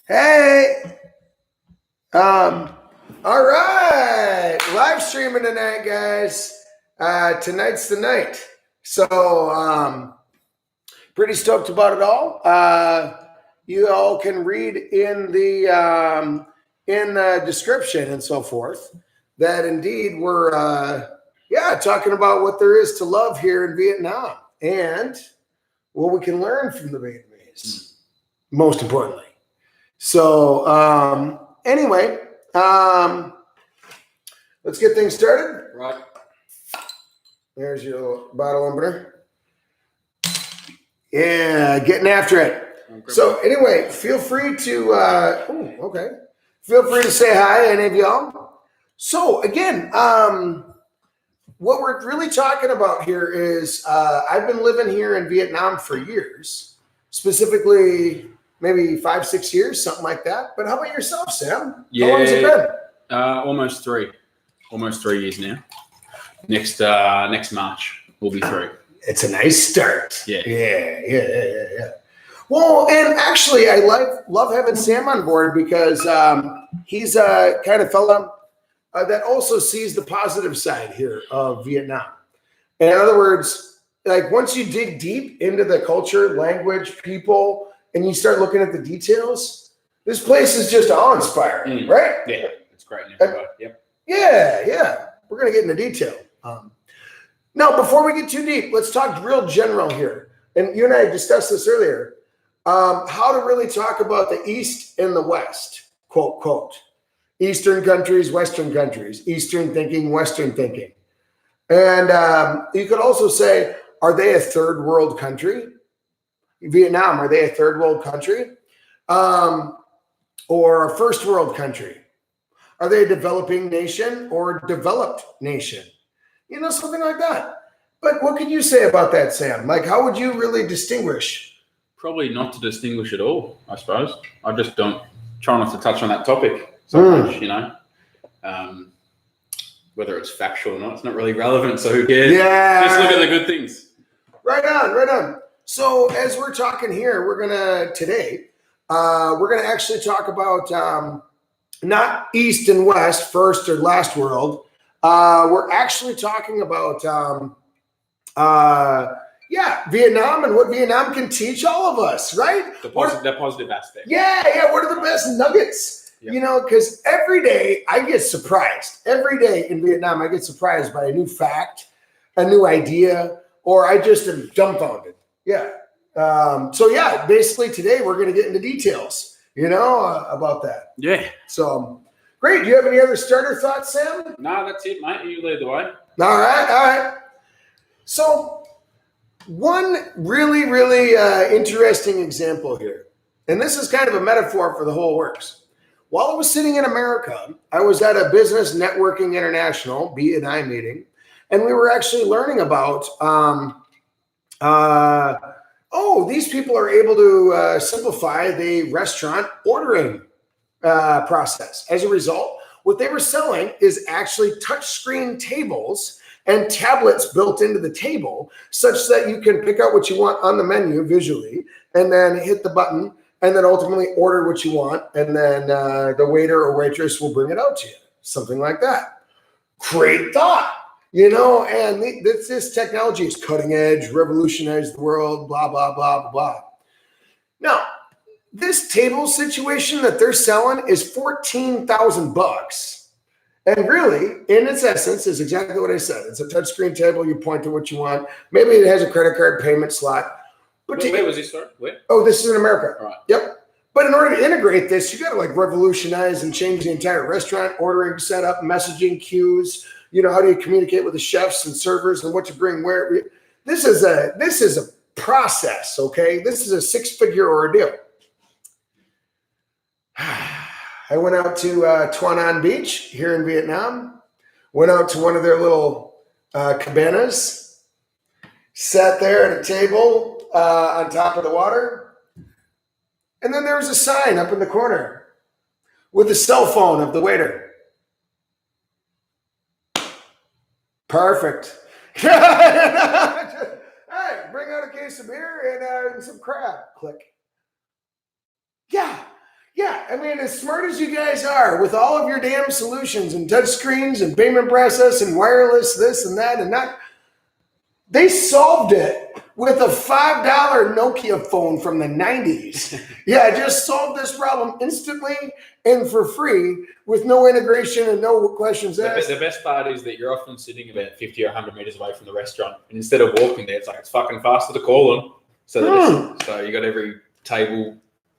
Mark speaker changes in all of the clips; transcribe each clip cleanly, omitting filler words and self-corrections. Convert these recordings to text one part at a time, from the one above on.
Speaker 1: Hey, all right, live streaming tonight, guys. Tonight's the night, so pretty stoked about it all. You all can read in the description and so forth that indeed we're talking about what there is to love here in Vietnam and what we can learn from the Vietnamese, most importantly. So anyway, let's get things started.
Speaker 2: Right.
Speaker 1: There's your bottle opener. Yeah, getting after it. So anyway, feel free to feel free to say hi, any of y'all. So again, what we're really talking about here is I've been living here in Vietnam for years, specifically maybe 5-6 years, something like that. But how about yourself, Sam?
Speaker 2: Yeah,
Speaker 1: how long has it been?
Speaker 2: Almost 3 years now. Next March will be 3.
Speaker 1: It's a nice start.
Speaker 2: Yeah.
Speaker 1: Well, and actually, I love having Sam on board because he's a kind of fella that also sees the positive side here of Vietnam. In other words, like once you dig deep into the culture, language, people, and you start looking at the details, this place is just awe-inspiring, right?
Speaker 2: Yeah, it's great. Yep.
Speaker 1: Yeah. We're going to get into detail. Now, before we get too deep, let's talk real general here. And you and I discussed this earlier. How to really talk about the East and the West, quote, quote. Eastern countries, Western countries, Eastern thinking, Western thinking. And you could also say, are they a third world country? Vietnam, are they a third world country? Or a first world country? Are they a developing nation or a developed nation? You know, something like that. But what could you say about that, Sam? Like, how would you really distinguish?
Speaker 2: Probably not to distinguish at all, I suppose. I just don't try not to touch on that topic so much, you know. Whether it's factual or not, it's not really relevant, so who cares?
Speaker 1: Yeah.
Speaker 2: Just look at the good things.
Speaker 1: Right on. So as we're talking here, we're gonna actually talk about not East and West, first or last world. We're actually talking about Vietnam and what Vietnam can teach all of us, right?
Speaker 2: The positive aspect.
Speaker 1: Yeah. What are the best nuggets? Yep. You know, because every day I get surprised. Every day in Vietnam, I get surprised by a new fact, a new idea, or I just am dumbfounded. Yeah. Basically today we're going to get into details, about that.
Speaker 2: Yeah.
Speaker 1: So great. Do you have any other starter thoughts, Sam?
Speaker 2: No, that's it, mate. You lead the way.
Speaker 1: All right. So one really, really interesting example here, and this is kind of a metaphor for the whole works. While I was sitting in America, I was at a Business Networking International, B&I meeting, and we were actually learning about, these people are able to simplify the restaurant ordering process. As a result, what they were selling is actually touchscreen tables and tablets built into the table such that you can pick out what you want on the menu visually and then hit the button and then ultimately order what you want. And then the waiter or waitress will bring it out to you. Something like that. Great thought, and this technology is cutting edge, revolutionized the world, blah, blah, blah, blah, blah. Now, this table situation that they're selling is $14,000. And really, in its essence, is exactly what I said. It's a touchscreen table. You point to what you want. Maybe it has a credit card payment slot. But
Speaker 2: where was this, sorry? Where?
Speaker 1: Oh, this is in America.
Speaker 2: All right.
Speaker 1: Yep. But in order to integrate this, you got to revolutionize and change the entire restaurant ordering setup, messaging queues. How do you communicate with the chefs and servers and what to bring where? This is a process, okay? This is a 6-figure ordeal. I went out to Tuan An Beach here in Vietnam, went out to one of their little cabanas, sat there at a table on top of the water, and then there was a sign up in the corner with the cell phone of the waiter. Perfect. Hey, bring out a case of beer and some crab. Click. Yeah, Yeah, I mean, as smart as you guys are with all of your damn solutions and touch screens and payment process and wireless this and that and that, they solved it with a $5 Nokia phone from the 90s. Yeah, just solved this problem instantly and for free with no integration and no questions asked.
Speaker 2: The best part is that you're often sitting about 50 or 100 meters away from the restaurant. And instead of walking there, it's like it's fucking faster to call them. So you got every table,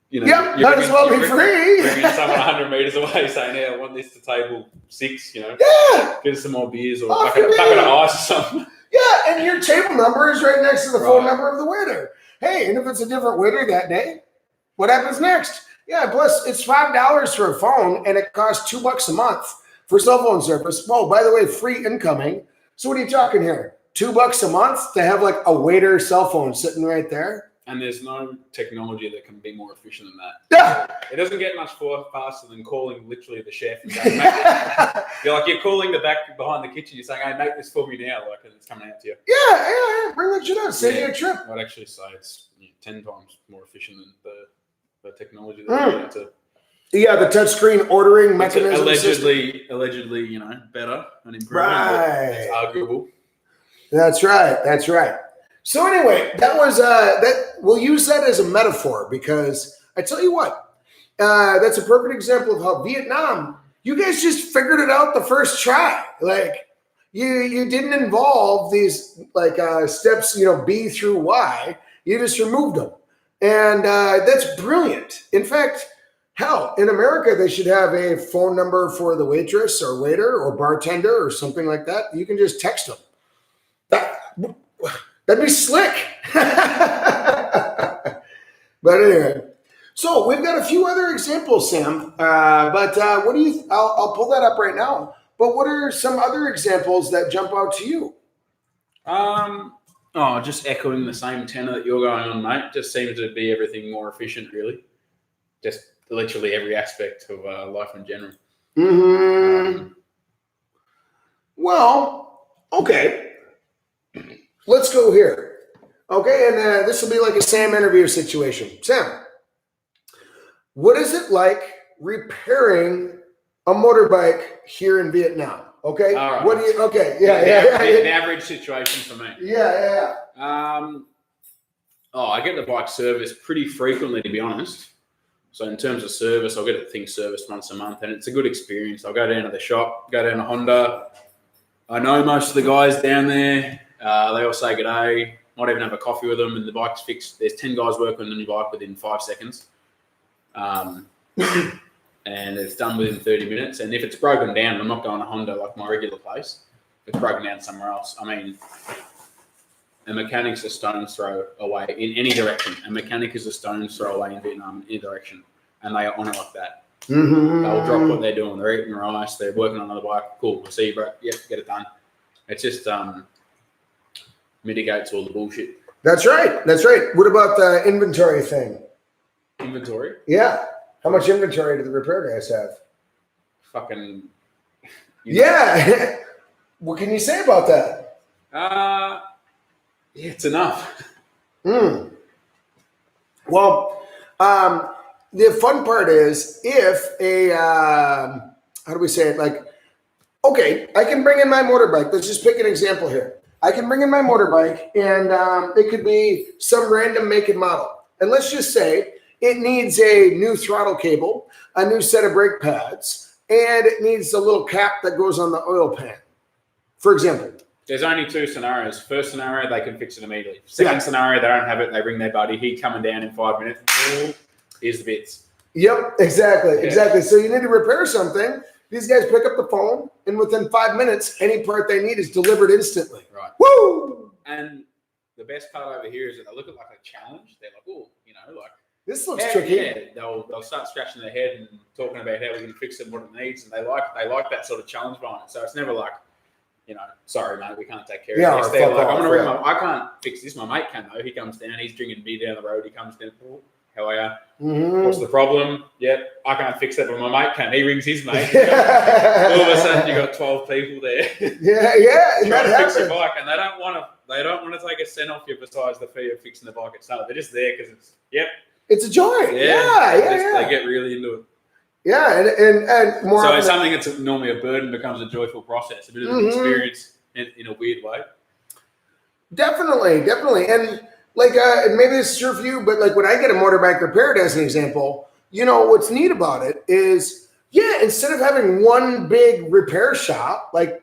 Speaker 2: you know.
Speaker 1: Yep, might as well be free.
Speaker 2: Bringing someone 100 meters away saying, "Hey, I want this to table 6, you know.
Speaker 1: Yeah.
Speaker 2: Get us some more beers or a bucket of ice or something."
Speaker 1: Yeah, and your table number is right next to the phone number of the waiter. Hey, and if it's a different waiter that day, what happens next? Yeah, plus it's $5 for a phone, and it costs $2 a month for cell phone service. Whoa, by the way, free incoming. So what are you talking here? $2 a month to have like a waiter cell phone sitting right there?
Speaker 2: And there's no technology that can be more efficient than that.
Speaker 1: Yeah.
Speaker 2: It doesn't get much faster than calling literally the chef. And saying, you're calling the back behind the kitchen. You're saying, "Hey, make this for me now," like it's coming out to you.
Speaker 1: Yeah. Bring that shit up. Save you a trip.
Speaker 2: I'd actually say it's 10 times more efficient than the technology that we get to.
Speaker 1: Yeah, the touchscreen ordering mechanism.
Speaker 2: Allegedly, you know, better and improved.
Speaker 1: Right.
Speaker 2: It's arguable.
Speaker 1: That's right. So anyway, that was that. We'll use that as a metaphor because I tell you what, that's a perfect example of how Vietnam. You guys just figured it out the first try. Like you didn't involve these like steps, you know, B through Y. You just removed them, and that's brilliant. In fact, hell, in America they should have a phone number for the waitress or waiter or bartender or something like that. You can just text them. That'd be slick. But anyway, so we've got a few other examples, Sam. But what do you? I'll pull that up right now. But what are some other examples that jump out to you?
Speaker 2: Just echoing the same tenor that you're going on, mate. Just seems to be everything more efficient, really. Just literally every aspect of life in general.
Speaker 1: Well, okay. Let's go here. Okay, and this will be like a Sam interview situation. Sam, what is it like repairing a motorbike here in Vietnam? Okay.
Speaker 2: All right.
Speaker 1: What do you? Okay. Yeah.
Speaker 2: The average situation for me.
Speaker 1: Yeah.
Speaker 2: I get the bike serviced pretty frequently, to be honest. So in terms of service, I'll get the thing serviced once a month, and it's a good experience. I'll go down to the shop, go down to Honda. I know most of the guys down there. They all say good day. Might even have a coffee with them, and the bike's fixed. There's 10 guys working on the new bike within 5 seconds. And it's done within 30 minutes. And if it's broken down, I'm not going to Honda like my regular place. If it's broken down somewhere else. I mean, a mechanic's a stone's throw away in any direction. A mechanic is a stone's throw away in Vietnam in any direction. And they are on it like that. They'll drop what they're doing. They're eating rice. They're working on another bike. Cool. We'll see you, bro. Yep, get it done. It's just mitigates all the bullshit.
Speaker 1: That's right. What about the inventory thing?
Speaker 2: Inventory?
Speaker 1: Yeah. How much inventory do the repair guys have?
Speaker 2: Fucking.
Speaker 1: Yeah. What can you say about that?
Speaker 2: Yeah, it's enough.
Speaker 1: Well, the fun part is if a, how do we say it? Like, okay, I can bring in my motorbike. Let's just pick an example here. I can bring in my motorbike and it could be some random make and model. And let's just say it needs a new throttle cable, a new set of brake pads, and it needs a little cap that goes on the oil pan, for example.
Speaker 2: There's only 2 scenarios. First scenario, they can fix it immediately. Second scenario, they don't have it. They bring their buddy. He's coming down in 5 minutes. Here's the bits.
Speaker 1: Yep, exactly. So you need to repair something. These guys pick up the phone, and within 5 minutes, any part they need is delivered instantly.
Speaker 2: Right.
Speaker 1: Woo!
Speaker 2: And the best part over here is that they look at like a challenge. They're like, oh, you know, like
Speaker 1: this looks tricky.
Speaker 2: Yeah, they'll start scratching their head and talking about how we can fix it, what it needs, and they like that sort of challenge behind it. So it's never like, you know, sorry, mate, we can't take care of this. They're like, I'm gonna ring I can't fix this. My mate can though. He comes down. He's drinking beer down the road. He comes down. Oh, how are you? What's the problem? Yep, I can't fix that, but my mate can. He rings his mate. All of a sudden, you got 12 people there.
Speaker 1: Yeah,
Speaker 2: trying to fix your bike, and they don't want to take a cent off you besides the fee of fixing the bike itself. They're just there because it's a joy.
Speaker 1: Yeah.
Speaker 2: They get really into it.
Speaker 1: Yeah, and more.
Speaker 2: So it's something that's normally a burden becomes a joyful process, a bit of an experience in a weird way.
Speaker 1: Definitely. And like, maybe this is true for you, but like when I get a motorbike repaired, as an example, what's neat about it is, instead of having one big repair shop, like,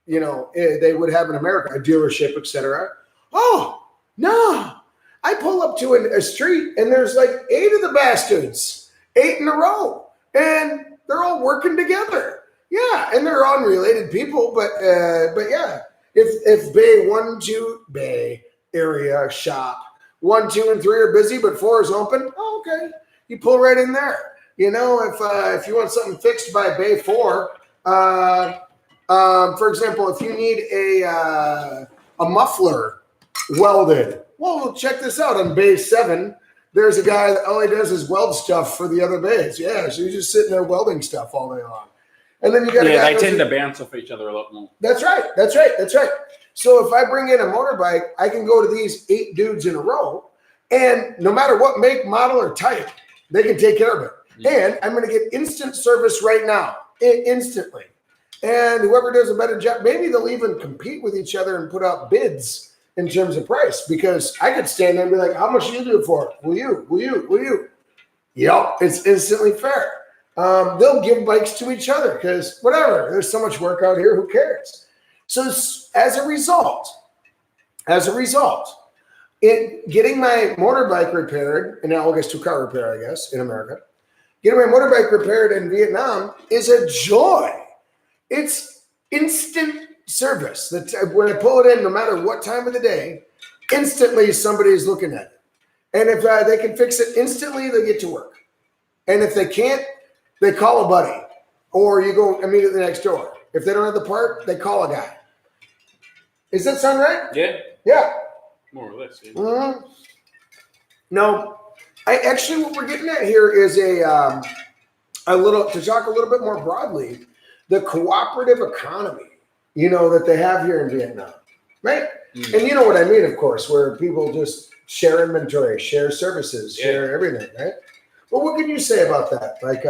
Speaker 1: they would have in America, a dealership, etc. Oh, no. I pull up to a street and there's like 8 of the bastards, 8 in a row, and they're all working together. Yeah, and they're unrelated people, but yeah. If Bay area shop 1, 2, and 3 are busy, but 4 is open, okay, you pull right in there. If you want something fixed by Bay 4, for example, if you need a muffler welded, well, check this out on Bay 7. There's a guy that all he does is weld stuff for the other bays. Yeah, so you're just sitting there welding stuff all day long. And then you got
Speaker 2: they tend to bounce off each other a lot more.
Speaker 1: That's right. So if I bring in a motorbike, I can go to these 8 dudes in a row, and no matter what make, model, or type, they can take care of it. And I'm going to get instant service right now, instantly. And whoever does a better job, maybe they'll even compete with each other and put out bids in terms of price, because I could stand there and be like, how much do you do it for? Will you? Yep, it's instantly fair. They'll give bikes to each other because whatever, there's so much work out here, who cares? So as a result, getting my motorbike repaired, and now I'll get to car repair, I guess, in America, getting my motorbike repaired in Vietnam is a joy. It's instant service. When I pull it in, no matter what time of the day, instantly somebody's looking at it. And if they can fix it instantly, they get to work. And if they can't, they call a buddy, or you go immediately next door. If they don't have the part, they call a guy. Does that sound right? Yeah.
Speaker 2: More or less. Yeah.
Speaker 1: Mm-hmm. No, what we're getting at here is to talk a little bit more broadly, the cooperative economy, that they have here in Vietnam, right? Mm-hmm. And you know what I mean, of course, where people just share inventory, share services, share everything, right? Well, what can you say about that? Like,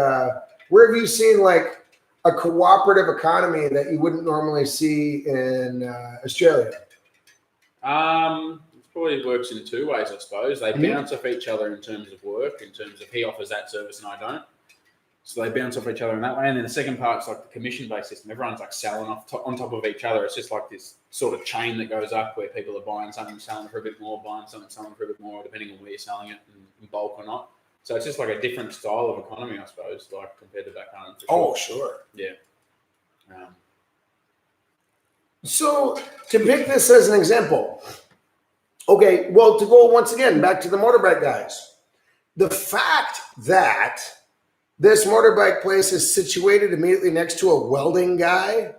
Speaker 1: where have you seen like a cooperative economy that you wouldn't normally see in Australia?
Speaker 2: It probably works in 2 ways, I suppose. They bounce off each other in terms of work, in terms of he offers that service and I don't. So they bounce off each other in that way. And then the second part's like the commission-based system. Everyone's like selling on top of each other. It's just like this sort of chain that goes up where people are buying something, selling for a bit more, buying something, selling for a bit more, depending on where you're selling it in bulk or not. So it's just like a different style of economy, I suppose, like compared to back home.
Speaker 1: Oh, sure.
Speaker 2: Yeah.
Speaker 1: So to pick this as an example, okay, well, to go once again back to the motorbike guys, the fact that this motorbike place is situated immediately next to a welding guy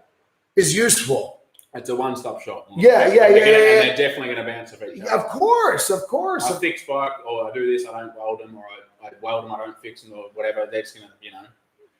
Speaker 1: is useful.
Speaker 2: It's a one-stop shop.
Speaker 1: Yeah.
Speaker 2: And they're definitely going to bounce off each other.
Speaker 1: Of course.
Speaker 2: I fix bike, or I do this, I don't weld them, or I weld them, I don't fix them, or whatever. They're just going to,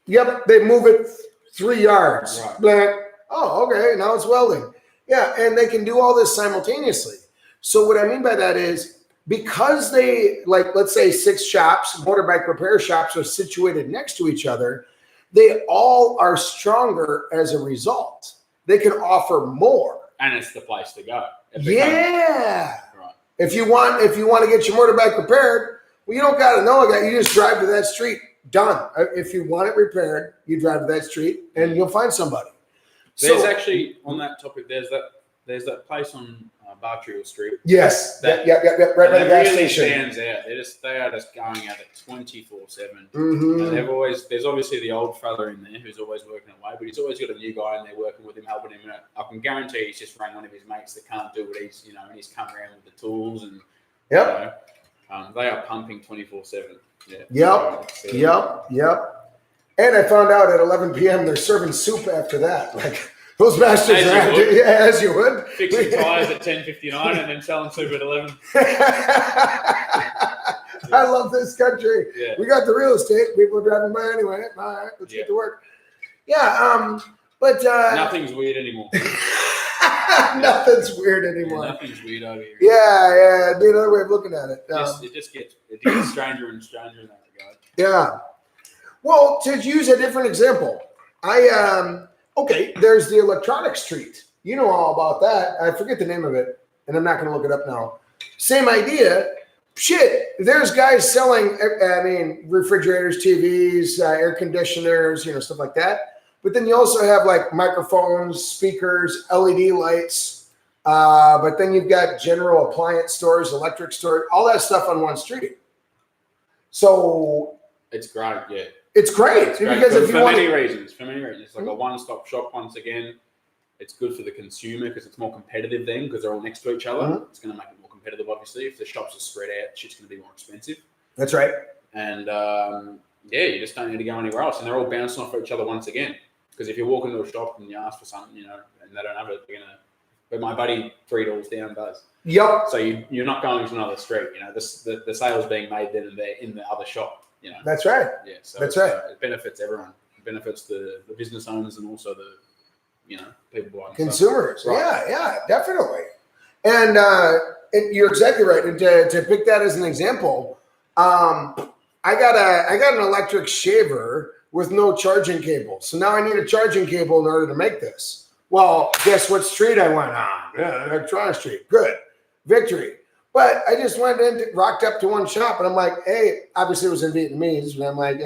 Speaker 1: Yep, they move it 3 yards.
Speaker 2: Right.
Speaker 1: Blah. Oh, okay, now it's welding. Yeah, and they can do all this simultaneously. So what I mean by that is, because they, like, let's say 6 shops, motorbike repair shops are situated next to each other, they all are stronger as a result. They can offer more.
Speaker 2: And it's the place to go.
Speaker 1: Yeah.
Speaker 2: Right.
Speaker 1: If you want to get your motorbike repaired, well, you don't got to know a guy. You just drive to that street. Done. If you want it repaired, you drive to that street and you'll find somebody.
Speaker 2: There's actually, on that topic, there's that place on Bartrill Street.
Speaker 1: Yes. Right by the gas station.
Speaker 2: Stands out. They are just going at it 24/7.
Speaker 1: Mm-hmm.
Speaker 2: And there's obviously the old fella in there who's always working away, but he's always got a new guy in there working with him, helping him. And I can guarantee he's just rang one of his mates that can't do what he's, and he's come around with the tools and.
Speaker 1: Yep.
Speaker 2: They are pumping 24/7.
Speaker 1: Yeah. Yep. And I found out at 11 p.m. they're serving soup after that. Like, those bastards as you would.
Speaker 2: Fixing tires at 10:59 and then selling soup at 11.
Speaker 1: I love this country. Yeah. We got the real estate. People are driving by anyway. All right, let's get to work. Yeah, but
Speaker 2: nothing's weird anymore.
Speaker 1: Nothing's weird anymore.
Speaker 2: Nothing's weird over here.
Speaker 1: Yeah. It'd be another way of looking at it.
Speaker 2: It gets stranger and stranger in that regard.
Speaker 1: Yeah. Well, to use a different example, there's the electronic street. You know all about that. I forget the name of it, and I'm not going to look it up now. Same idea. Shit, there's guys selling, refrigerators, TVs, air conditioners, stuff like that. But then you also have like microphones, speakers, LED lights. But then you've got general appliance stores, electric stores, all that stuff on one street. So
Speaker 2: it's great, yeah.
Speaker 1: It's great because if you
Speaker 2: for
Speaker 1: want
Speaker 2: many reasons, it's like a one-stop shop. Once again, it's good for the consumer because it's more competitive then because they're all next to each other.
Speaker 1: Mm-hmm.
Speaker 2: It's going to make it more competitive, obviously. If the shops are spread out, shit's going to be more expensive.
Speaker 1: That's right.
Speaker 2: And you just don't need to go anywhere else, and they're all bouncing off each other once again. Because if you walk into a shop and you ask for something, and they don't have it, they're gonna. But my buddy 3 doors down does.
Speaker 1: Yep.
Speaker 2: So you're not going to another street. The sales being made then and there in the other shop.
Speaker 1: That's right.
Speaker 2: Yeah. So
Speaker 1: that's right.
Speaker 2: It benefits everyone. It benefits the business owners and also the people buying
Speaker 1: consumers.
Speaker 2: Right.
Speaker 1: Yeah, definitely. And you're exactly right. And to pick that as an example, I got an electric shaver with no charging cable. So now I need a charging cable in order to make this. Well, guess what street I went on? Yeah, electronic street. Good. Victory. But I just rocked up to one shop, and I'm like, hey, obviously it was in Vietnamese, and I'm like,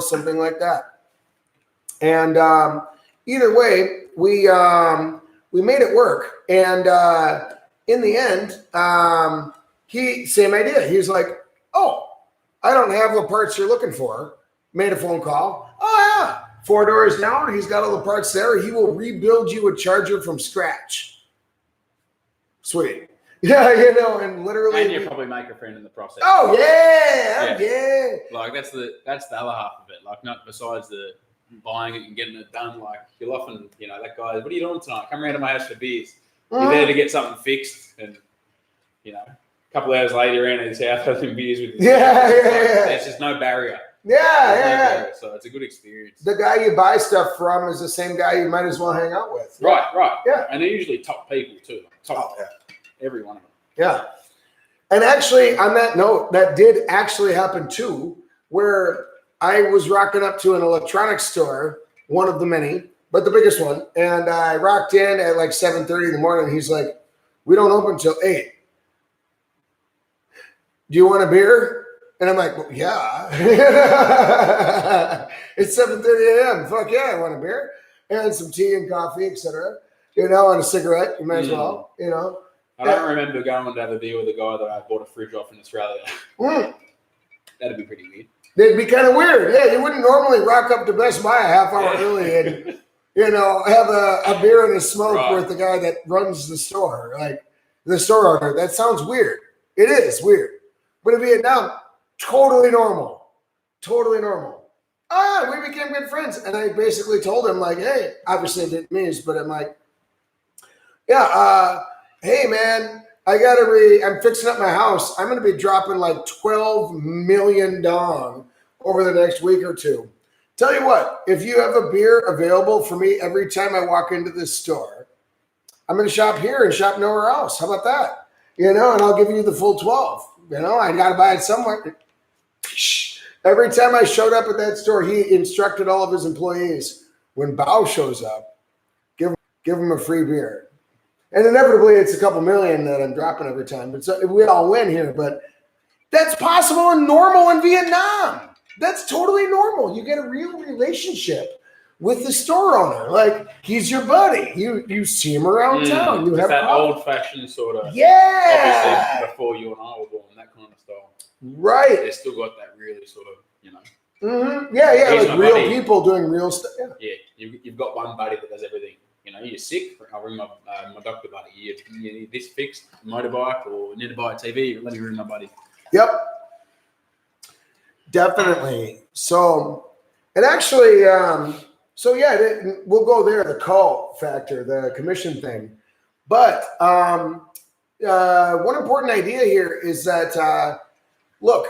Speaker 1: something like that. And either way, we made it work. And in the end, same idea. He was like, oh, I don't have the parts you're looking for. Made a phone call. Oh, yeah. 4 doors down. He's got all the parts there. He will rebuild you a charger from scratch. Sweet. Yeah, and literally.
Speaker 2: And you probably make a friend in the process.
Speaker 1: Oh, yeah.
Speaker 2: Like, that's the other half of it. Like, not besides the buying it and getting it done. Like, you'll often, that guy, what are you doing tonight? Come around to my house for beers. You're there to get something fixed. And, a couple of hours later, you're around his house having beers with his There's just no barrier.
Speaker 1: Yeah.
Speaker 2: So it's a good experience.
Speaker 1: The guy you buy stuff from is the same guy you might as well hang out with.
Speaker 2: Right.
Speaker 1: Yeah.
Speaker 2: And they're usually top people too. Every one of them.
Speaker 1: Yeah. And actually, on that note, that did actually happen too, where I was rocking up to an electronics store, one of the many, but the biggest one. And I rocked in at like 7:30 in the morning. He's like, we don't open till 8. Do you want a beer? And I'm like, well, yeah. It's 7:30 a.m. Fuck yeah, I want a beer. And some tea and coffee, etc. And a cigarette. You might as well,
Speaker 2: I don't remember going to have a beer with a guy that I bought a fridge off in Australia. That'd be pretty weird.
Speaker 1: It'd be kind of weird. Yeah, you wouldn't normally rock up to Best Buy a half hour early and, have a beer and a smoke with the guy that runs the store. Like, the store owner. That sounds weird. It is weird. But in Vietnam, totally normal. Totally normal. We became good friends. And I basically told him, like, hey, obviously I didn't mean, but I'm like, hey, man, I'm fixing up my house. I'm going to be dropping like 12 million dong over the next week or two. Tell you what, if you have a beer available for me every time I walk into this store, I'm going to shop here and shop nowhere else. How about that? And I'll give you the full 12. I got to buy it somewhere. Every time I showed up at that store, he instructed all of his employees, when Bao shows up, give him a free beer. And inevitably, it's a couple million that I'm dropping every time. But so we all win here. But that's possible and normal in Vietnam. That's totally normal. You get a real relationship with the store owner. Like, he's your buddy. You see him around town. You have
Speaker 2: that old-fashioned sort of,
Speaker 1: obviously
Speaker 2: before you and I were born, that kind of style.
Speaker 1: Right.
Speaker 2: They still got that really sort of,
Speaker 1: Mm-hmm. Yeah, like real buddy. People doing real stuff.
Speaker 2: Yeah, you've got one buddy that does everything. You're sick, I'll ring my doctor buddy. You need this fixed, motorbike, or need to buy a TV, let me ring my buddy.
Speaker 1: Yep. Definitely. So, and actually, we'll go there, the call factor, the commission thing. But one important idea here is that, look,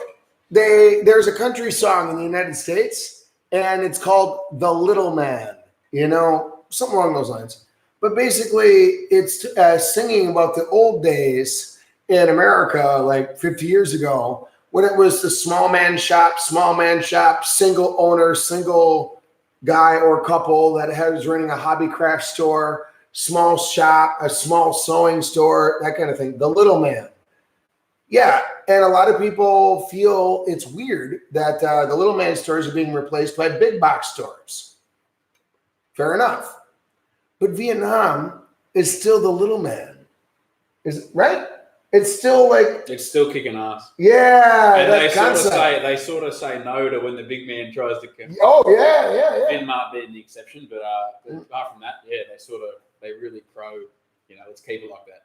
Speaker 1: there's a country song in the United States, and it's called The Little Man, something along those lines. But basically, it's singing about the old days in America like 50 years ago, when it was the small man shop, single owner, single guy or couple that was running a hobby craft store, small shop, a small sewing store, that kind of thing. The little man. Yeah, and a lot of people feel it's weird that the little man stores are being replaced by big box stores. Fair enough. But Vietnam is still the little man. Is right? It's still like
Speaker 2: It's still kicking ass.
Speaker 1: yeah.
Speaker 2: And
Speaker 1: that
Speaker 2: they sort of say no to when the big man tries to come.
Speaker 1: Oh yeah.
Speaker 2: Denmark being the exception, but apart from that, yeah, they really let's keep it like that.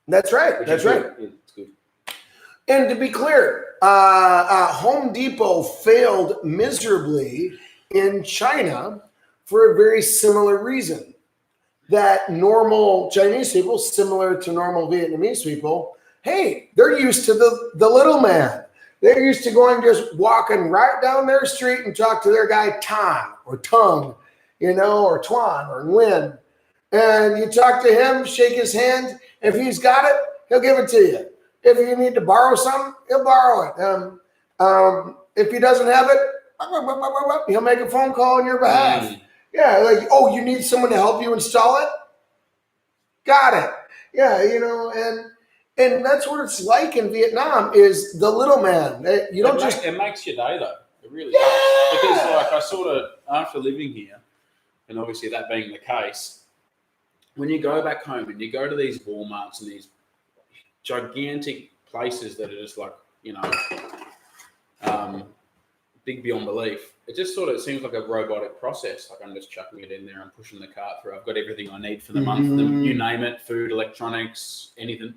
Speaker 1: That's right.
Speaker 2: Which
Speaker 1: That's
Speaker 2: is
Speaker 1: right.
Speaker 2: good. It's good.
Speaker 1: And to be clear, Home Depot failed miserably in China for a very similar reason. That normal Chinese people, similar to normal Vietnamese people, hey, they're used to the little man. They're used to just walking right down their street and talk to their guy Tan or Tung, or Tuan or Nguyen. And you talk to him, shake his hand. If he's got it, he'll give it to you. If you need to borrow something, he'll borrow it. If he doesn't have it, he'll make a phone call on your behalf. Yeah, like, oh, you need someone to help you install it? Got it. Yeah, and that's what it's like in Vietnam is the little man.
Speaker 2: It makes your day though. It really does. Because I sort of, after living here, and obviously that being the case, when you go back home and you go to these Walmarts and these gigantic places that are just like, big beyond belief, it just sort of seems like a robotic process. Like I'm just chucking it in there, I'm pushing the cart through, I've got everything I need for the month, you name it, food, electronics, anything.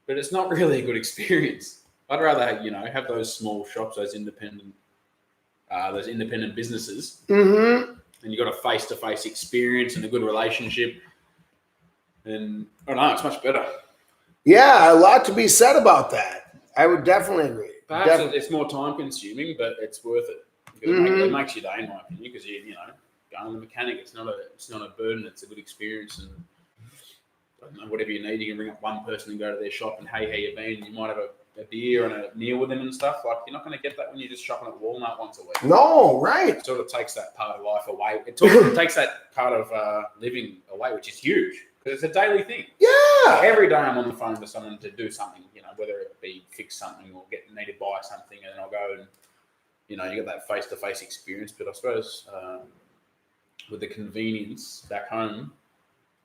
Speaker 2: But it's not really a good experience. I'd rather, have those small shops, those independent businesses, and you got a face-to-face experience and a good relationship. And I don't know, it's much better.
Speaker 1: Yeah, a lot to be said about that. I would definitely agree.
Speaker 2: Perhaps it's more time consuming, but it's worth it. It makes your day, in my opinion, because going to the mechanic, it's not a burden, it's a good experience. And I don't know, whatever you need, you can bring up one person and go to their shop and, hey, how you been? You might have a beer and a meal with them and stuff. Like, you're not going to get that when you're just shopping at Walmart once a week.
Speaker 1: No, right.
Speaker 2: It sort of takes that part of life away. It takes that part of living away, which is huge. Because it's a daily thing.
Speaker 1: Yeah.
Speaker 2: Every day I'm on the phone to someone to do something, whether it be fix something or need to buy something, and then I'll go and, you get that face-to-face experience. But I suppose with the convenience back home,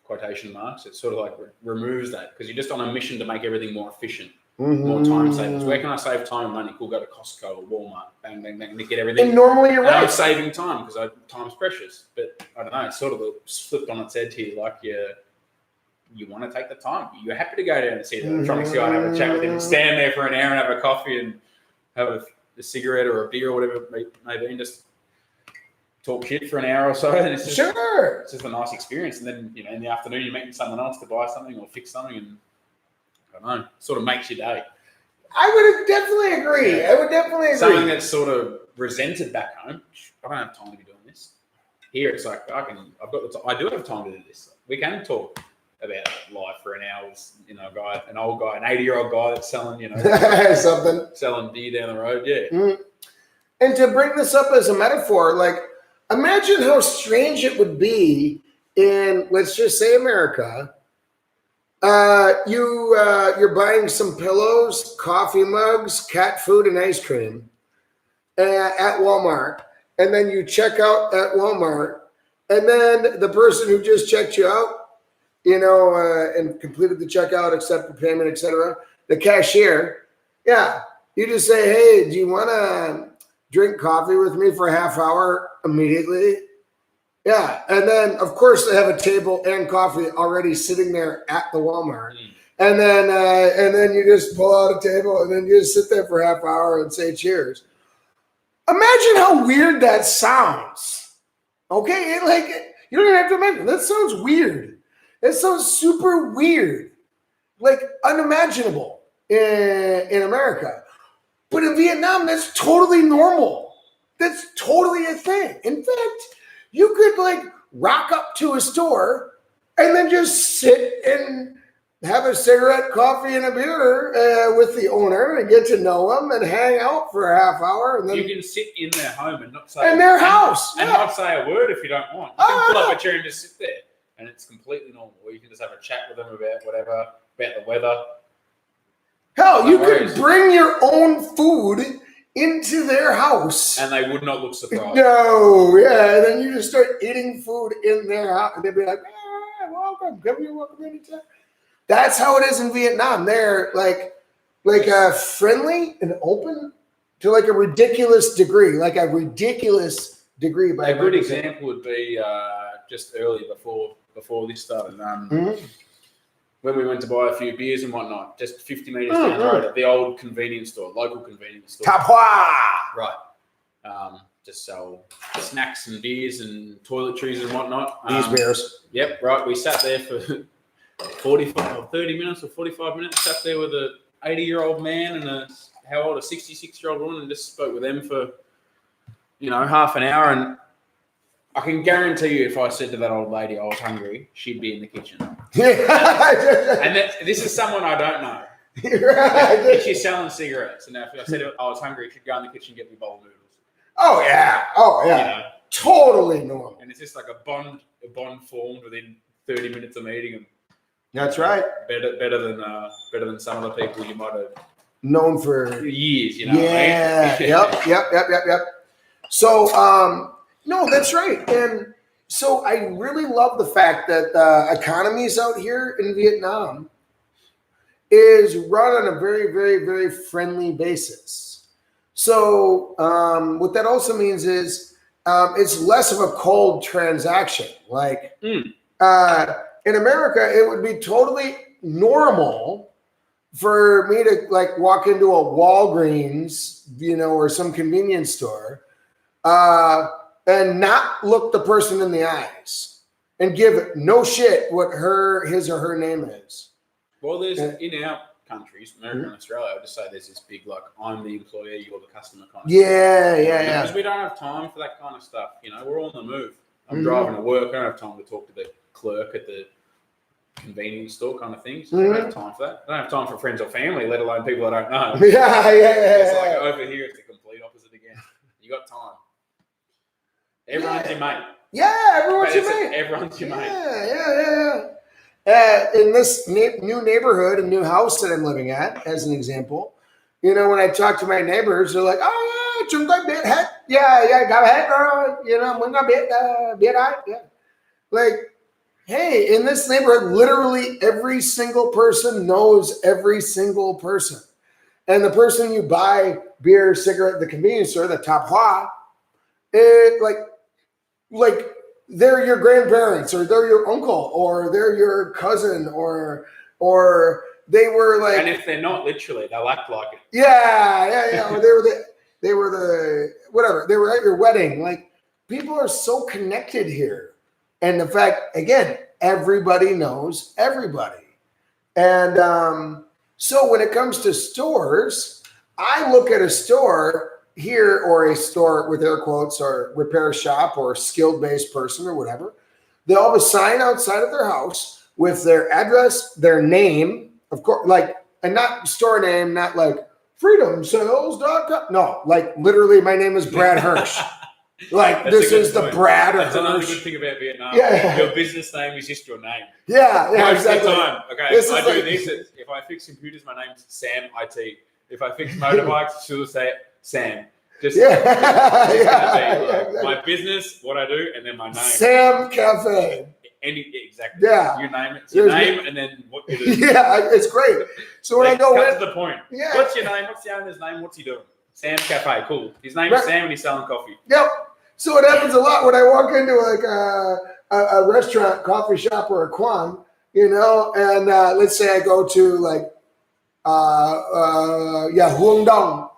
Speaker 2: quotation marks, it sort of like removes that because you're just on a mission to make everything more efficient, more time savers. Where can I save time and money? Cool, go to Costco or Walmart, bang, bang, bang, and get everything.
Speaker 1: And normally you're right.
Speaker 2: I'm saving time because time's precious. But I don't know, it's sort of flipped on its head here, like you want to take the time. You're happy to go down and see the electronics guy and have a chat with him and stand there for an hour and have a coffee and have a cigarette or a beer or whatever it may be and just talk shit for an hour or so. And it's just, it's just a nice experience. And then, in the afternoon, you're meeting someone else to buy something or fix something. And I don't know, it sort of makes your day.
Speaker 1: I would definitely agree.
Speaker 2: Yeah.
Speaker 1: I would definitely agree.
Speaker 2: Something that's sort of resented back home. I don't have time to be doing this. Here, it's like, I do have time to do this. We can talk about life for an hour, an old guy, an 80-year-old guy that's selling,
Speaker 1: something,
Speaker 2: selling beer down the road. Yeah.
Speaker 1: And to bring this up as a metaphor, like imagine how strange it would be in, let's just say, America. You're buying some pillows, coffee mugs, cat food, and ice cream at Walmart, and then you check out at Walmart, and then the person who just checked you out, and completed the checkout, accepted payment, etc. The cashier, you just say, hey, do you want to drink coffee with me for a half hour immediately? Yeah, and then of course they have a table and coffee already sitting there at the Walmart, and then you just pull out a table and then you just sit there for a half hour and say cheers. Imagine how weird that sounds. Okay, you don't even have to imagine. That sounds weird. It sounds super weird, like unimaginable in America. But in Vietnam, that's totally normal. That's totally a thing. In fact, you could rock up to a store and then just sit and have a cigarette, coffee, and a beer with the owner and get to know him and hang out for a half hour. And then
Speaker 2: you can sit in their home and not say
Speaker 1: in their house
Speaker 2: and not say a word if you don't want. You can pull up a chair and just sit there, and it's completely normal. Or you can just have a chat with them about whatever, about the weather.
Speaker 1: Hell, you could bring your own food into their house,
Speaker 2: and they would not look surprised.
Speaker 1: No, yeah. And then you just start eating food in their house, and they'd be like, "Welcome, come here, welcome anytime." That's how it is in Vietnam. They're like friendly and open to like a ridiculous degree, By
Speaker 2: a good example would be just early before this started. When we went to buy a few beers and whatnot, just 50 meters down the road at the old convenience store, local convenience store.
Speaker 1: Tapua!
Speaker 2: Right. Just sell snacks and beers and toiletries and whatnot.
Speaker 1: These beers.
Speaker 2: Yep, right. We sat there for 30 minutes or 45 minutes, sat there with a 80-year-old man and a 66-year-old woman, and just spoke with them for, half an hour. And I can guarantee you, if I said to that old lady I was hungry, she'd be in the kitchen. And this is someone I don't know. Right. She's selling cigarettes. And now if I said I was hungry, she'd go in the kitchen and get me a bowl of noodles.
Speaker 1: Oh, yeah. Totally normal.
Speaker 2: And it's just like a bond formed within 30 minutes of meeting them.
Speaker 1: That's right.
Speaker 2: Better than some of the people you might have
Speaker 1: known for
Speaker 2: years,
Speaker 1: Yeah.
Speaker 2: Right?
Speaker 1: Yep. So, no, that's right. And so I really love the fact that the economies out here in Vietnam is run on a very, very, very friendly basis. So what that also means is it's less of a cold transaction. Like in America, it would be totally normal for me to like walk into a Walgreens, or some convenience store, and not look the person in the eyes and give no shit what his or her name is.
Speaker 2: Well, there's in our countries, America and Australia, I would just say there's this big like I'm the employee, you're the customer kind of
Speaker 1: Yeah.
Speaker 2: Because we don't have time for that kind of stuff. We're on the move. I'm driving to work. I don't have time to talk to the clerk at the convenience store kind of things. I don't have time for that. I don't have time for friends or family, let alone people I don't know.
Speaker 1: Yeah.
Speaker 2: It's like over here, it's the complete opposite again. You got time. Everyone's your mate.
Speaker 1: Yeah, everyone's your mate.
Speaker 2: Everyone's your mate.
Speaker 1: Yeah. In this new neighborhood and new house that I'm living at, as an example, when I talk to my neighbors, they're like, "Oh yeah, chúng tôi biết hết, yeah, got hết, mình có biết ai, yeah." Like, hey, in this neighborhood, literally every single person knows every single person, and the person you buy beer, cigarette at the convenience store, the Top Hoa, like they're your grandparents, or they're your uncle, or they're your cousin, or they were like.
Speaker 2: And if they're not, literally, they'll act like it.
Speaker 1: Yeah. Or they were the whatever. They were at your wedding. Like, people are so connected here, and the fact, again, everybody knows everybody, and so when it comes to stores, I look at a store here, or a store with air quotes, or repair shop, or skill-based person, or whatever. They'll have a sign outside of their house with their address, their name, of course, and not store name, not like freedomsales.com. No, like literally, my name is Brad Hirsch. Like, this is the Brad Hirsch.
Speaker 2: That's another good thing about Vietnam.
Speaker 1: Yeah.
Speaker 2: Your business name is just your name.
Speaker 1: Yeah,
Speaker 2: Most
Speaker 1: exactly.
Speaker 2: of the time. Okay, I do this. If I fix computers, my name's Sam IT. If I fix motorbikes, she'll say Sam. Exactly. My business, what I do, and then my name.
Speaker 1: Sam Cafe.
Speaker 2: Exactly.
Speaker 1: Yeah.
Speaker 2: You name it. It's your name, and then what you do.
Speaker 1: Yeah, it's great. So when I go
Speaker 2: cut to the point.
Speaker 1: Yeah.
Speaker 2: What's your name? What's the owner's name? What's he doing? Sam Cafe. Cool. His name is Sam, and he's selling coffee.
Speaker 1: Yep. So it happens a lot when I walk into like a restaurant, coffee shop, or a Quan, and let's say I go to like Huong Dong,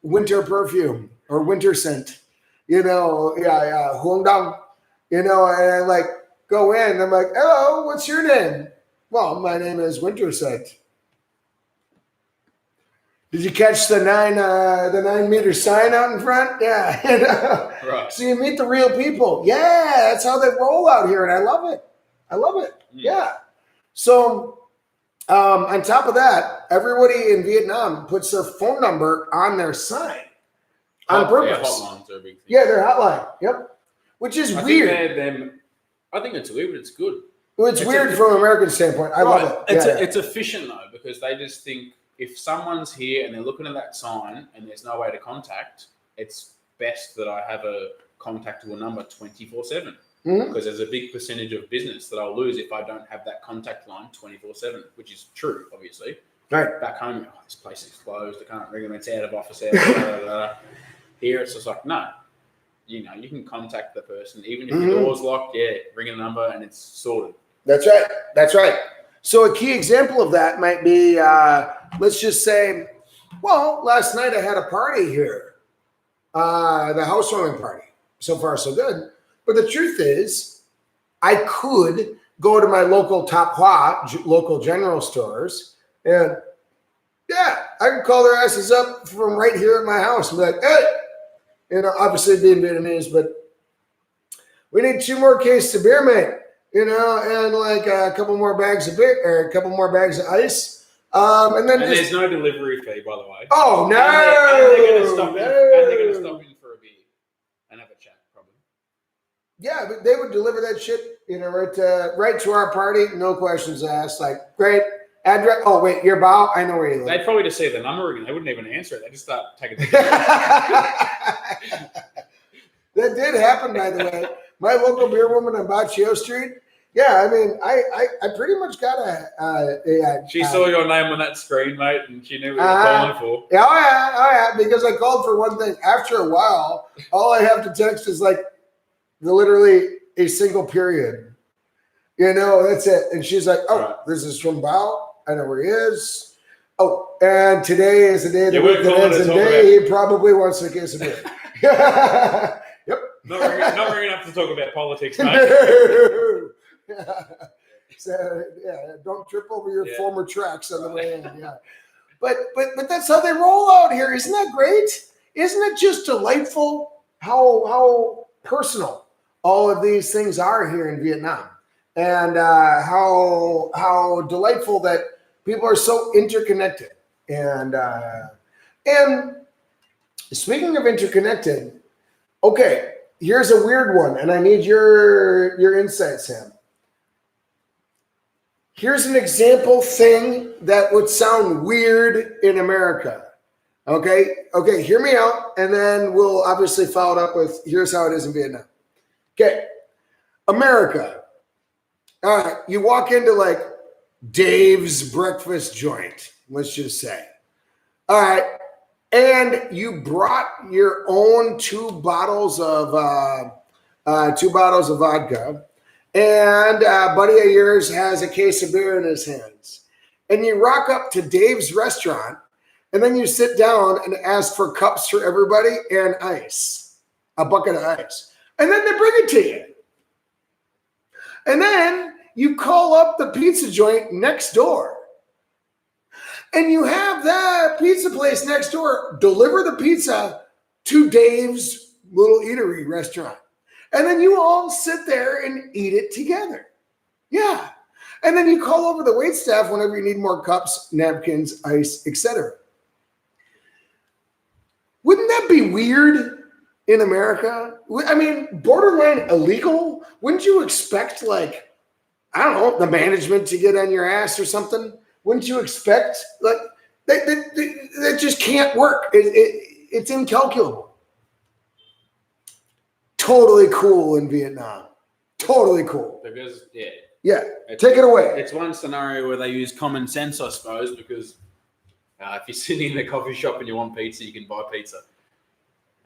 Speaker 1: winter perfume or winter scent, Huong Dong, and I like go in and I'm like, "Hello, what's your name?" "Well, my name is Winter Scent." "Did you catch the 9-meter sign out in front?" Yeah.
Speaker 2: Right.
Speaker 1: So you meet the real people. Yeah, that's how they roll out here, and I love it. Yeah. So On top of that, everybody in Vietnam puts their phone number on their sign on purpose.
Speaker 2: Hotlines are a big thing.
Speaker 1: Yeah, their hotline. Yep. Which is weird.
Speaker 2: I think it's weird, but it's good.
Speaker 1: Well, it's weird from an American standpoint. I love it.
Speaker 2: It's efficient though, because they just think if someone's here and they're looking at that sign and there's no way to contact, it's best that I have a contactable number 24/7. Because there's a big percentage of business that I'll lose if I don't have that contact line 24/7, which is true, obviously.
Speaker 1: Right.
Speaker 2: Back home, this place is closed. I can't ring them. It's out of office hours. Here, it's just like, no. You can contact the person. Even if your door's locked, ring a number and it's sorted.
Speaker 1: That's right. So a key example of that might be, let's just say, well, last night I had a party here, the housewarming party. So far, so good. But the truth is, I could go to my local local general stores, and I can call their asses up from right here at my house and be like, hey, obviously being Vietnamese, but we need 2 more cases of beer, mate. And like a couple more bags of beer or a couple more bags of ice. And
Speaker 2: there's no delivery fee, by the way.
Speaker 1: Oh, no.
Speaker 2: And they're going to stop in for a beer and have a chat, probably.
Speaker 1: Yeah, but they would deliver that shit, right to our party. No questions asked. Like, great. Address. Oh, wait, your bow? I know where you live.
Speaker 2: They'd probably just say the number again. They wouldn't even answer it. They just start taking the
Speaker 1: That did happen, by the way. My local beer woman on Baccio Street. Yeah, I mean, I pretty much got
Speaker 2: she saw your name on that screen, mate, and she knew what you were calling for.
Speaker 1: Yeah, oh yeah, because I called for one thing. After a while, all I have to text is like literally a single period. That's it. And she's like, This is from Bao. I know where he is. Oh, and today is the day of the week that ends in day. He probably wants a case of beer. Yep.
Speaker 2: Not ringing up to talk about politics, mate.
Speaker 1: So, don't trip over your former tracks on the way in. Yeah, but that's how they roll out here. Isn't that great? Isn't it just delightful how personal all of these things are here in Vietnam, and how delightful that people are so interconnected. And speaking of interconnected, okay. Here's a weird one, and I need your insight, Sam. Here's an example thing that would sound weird in America. Okay, hear me out, and then we'll obviously follow it up with here's how it is in Vietnam. Okay, America. All right, you walk into like Dave's breakfast joint, let's just say. All right. And you brought your own 2 bottles of vodka, and a buddy of yours has a case of beer in his hands. And you rock up to Dave's restaurant, and then you sit down and ask for cups for everybody and ice, a bucket of ice. And then they bring it to you. And then you call up the pizza joint next door. And you have that pizza place next door deliver the pizza to Dave's little eatery restaurant. And then you all sit there and eat it together. Yeah. And then you call over the waitstaff whenever you need more cups, napkins, ice, etc. Wouldn't that be weird in America? I mean, borderline illegal? Wouldn't you expect, like, I don't know, the management to get on your ass or something? Wouldn't you expect, like, that just can't work. It's incalculable. Totally cool in Vietnam. Totally cool.
Speaker 2: Because,
Speaker 1: take it away.
Speaker 2: It's one scenario where they use common sense, I suppose, because if you're sitting in a coffee shop and you want pizza, you can buy pizza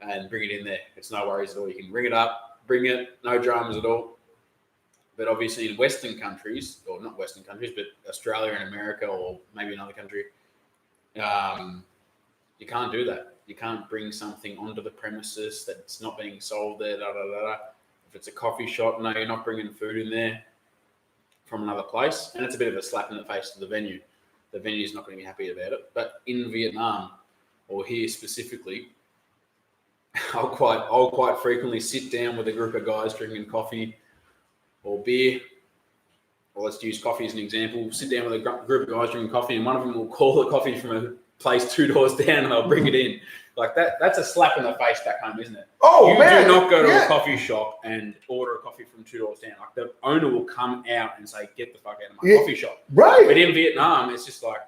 Speaker 2: and bring it in there. It's no worries at all. You can ring it up, bring it, no dramas at all. But obviously in Western countries, or not Western countries, but Australia and America, or maybe another country, you can't do that. You can't bring something onto the premises that's not being sold there, If it's a coffee shop, no, you're not bringing food in there from another place. And it's a bit of a slap in the face to the venue. The venue's not going to be happy about it. But in Vietnam, or here specifically, I'll quite frequently sit down with a group of guys drinking coffee or beer Well, let's use coffee as an example. Sit down with a group of guys drinking coffee, and one of them will call the coffee from a place 2 doors down, and they'll bring it in. Like that's a slap in the face back home, isn't it?
Speaker 1: Oh,
Speaker 2: you
Speaker 1: man.
Speaker 2: do not go to a coffee shop and order a coffee from 2 doors down. Like the owner will come out and say, "Get the fuck out of my coffee shop."
Speaker 1: Right.
Speaker 2: But in Vietnam, it's just like,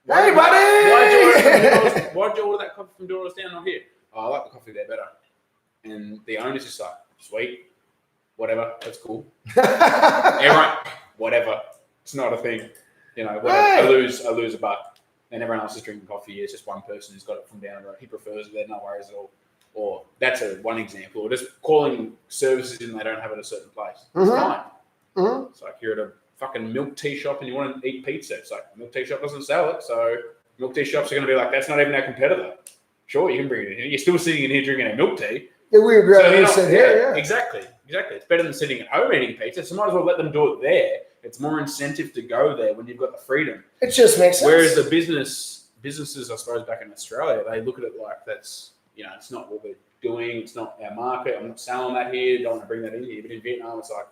Speaker 1: "Hey, buddy,
Speaker 2: why'd you order that coffee from 2 doors down, not here?" "Oh, I like the coffee there better." And the owner's just like, "Sweet, whatever, that's cool." Everyone, whatever, it's not a thing. You know, whatever. I lose a buck. And everyone else is drinking coffee. It's just one person who's got it from down the road. He prefers it. There's no worries at all. Or that's one example. Or just calling services in they don't have at a certain place. It's fine. It's like you're at a fucking milk tea shop and you want to eat pizza. It's like milk tea shop doesn't sell it, so milk tea shops are going to be like, that's not even our competitor. Sure, you can bring it in. You're still sitting in here drinking a milk tea.
Speaker 1: Yeah, we would rather sit here.
Speaker 2: Exactly. It's better than sitting at home eating pizza. So might as well let them do it there. It's more incentive to go there when you've got the freedom.
Speaker 1: It just makes sense.
Speaker 2: Whereas the businesses, I suppose, back in Australia, they look at it like that's, it's not what we're doing. It's not our market. I'm not selling that here. Don't want to bring that in here. But in Vietnam, it's like,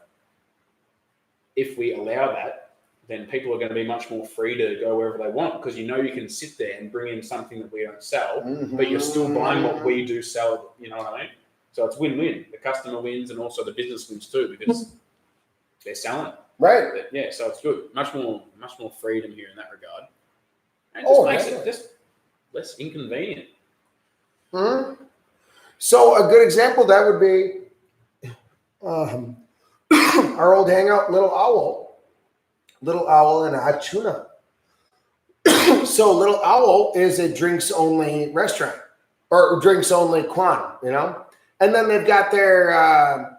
Speaker 2: if we allow that, then people are going to be much more free to go wherever they want because you can sit there and bring in something that we don't sell, but you're still buying what we do sell. You know what I mean? So it's win-win. The customer wins and also the business wins too because they're selling.
Speaker 1: Right.
Speaker 2: But yeah, so it's good. Much more freedom here in that regard. And it just makes it just less inconvenient.
Speaker 1: So a good example that would be our old hangout, Little Owl and a hot tuna. So Little Owl is a drinks only restaurant or drinks only Quan, and then they've got their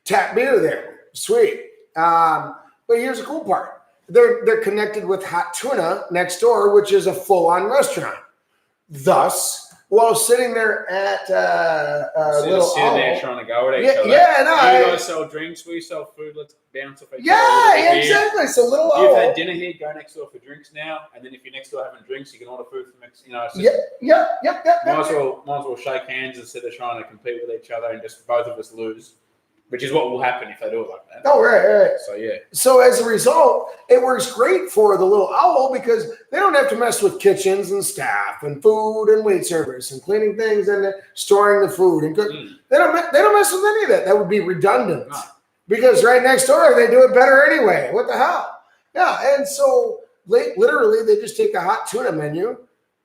Speaker 1: tap beer there. Sweet. But here's the cool part. They're connected with Hot Tuna next door, which is a full-on restaurant. Thus, while sitting there at Little
Speaker 2: sitting
Speaker 1: Owl,
Speaker 2: there trying to go at each other.
Speaker 1: You
Speaker 2: guys sell drinks, we sell food. Let's bounce off each other.
Speaker 1: Yeah, exactly. So Little Owl.
Speaker 2: You've had dinner here. Go next door for drinks now, and then if you're next door having drinks, you can order food from next. It's just, Might as well shake hands instead of trying to compete with each other and just both of us lose. Which is what will happen if they do it like that.
Speaker 1: Oh, right.
Speaker 2: So, yeah.
Speaker 1: So, as a result, it works great for the Little Owl because they don't have to mess with kitchens and staff and food and wait service and cleaning things and storing the food. And they don't mess with any of that. That would be redundant. No. Because right next door, they do it better anyway. What the hell? Yeah, and so literally they just take the hot tuna menu,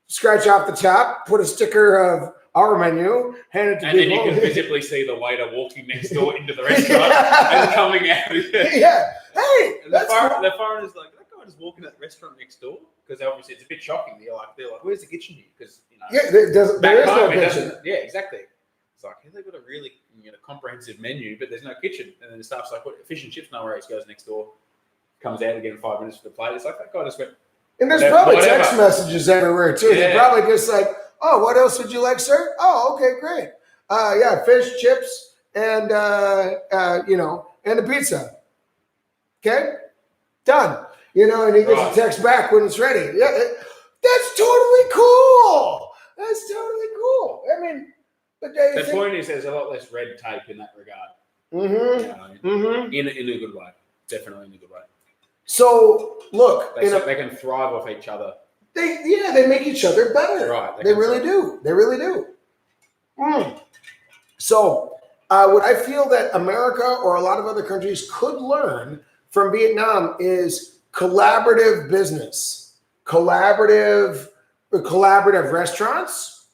Speaker 1: scratch off the top, put a sticker of our menu, hand it to people.
Speaker 2: And then you can visibly see the waiter walking next door into the restaurant and coming out.
Speaker 1: Yeah. Hey,
Speaker 2: and the foreigner's like, that guy just walking to that restaurant next door? Because obviously it's a bit shocking. They're like, where's the kitchen here? Because,
Speaker 1: there is no kitchen.
Speaker 2: Yeah, exactly. It's like, they've got a really comprehensive menu, but there's no kitchen. And then the staff's like, what, fish and chips? No worries. Goes next door, comes out again in 5 minutes for the plate. It's like, that guy just went.
Speaker 1: And there's probably text messages everywhere, too. Yeah. They're probably just like, oh, what else would you like, sir? Oh, okay, great. Fish, chips, and and a pizza. Okay, done. And he gets a text back when it's ready. Yeah, that's totally cool. That's totally cool. I mean, but
Speaker 2: the point is, there's a lot less red tape in that regard. In a good way, definitely in a good way. So look, they can thrive off each other.
Speaker 1: They make each other better.
Speaker 2: Right.
Speaker 1: They really do. They really do. So what I feel that America or a lot of other countries could learn from Vietnam is collaborative business, collaborative restaurants,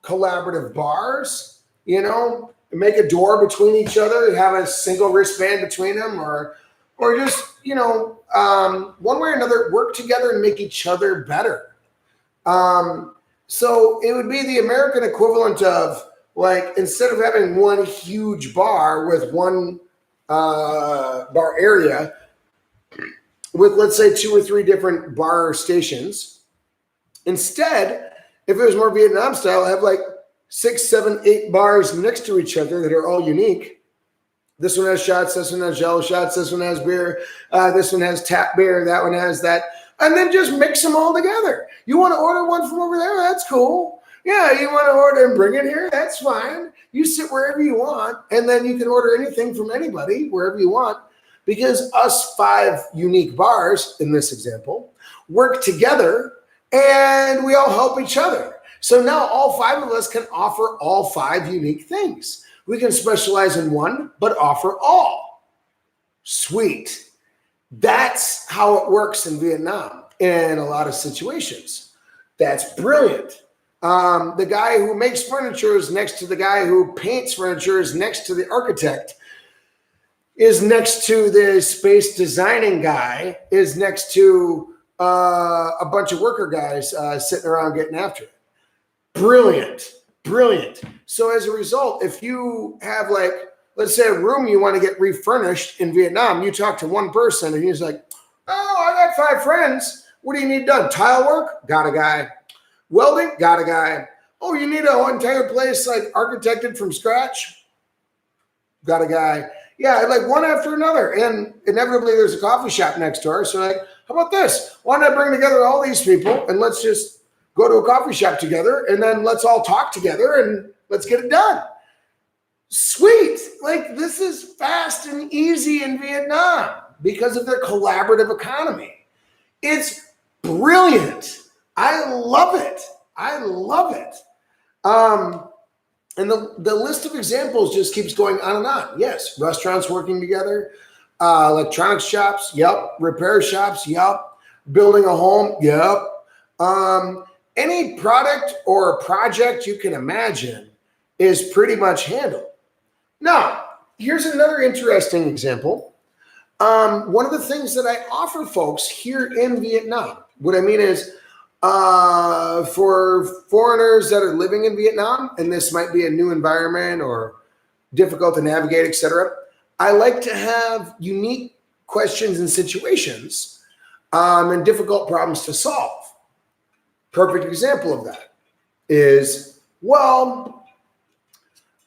Speaker 1: collaborative bars, make a door between each other, have a single wristband between them or just, one way or another, work together and make each other better. So it would be the American equivalent of, like, instead of having one huge bar with one bar area with, let's say, 2 or 3 different bar stations, instead, if it was more Vietnam style, have like 6, 7, 8 bars next to each other that are all unique. This one has shots, this one has jello shots, this one has beer, this one has tap beer, that one has that. And then just mix them all together. You want to order one from over there? That's cool. Yeah, you want to order and bring it here? That's fine. You sit wherever you want, and then you can order anything from anybody wherever you want. because us 5 unique bars in this example work together and we all help each other. So now all 5 of us can offer all 5 unique things. We can specialize in one, but offer all. Sweet. That's how it works in Vietnam in a lot of situations. That's brilliant. The guy who makes furniture is next to the guy who paints furniture, is next to the architect, is next to the space designing guy, is next to a bunch of worker guys sitting around getting after it. Brilliant, brilliant. So as a result, if you have like, let's say a room you want to get refurnished in Vietnam, you talk to one person and he's like, oh, I got 5 friends. What do you need done? Tile work? Got a guy. Welding? Got a guy. Oh, you need a entire place like architected from scratch? Got a guy. Yeah, like one after another. And inevitably there's a coffee shop next door. So like, how about this? Why not bring together all these people and let's just go to a coffee shop together and then let's all talk together and let's get it done. Sweet. Like this is fast and easy in Vietnam because of their collaborative economy. It's brilliant. I love it. I love it. And the list of examples just keeps going on and on. Yes, restaurants working together, electronics shops, yep. Repair shops, yep. Building a home, yep. Any product or project you can imagine is pretty much handled. Now, here's another interesting example. One of the things that I offer folks here in Vietnam, what I mean is, for foreigners that are living in Vietnam, and this might be a new environment or difficult to navigate, etc., I like to have unique questions and situations and difficult problems to solve. Perfect example of that is, well,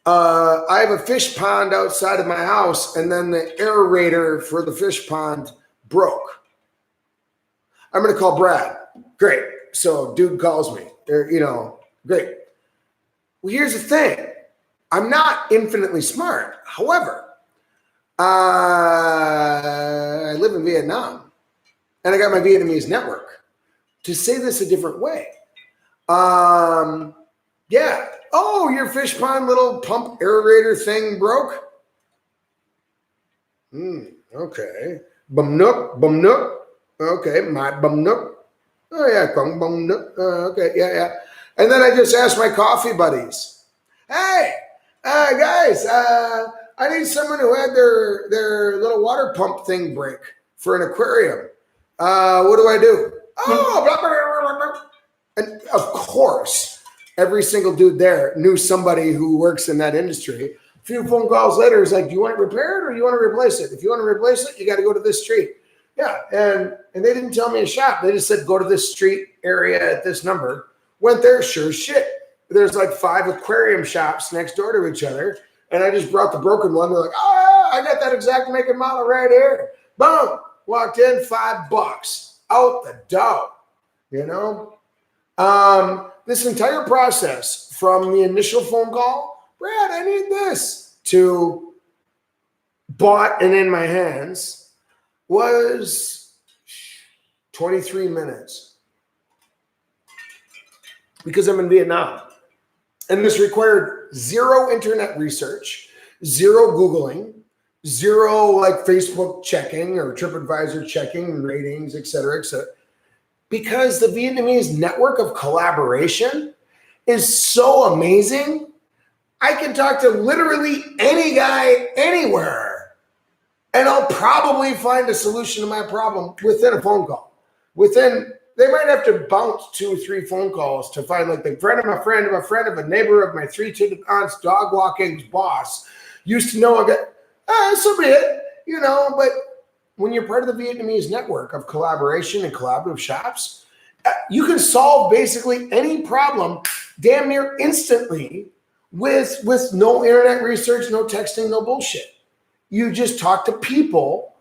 Speaker 1: I have a fish pond outside of my house, and then the aerator for the fish pond broke. I'm going to call Brad. Great. So dude calls me, great. Well, here's the thing. I'm not infinitely smart. However, I live in Vietnam and I got my Vietnamese network. To say this a different way. Yeah. Oh, your fish pond little pump aerator thing broke? Okay. Bum nook. Okay, my bum nook. Oh yeah, okay, yeah. And then I just asked my coffee buddies, hey, guys, I need someone who had their little water pump thing break for an aquarium. What do I do? Oh, blah, blah, blah, blah, blah. And of course, every single dude there knew somebody who works in that industry. A few phone calls later, it's like, do you want it repaired or do you want to replace it? If you want to replace it, you got to go to this street. Yeah, and they didn't tell me a shop. They just said, go to this street area at this number. Went there, sure as shit. There's like 5 aquarium shops next door to each other. And I just brought the broken one. They're like, oh, I got that exact make and model right here. Boom. Walked in, $5. Out the door. This entire process from the initial phone call, Brad, I need this, to bought and in my hands, was 23 minutes because I'm in Vietnam. And this required 0 internet research, 0 Googling, 0 like Facebook checking or TripAdvisor checking and ratings, et cetera, because the Vietnamese network of collaboration is so amazing. I can talk to literally any guy anywhere. And I'll probably find a solution to my problem within a phone call. They might have to bounce 2 or 3 phone calls to find like the friend of a friend of a friend of a neighbor of my 3-tooth aunt's dog walking boss. Used to know a guy, so be it, but when you're part of the Vietnamese network of collaboration and collaborative shops, you can solve basically any problem damn near instantly with no internet research, no texting, no bullshit. You just talk to people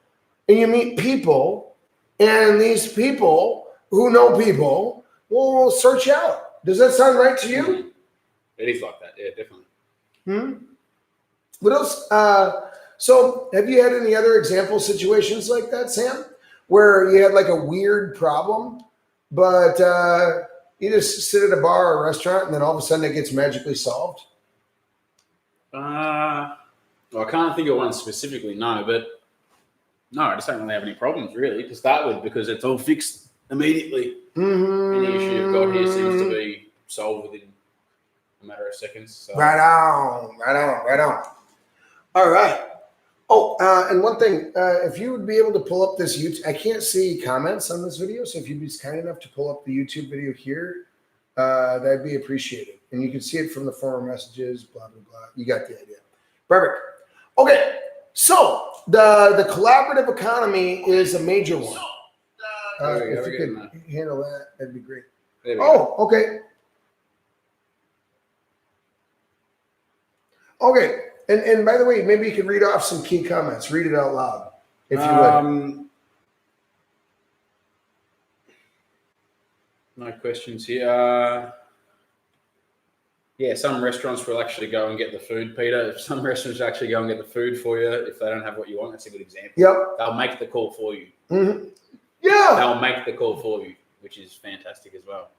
Speaker 1: and you meet people, and these people who know people will search out. Does that sound right to you?
Speaker 2: It is like that. Yeah, definitely.
Speaker 1: What else? So have you had any other example situations like that, Sam, where you had like a weird problem, but you just sit at a bar or a restaurant and then all of a sudden it gets magically solved?
Speaker 2: Well, I can't think of one specifically, no, but no, I just don't really have any problems really to start with because it's all fixed immediately.
Speaker 1: Mm-hmm.
Speaker 2: Any issue you've got here seems to be solved within a matter of seconds. So.
Speaker 1: Right on. All right. Oh, and one thing, if you would be able to pull up this YouTube, I can't see comments on this video, so if you'd be kind enough to pull up the YouTube video here, that'd be appreciated. And you can see it from the former messages, blah, blah, blah. You got the idea. Perfect. Okay, so the collaborative economy is a major one. If you could handle that, that'd be great. Oh, okay. Okay. And by the way, maybe you could read off some key comments. Read it out loud, if you would.
Speaker 2: No questions here. Yeah, some restaurants will actually go and get the food, Peter. If some restaurants actually go and get the food for you, if they don't have what you want, that's a good example.
Speaker 1: Yep.
Speaker 2: They'll make the call for you.
Speaker 1: Mm-hmm. Yeah.
Speaker 2: They'll make the call for you, which is fantastic as well.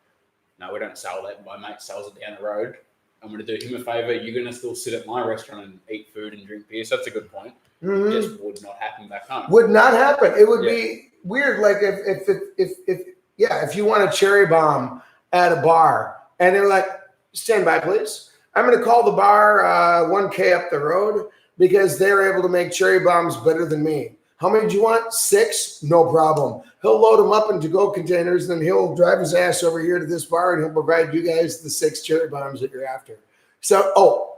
Speaker 2: No, we don't sell that. My mate sells it down the road. I'm going to do him a favor. You're going to still sit at my restaurant and eat food and drink beer. So that's a good point.
Speaker 1: Mm-hmm.
Speaker 2: It just would not happen back home.
Speaker 1: Would not happen. It would be weird. Like if you want a cherry bomb at a bar and they're like, stand by, please. I'm going to call the bar 1K up the road because they're able to make cherry bombs better than me. How many do you want? 6? No problem. He'll load them up in to-go containers, and then he'll drive his ass over here to this bar, and he'll provide you guys the 6 cherry bombs that you're after. So,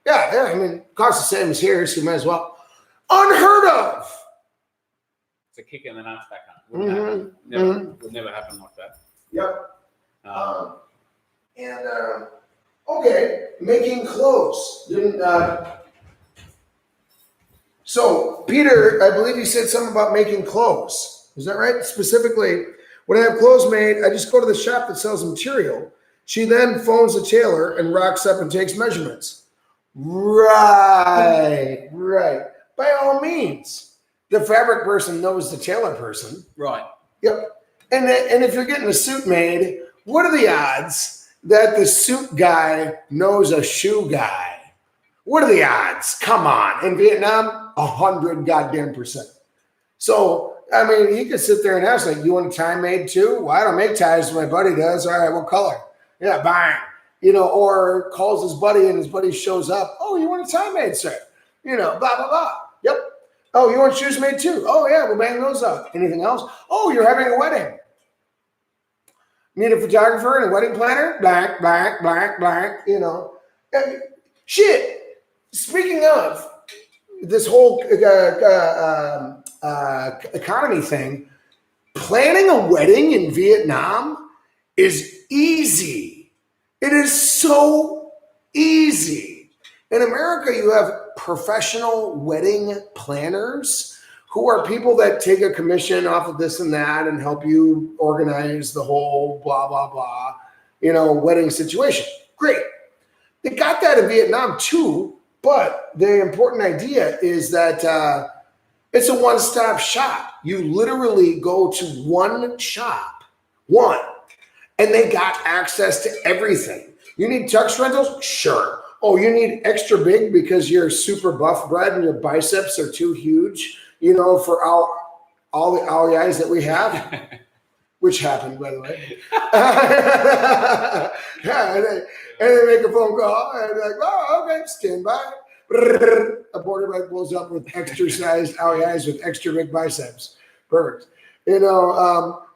Speaker 1: I mean, costs the same as here, so you might as well. Unheard of.
Speaker 2: It's a kick in the nuts back home. Would never happen like that.
Speaker 1: Yep. Okay, making clothes. So, Peter, I believe you said something about making clothes. Is that right? Specifically, when I have clothes made, I just go to the shop that sells the material. She then phones the tailor and rocks up and takes measurements. Right. By all means, the fabric person knows the tailor person.
Speaker 2: Right.
Speaker 1: Yep. And if you're getting a suit made, what are the odds that the suit guy knows a shoe guy? What are the odds? Come on. In Vietnam, 100 goddamn %. So, I mean, he could sit there and ask, like, you want a tie made too? Well, I don't make ties. My buddy does. All right, what color? Yeah, bang. Or calls his buddy and his buddy shows up. Oh, you want a tie made, sir? Blah, blah, blah. Yep. Oh, you want shoes made too? Oh, yeah, we'll bang those up. Anything else? Oh, you're having a wedding. Need a photographer and a wedding planner? Blank, blank, blank, blank, Shit. Speaking of this whole economy thing, planning a wedding in Vietnam is easy. It is so easy. In America, you have professional wedding planners who are people that take a commission off of this and that and help you organize the whole blah, blah, blah, wedding situation. Great. They got that in Vietnam too. But the important idea is that it's a one-stop shop. You literally go to one shop, and they got access to everything. You need tux rentals? Sure. Oh, you need extra big because you're super buff bred and your biceps are too huge, for all the eyes that we have, which happened, by the way. And they make a phone call and they're like, oh, okay, stand by. A border bike blows up with extra sized eyes with extra big biceps. Perfect.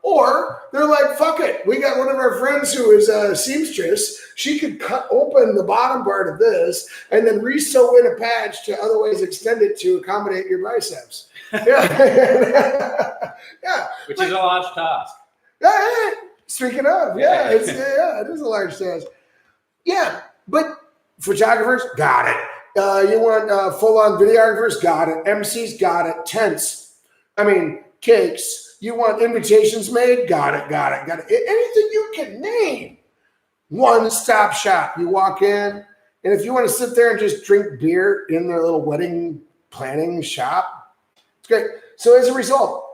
Speaker 1: Or they're like, fuck it. We got one of our friends who is a seamstress. She could cut open the bottom part of this and then re-sew in a patch to otherwise extend it to accommodate your biceps. Yeah.
Speaker 2: Which is a large task.
Speaker 1: Yeah. Speaking of, it is a large task. Yeah, but photographers, got it. You want full-on videographers, got it. MCs, got it. Tents, cakes. You want invitations made, got it. Anything you can name, one-stop shop. You walk in, and if you want to sit there and just drink beer in their little wedding planning shop. It's great. So as a result,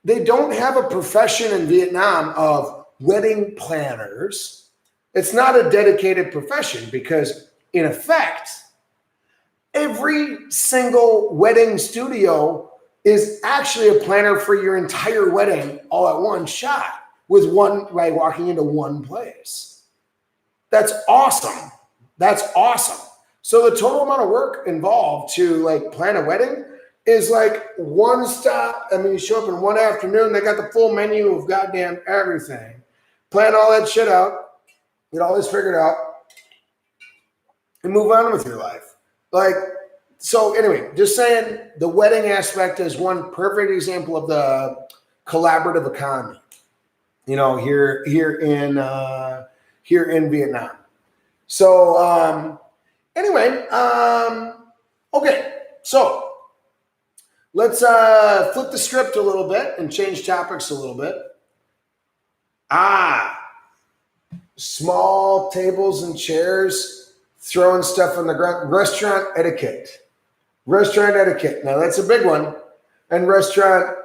Speaker 1: they don't have a profession in Vietnam of wedding planners. It's not a dedicated profession because, in effect, every single wedding studio is actually a planner for your entire wedding all at one shot with one, by walking into one place. That's awesome. That's awesome. So the total amount of work involved to like plan a wedding is like one stop. I mean, you show up in one afternoon, they got the full menu of goddamn everything. Plan all that shit out, get all this figured out, and move on with your life. Like, so anyway, just saying the wedding aspect is one perfect example of the collaborative economy, you know, here in Vietnam. So anyway, okay, so let's flip the script a little bit and change topics a little bit. Small tables and chairs, throwing stuff on the ground. Restaurant etiquette. Restaurant etiquette. Now that's a big one. And restaurant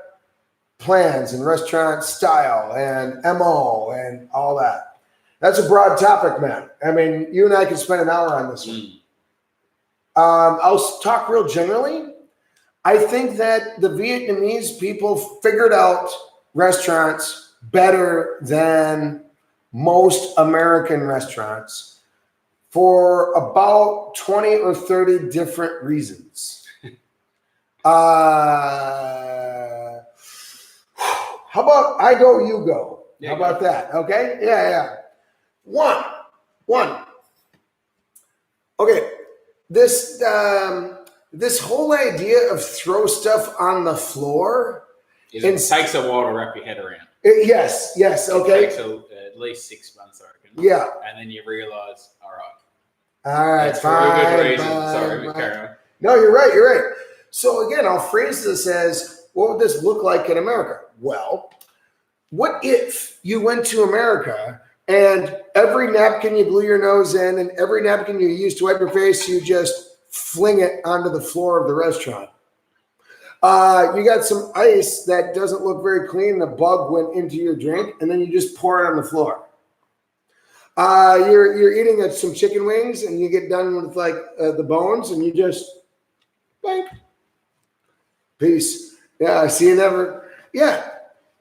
Speaker 1: plans and restaurant style and MO and all that. That's a broad topic, man. I mean, you and I could spend an hour on this one. I'll talk real generally. I think that the Vietnamese people figured out restaurants better than most American restaurants for about 20 or 30 different reasons. How about I go, you go? How about that? Okay. Yeah. One. Okay. This whole idea of throw stuff on the floor.
Speaker 2: It takes a while to wrap your head around.
Speaker 1: Yes. Okay.
Speaker 2: It takes at least 6 months, I reckon.
Speaker 1: Yeah.
Speaker 2: And then you realize, all right.
Speaker 1: That's
Speaker 2: fine. For a good reason. Sorry, we carry on.
Speaker 1: No, you're right. So again, I'll phrase this as, what would this look like in America? Well, what if you went to America and every napkin you blew your nose in and every napkin you used to wipe your face, you just fling it onto the floor of the restaurant? You got some ice that doesn't look very clean. The bug went into your drink, and then you just pour it on the floor. You're eating some chicken wings, and you get done with like the bones, and you just bang, peace. Yeah, see you never. Yeah,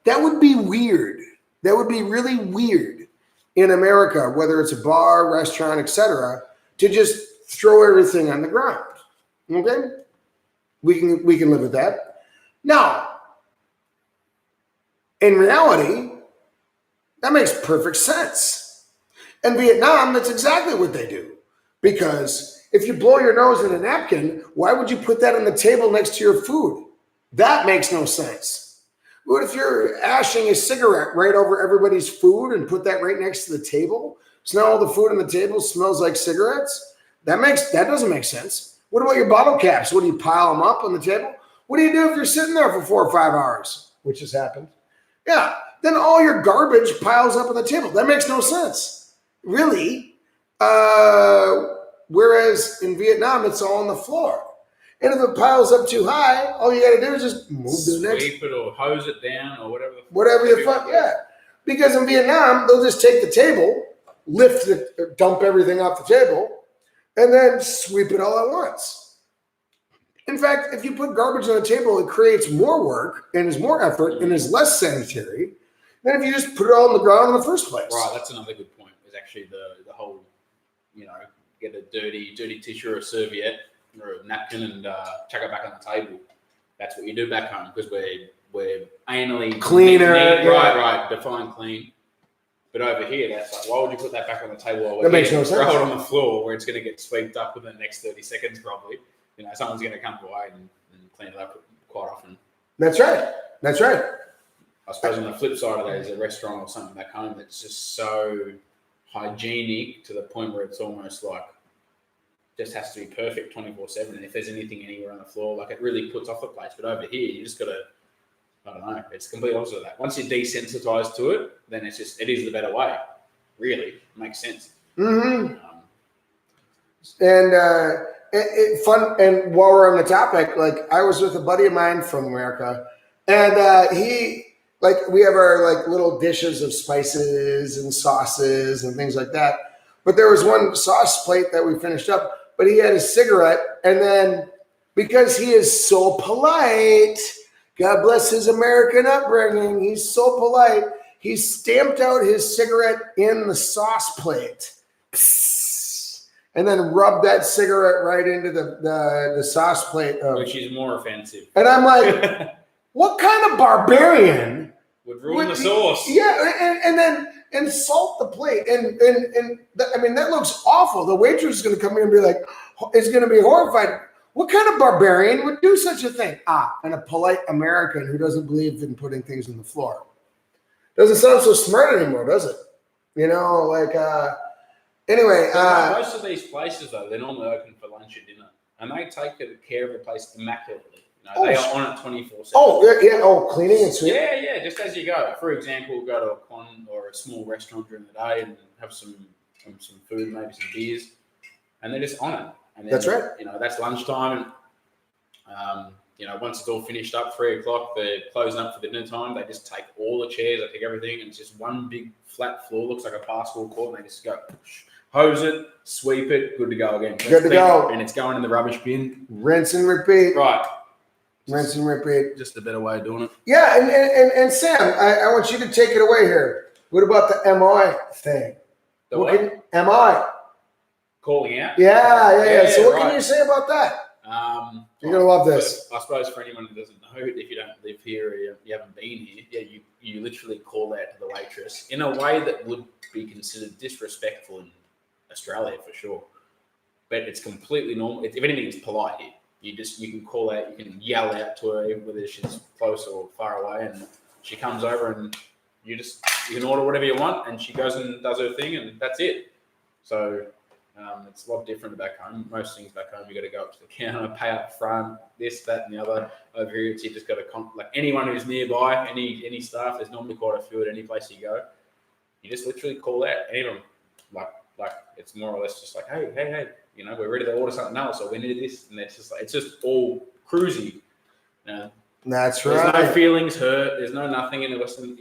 Speaker 1: that would be weird. That would be really weird in America, whether it's a bar, restaurant, etc., to just throw everything on the ground. Okay. We can live with that. Now, in reality, that makes perfect sense. In Vietnam, that's exactly what they do. Because if you blow your nose in a napkin, why would you put that on the table next to your food? That makes no sense. What if you're ashing a cigarette right over everybody's food and put that right next to the table? So now all the food on the table smells like cigarettes? That doesn't make sense. What about your bottle caps? What do you pile them up on the table? What do you do if you're sitting there for 4 or 5 hours, which has happened? Yeah, then all your garbage piles up on the table. That makes no sense, really. Whereas in Vietnam, it's all on the floor. And if it piles up too high, all you got to do is just move to the next.
Speaker 2: Sweep it or hose it down or whatever.
Speaker 1: Whatever the fuck, yeah. Because in Vietnam, they'll just take the table, dump everything off the table, and then sweep it all at once. In fact, if you put garbage on the table, it creates more work and is more effort and is less sanitary than if you just put it all on the ground in the first place.
Speaker 2: Right, that's another good point. Is actually the whole, get a dirty tissue or a serviette or a napkin and chuck it back on the table. That's what you do back home because we're anally
Speaker 1: cleaner.
Speaker 2: Right, define clean. But over here, that's like, why would you put that back on the table?
Speaker 1: That makes no sense.
Speaker 2: Throw it on the floor where it's going to get swept up within the next 30 seconds, probably. Someone's going to come by and clean it up quite often.
Speaker 1: That's right.
Speaker 2: I suppose on the flip side of that is a restaurant or something back home that's just so hygienic to the point where it's almost like just has to be perfect 24/7. And if there's anything anywhere on the floor, like it really puts off the place. But over here, you just got to, I don't know, it's complete opposite of that. Once you're desensitized to it, then it is the better way. Really, it makes sense.
Speaker 1: Mm-hmm. And fun. And while we're on the topic, like I was with a buddy of mine from America, and he we have our little dishes of spices and sauces and things like that. But there was one sauce plate that we finished up, but he had a cigarette, and then because he is so polite, God bless his American upbringing, he's so polite, he stamped out his cigarette in the sauce plate. And then rubbed that cigarette right into the sauce plate.
Speaker 2: Which is more offensive.
Speaker 1: And I'm like, what kind of barbarian
Speaker 2: would ruin the sauce?
Speaker 1: Yeah, and then insult the plate. And I mean, that looks awful. The waitress is going to come in and be like, is going to be horrified. What kind of barbarian would do such a thing? And a polite American who doesn't believe in putting things on the floor. Doesn't sound so smart anymore, does it? Anyway,
Speaker 2: most of these places though, they're normally open for lunch or dinner, and they take care of the place immaculately. They are on it 24/7.
Speaker 1: Oh yeah, cleaning and sweeping.
Speaker 2: Yeah, just as you go. For example, we'll go to a con or a small restaurant during the day and have some food, maybe some beers, and they're just on it. And then,
Speaker 1: that's right.
Speaker 2: That's lunchtime, and once it's all finished up, 3 o'clock, they're closing up for dinner time. They just take all the chairs, they take everything, and it's just one big flat floor, looks like a basketball court, and they just go. Hose it, sweep it, good to go again.
Speaker 1: Good to go.
Speaker 2: And it's going in the rubbish bin.
Speaker 1: Rinse and repeat.
Speaker 2: Right.
Speaker 1: Rinse and repeat.
Speaker 2: Just a better way of doing it.
Speaker 1: Yeah, and Sam, I want you to take it away here. What about the MI thing?
Speaker 2: The what?
Speaker 1: MI.
Speaker 2: Calling out?
Speaker 1: Yeah. So what can you say about that? You're going to love this.
Speaker 2: I suppose for anyone who doesn't know, if you don't live here or you haven't been here, you literally call out to the waitress in a way that would be considered disrespectful in Australia for sure, but it's completely normal. If anything, it's polite here. You can call out, you can yell out to her whether she's close or far away, and she comes over and you can order whatever you want, and she goes and does her thing, and that's it. So it's a lot different back home. Most things back home, you got to go up to the counter, pay up front, this, that, and the other. Over here, you just got to anyone who's nearby, any staff. There's normally quite a few at any place you go. You just literally call out any of them, like it's more or less just like, hey, we're ready to order something else, or we need this, and it's just all cruisy.
Speaker 1: That's right.
Speaker 2: There's no feelings hurt. There's no nothing in the Western,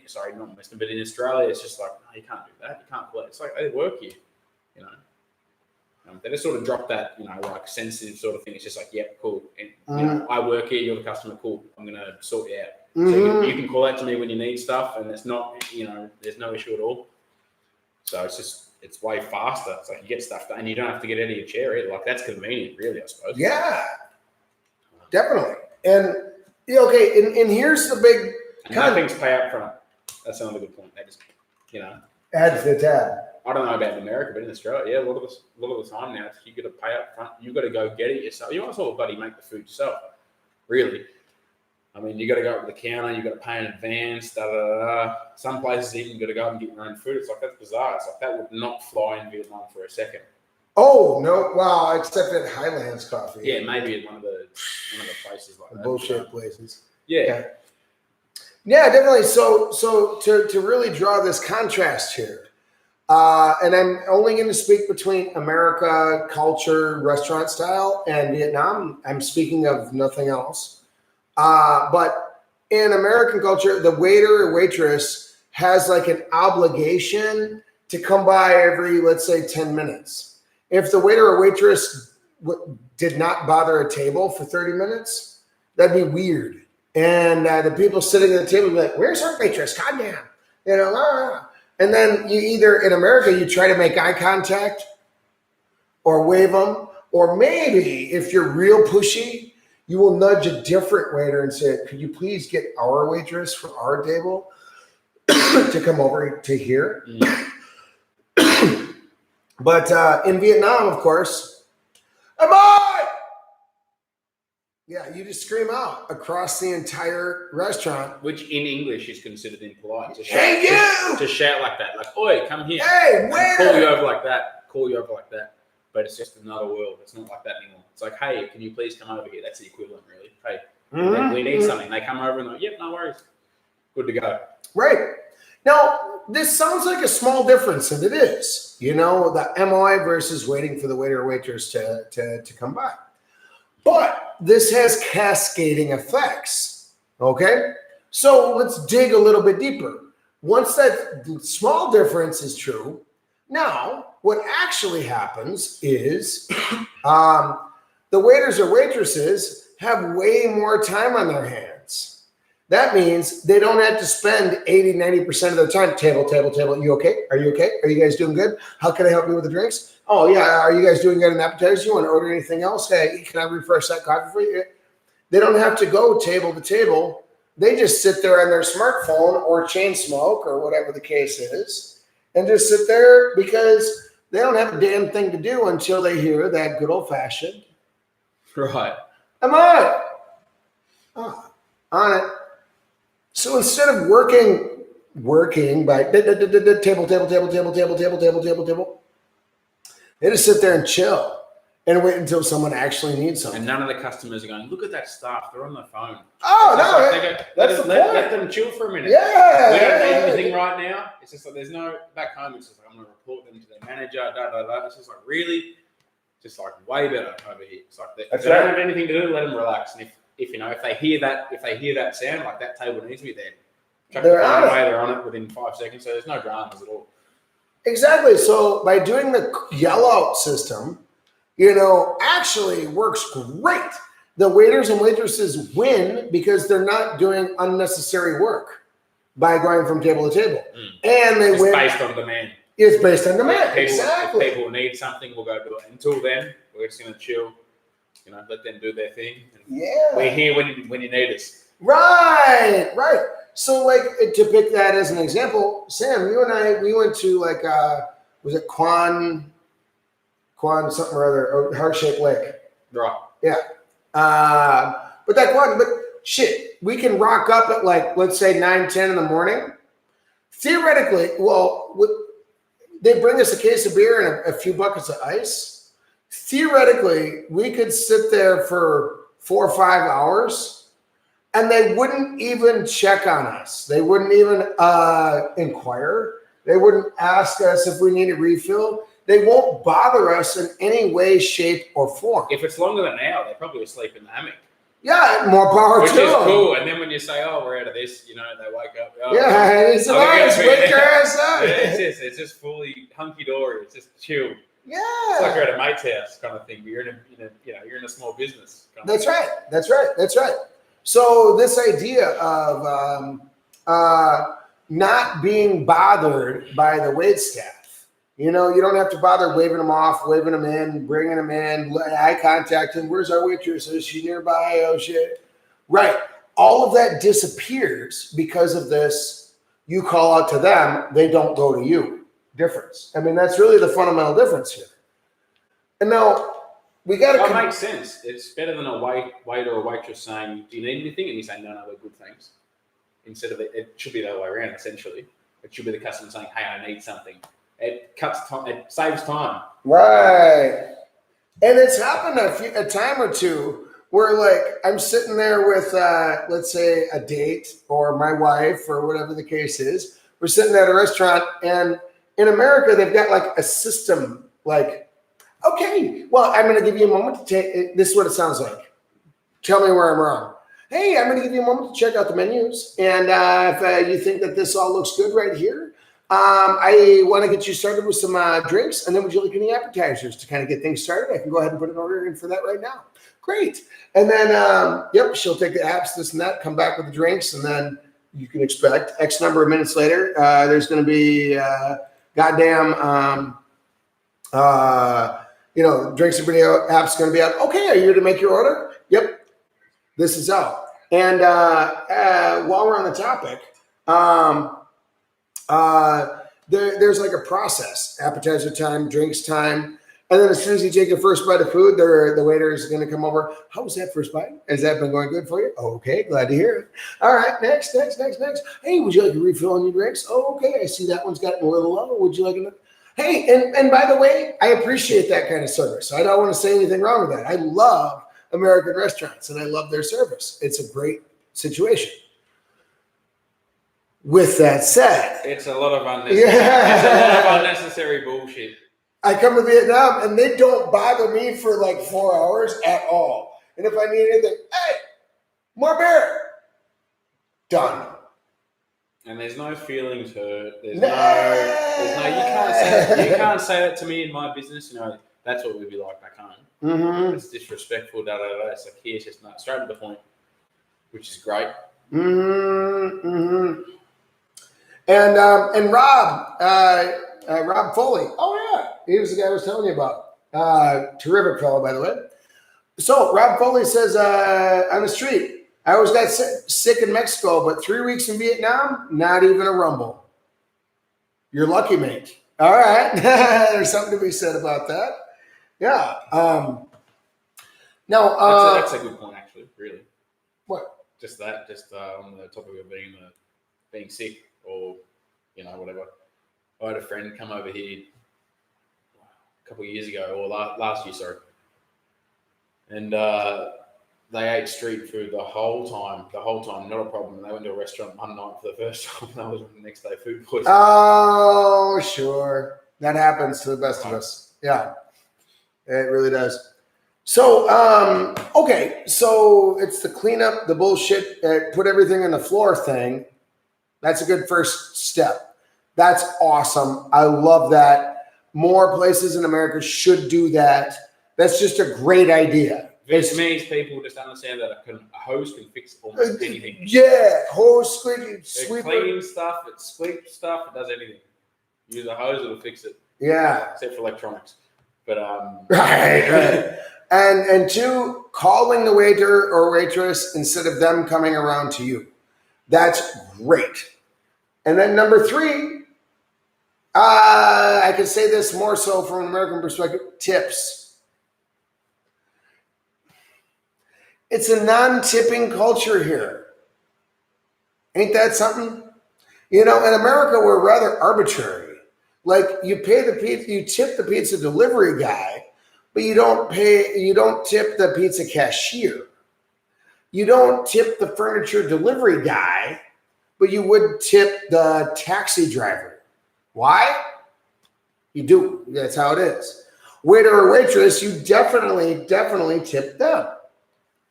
Speaker 2: sorry, not Western, but in Australia, it's just like, no, you can't do that. You can't call it. It's like they work here, They just sort of drop that, sensitive sort of thing. It's just like, yep, cool. And, I work here. You're the customer. Cool. I'm going to sort you out. So you can call out to me when you need stuff, and it's not, there's no issue at all. So it's way faster. It's like you get stuff done, and you don't have to get out of your chair either. That's convenient, really, I suppose.
Speaker 1: Yeah, definitely. And and here's the big.
Speaker 2: Nothing's pay up front. That's another good point. They just,
Speaker 1: add to the tab.
Speaker 2: I don't know about in America, but in Australia, a lot of the time now, you got to pay up front. You got to go get it yourself. You might as well bloody make the food yourself. Really. I mean, you got to go up to the counter. You got to pay in advance. Some places even got to go and get your own food. It's that's bizarre. It's that would not fly in Vietnam for a second.
Speaker 1: Oh no! Wow, except at Highlands Coffee.
Speaker 2: Yeah, maybe at one of the places like that.
Speaker 1: Bullshit places.
Speaker 2: Yeah.
Speaker 1: Yeah, definitely. So to really draw this contrast here, and I'm only going to speak between America culture, restaurant style, and Vietnam. I'm speaking of nothing else. But in American culture, the waiter or waitress has an obligation to come by every, let's say, 10 minutes. If the waiter or waitress did not bother a table for 30 minutes, that'd be weird. And the people sitting at the table would be like, where's our waitress? Goddamn. And then you either, in America, you try to make eye contact or wave them. Or maybe if you're real pushy, you will nudge a different waiter and say, could you please get our waitress for our table to come over to here? But in Vietnam, of course, am I? Yeah, you just scream out across the entire restaurant.
Speaker 2: Which in English is considered impolite.
Speaker 1: Hey, you!
Speaker 2: To shout like that. Like, oi, come here.
Speaker 1: Hey, waiter!
Speaker 2: Call you over like that. But it's just another world. It's not like that anymore. It's like, hey, can you please come over here? That's the equivalent, really. Hey, we need something. They come over and they're like, yep, no worries. Good to go.
Speaker 1: Right. Now, this sounds like a small difference, and it is. You know, the MOI versus waiting for the waiter or waitress to come by. But this has cascading effects, okay? So let's dig a little bit deeper. Once that small difference is true, now what actually happens is the waiters or waitresses have way more time on their hands. That means they don't have to spend 80, 90% of their time, table. You okay? Are you okay? Are you guys doing good? How can I help you with the drinks? Oh, yeah. Are you guys doing good in appetizers? You want to order anything else? Hey, can I refresh that coffee for you? They don't have to go table to table. They just sit there on their smartphone or chain smoke or whatever the case is and just sit there because they don't have a damn thing to do until they hear that good old fashioned.
Speaker 2: Right.
Speaker 1: I'm on it. Oh, on it. So instead of working by table, they just sit there and chill and wait until someone actually needs something.
Speaker 2: And none of the customers are going, look at that staff, they're on their phone.
Speaker 1: Oh, no.
Speaker 2: That's the point. Let them chill for a minute.
Speaker 1: Yeah.
Speaker 2: We don't need anything right now. It's just like there's no, back home, it's just like I'm going to report them to their manager, It's just like, really? Just like way better over here. It's like they don't have anything to do, let them relax. And if you know, if they hear that sound, like that table needs to be there. They're on it within 5 seconds, so there's no dramas at all.
Speaker 1: Exactly. So by doing the yell out system, you know, actually works great. The waiters and waitresses win because they're not doing unnecessary work by going from table to table. And they win.
Speaker 2: It's based on demand.
Speaker 1: It's based on demand. Exactly.
Speaker 2: If people need something, we'll go do it. Until then, we're just going to chill, you know, let them do their thing. We're here when you need us. Right.
Speaker 1: So, like, to pick that as an example, Sam, you and I, we went to, like, was it Quan something or other, or Heart-Shaped Lake?
Speaker 2: Right.
Speaker 1: Yeah. But shit, we can rock up at, like, let's say 9, 10 in the morning. Theoretically, they bring us a case of beer and a few buckets of ice. Theoretically, we could sit there for 4 or 5 hours and they wouldn't even check on us. They wouldn't even inquire. They wouldn't ask us if we need a refill. They won't bother us in any way, shape, or form.
Speaker 2: If it's longer than an hour, they're probably asleep in the hammock.
Speaker 1: Yeah, more power to them.
Speaker 2: Which is cool. And then when you say, "Oh, we're out of this," you know, they wake up. Oh,
Speaker 1: it's nice. Wake your ass up.
Speaker 2: It's just fully hunky dory. It's just chill.
Speaker 1: Yeah,
Speaker 2: it's like you're at a mate's house kind of thing. But you're in a small business.
Speaker 1: That's right. So this idea of not being bothered by the wait staff, you know, you don't have to bother waving them off, waving them in, bringing them in, eye contact, and where's our waitress? Is she nearby? Oh shit! Right. All of that disappears because of this. You call out to them, they don't go to you. Difference. I mean, that's really the fundamental difference here. And now we got to.
Speaker 2: That makes sense. It's better than a waiter or waitress saying, "Do you need anything?" and you say, "No, we're good, thanks." Instead of it should be the other way around. Essentially, it should be the customer saying, "Hey, I need something." It cuts time. It saves time.
Speaker 1: Right. And it's happened a time or two where, like, I'm sitting there with, let's say, a date or my wife or whatever the case is. We're sitting at a restaurant, and in America, they've got like a system. Like, okay, well, I'm going to give you a moment to take. This is what it sounds like. Tell me where I'm wrong. Hey, I'm going to give you a moment to check out the menus, and if you think that this all looks good right here. I want to get you started with some drinks, and then would you like any appetizers to kind of get things started? I can go ahead and put an order in for that right now. Great. And then, she'll take the apps, this and that, come back with the drinks, and then you can expect X number of minutes later, there's going to be drinks and video apps going to be out. Okay, are you here to make your order? Yep. This is out. And while we're on the topic, there's like a process: appetizer time, drinks time, and then as soon as you take your first bite of food, the waiter is going to come over. How was that first bite? Has that been going good for you? Okay, glad to hear it. All right, next. Hey, would you like a refill on your drinks? Oh, okay, I see that one's gotten a little low. Would you like another? Hey, and by the way, I appreciate that kind of service. I don't want to say anything wrong with that. I love American restaurants and I love their service. It's a great situation. With that said,
Speaker 2: it's a lot of unnecessary. It's a lot of unnecessary bullshit.
Speaker 1: I come to Vietnam and they don't bother me for like 4 hours at all. And if I need anything, hey, more beer. Done.
Speaker 2: And there's no feelings hurt. There's
Speaker 1: No.
Speaker 2: you can't say that to me in my business. You know, that's what we'd be like back home.
Speaker 1: Mm-hmm.
Speaker 2: It's disrespectful. It's like here, it's just not straight to the point, which is great.
Speaker 1: Mm-hmm. Mm-hmm. And Rob Foley. Oh yeah, he was the guy I was telling you about. Terrific fellow, by the way. So Rob Foley says on the street, I always got sick in Mexico, but 3 weeks in Vietnam, not even a rumble. You're lucky, mate. All right. There's something to be said about that. Yeah. Now,
Speaker 2: that's a good point, actually, really.
Speaker 1: What?
Speaker 2: Just on the topic of being sick or, you know, whatever. I had a friend come over here a couple of years ago, or last year, sorry. And they ate street food the whole time, not a problem. They went to a restaurant one night for the first time, and that was the next day food poisoning.
Speaker 1: Oh, sure. That happens to the best of us. Yeah, it really does. So, okay, so it's the cleanup, the bullshit, put everything on the floor thing. That's a good first step. That's awesome. I love that. More places in America should do that. That's just a great idea.
Speaker 2: Vietnamese people just understand that a hose can fix almost anything.
Speaker 1: Yeah, hose, sweep,
Speaker 2: clean stuff, it sweeps stuff, it does anything. Use a hose, it'll fix it.
Speaker 1: Yeah.
Speaker 2: Except for electronics. But
Speaker 1: right. And two, calling the waiter or waitress instead of them coming around to you. That's great. And then number three, I could say this more so from an American perspective, tips. It's a non-tipping culture here. Ain't that something? You know, in America, we're rather arbitrary. Like you tip the pizza delivery guy, but you don't tip the pizza cashier. You don't tip the furniture delivery guy, but you would tip the taxi driver. Why? You do. That's how it is. Waiter or waitress, you definitely tip them.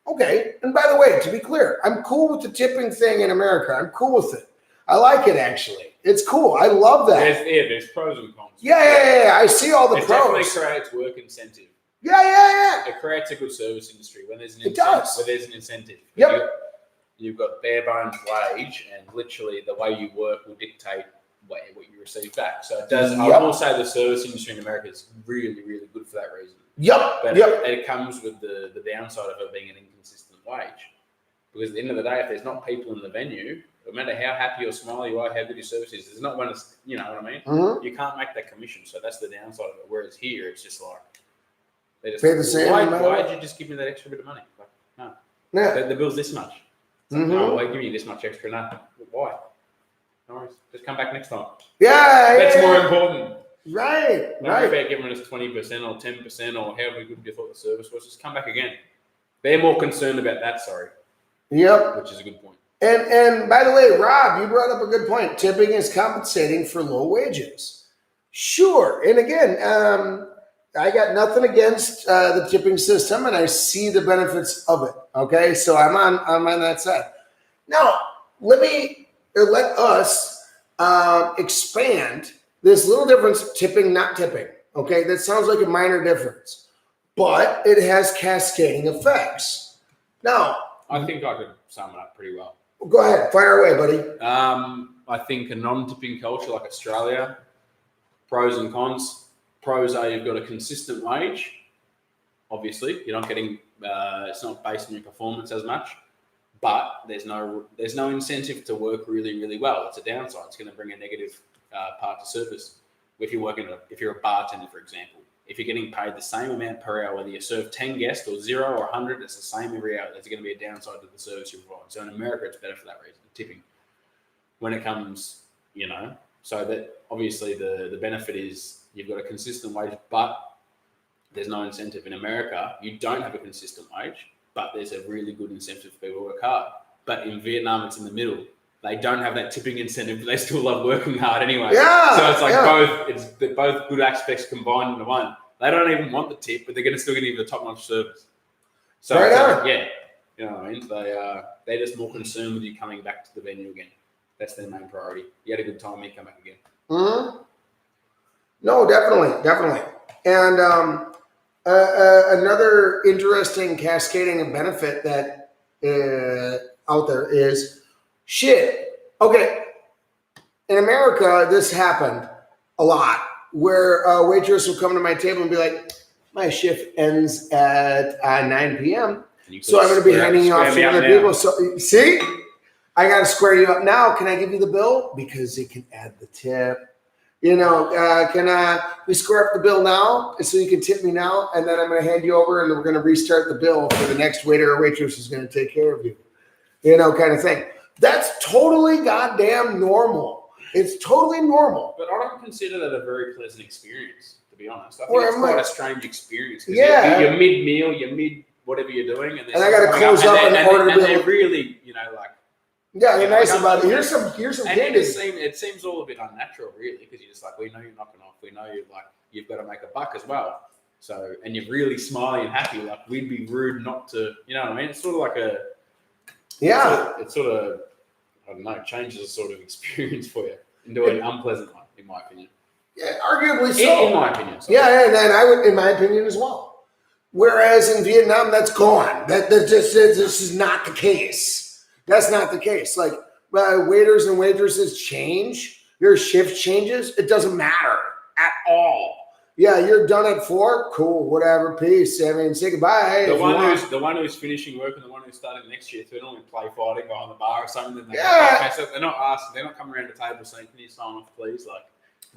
Speaker 1: Okay, and by the way, to be clear, I'm cool with the tipping thing in America. I'm cool with it. I like it, actually. It's cool. I love that.
Speaker 2: There's pros and cons.
Speaker 1: Yeah. I see all the pros. It
Speaker 2: definitely creates work incentive.
Speaker 1: Yeah.
Speaker 2: It creates a good service industry when there's an incentive.
Speaker 1: Yep.
Speaker 2: You've got bare bones wage, and literally the way you work will dictate what you receive back. So it does. I will say the service industry in America is really, really good for that reason.
Speaker 1: But
Speaker 2: it comes with the downside of it being an inconsistent wage. Because at the end of the day, if there's not people in the venue, no matter how happy or smiley you are, how good your service is, there's not when it's, you know what I mean? Mm-hmm. You can't make that commission. So that's the downside of it. Whereas here, it's just like, they just
Speaker 1: pay the same amount.
Speaker 2: Why did you just give me that extra bit of money? Like, no. Yeah. The bill's this much. It's like, no, why give you this much extra? No. Why? No worries. Just come back next time.
Speaker 1: Yeah.
Speaker 2: That's more important.
Speaker 1: Right.
Speaker 2: Don't worry about giving us 20% or 10% or however good you thought the service was. Just come back again. They're more concerned about that,
Speaker 1: Yep.
Speaker 2: Which is a good point.
Speaker 1: And by the way, Rob, you brought up a good point. Tipping is compensating for low wages. Sure. And again, I got nothing against the tipping system, and I see the benefits of it. Okay, so I'm on that side. Now, let us expand this little difference: tipping, not tipping. Okay, that sounds like a minor difference, but it has cascading effects. Now,
Speaker 2: I think I could sum it up pretty well.
Speaker 1: Go ahead, fire away, buddy.
Speaker 2: I think a non-tipping culture like Australia, pros and cons. Pros are you've got a consistent wage. Obviously, you're not getting. It's not based on your performance as much, but there's no incentive to work really, really well. It's a downside. It's going to bring a negative part to service. If you're a bartender, for example, if you're getting paid the same amount per hour, whether you serve 10 guests or 0 or 100, it's the same every hour. There's going to be a downside to the service you provide. So in America, it's better for that reason. Tipping. When it comes, so that obviously the benefit is you've got a consistent wage, but there's no incentive. In America, you don't have a consistent wage, but there's a really good incentive for people to work hard. But in Vietnam, it's in the middle. they don't have that tipping incentive, but they still love working hard anyway.
Speaker 1: Yeah.
Speaker 2: So it's like both good aspects combined into one. They don't even want the tip, but they're still going to give you the top-notch service. So
Speaker 1: right on.
Speaker 2: yeah, you know what I mean? They're just more concerned with you coming back to the venue again. That's their main priority. You had a good time, you come back again.
Speaker 1: Mm-hmm. No, definitely. And another interesting cascading of benefit that out there is shit. Okay, in America, this happened a lot, where a waitress will come to my table and be like, "My shift ends at 9 p.m., so I'm going to be handing you off to other people." So see, I got to square you up now. Can I give you the bill? Because it can add the tip. You know, can we square up the bill now so you can tip me now? And then I'm going to hand you over and we're going to restart the bill for the next waiter or waitress who's going to take care of you. You know, kind of thing. That's totally goddamn normal. It's totally normal.
Speaker 2: But I don't consider that a very pleasant experience, to be honest. I think it's quite a strange experience.
Speaker 1: Yeah.
Speaker 2: You're mid-meal, you're mid whatever you're doing. And
Speaker 1: I got to close up and order the bill.
Speaker 2: And they're really, you know, like,
Speaker 1: yeah, they're nice about it. Here's some
Speaker 2: candy. It seems all a bit unnatural, really, because you're just like, we know you're knocking off. We know you've got to make a buck as well. So, and you're really smiling and happy. Like, we'd be rude not to, you know what I mean? It's sort of like it's sort of I don't know, changes the sort of experience for you into an unpleasant one, in my opinion.
Speaker 1: Yeah, arguably so.
Speaker 2: In my opinion. So.
Speaker 1: Yeah, and I would, in my opinion, as well. Whereas in Vietnam, that's gone. This is not the case. That's not the case. Like, waiters and waitresses change. Your shift changes. It doesn't matter at all. Yeah, you're done at 4. Cool, whatever. Peace. I mean, say goodbye.
Speaker 2: The one who's finishing work and the one who's starting next year, they normally play fighting behind the bar or something. They're not asking. They're not coming around the table saying, "Can you sign off, please?" Like,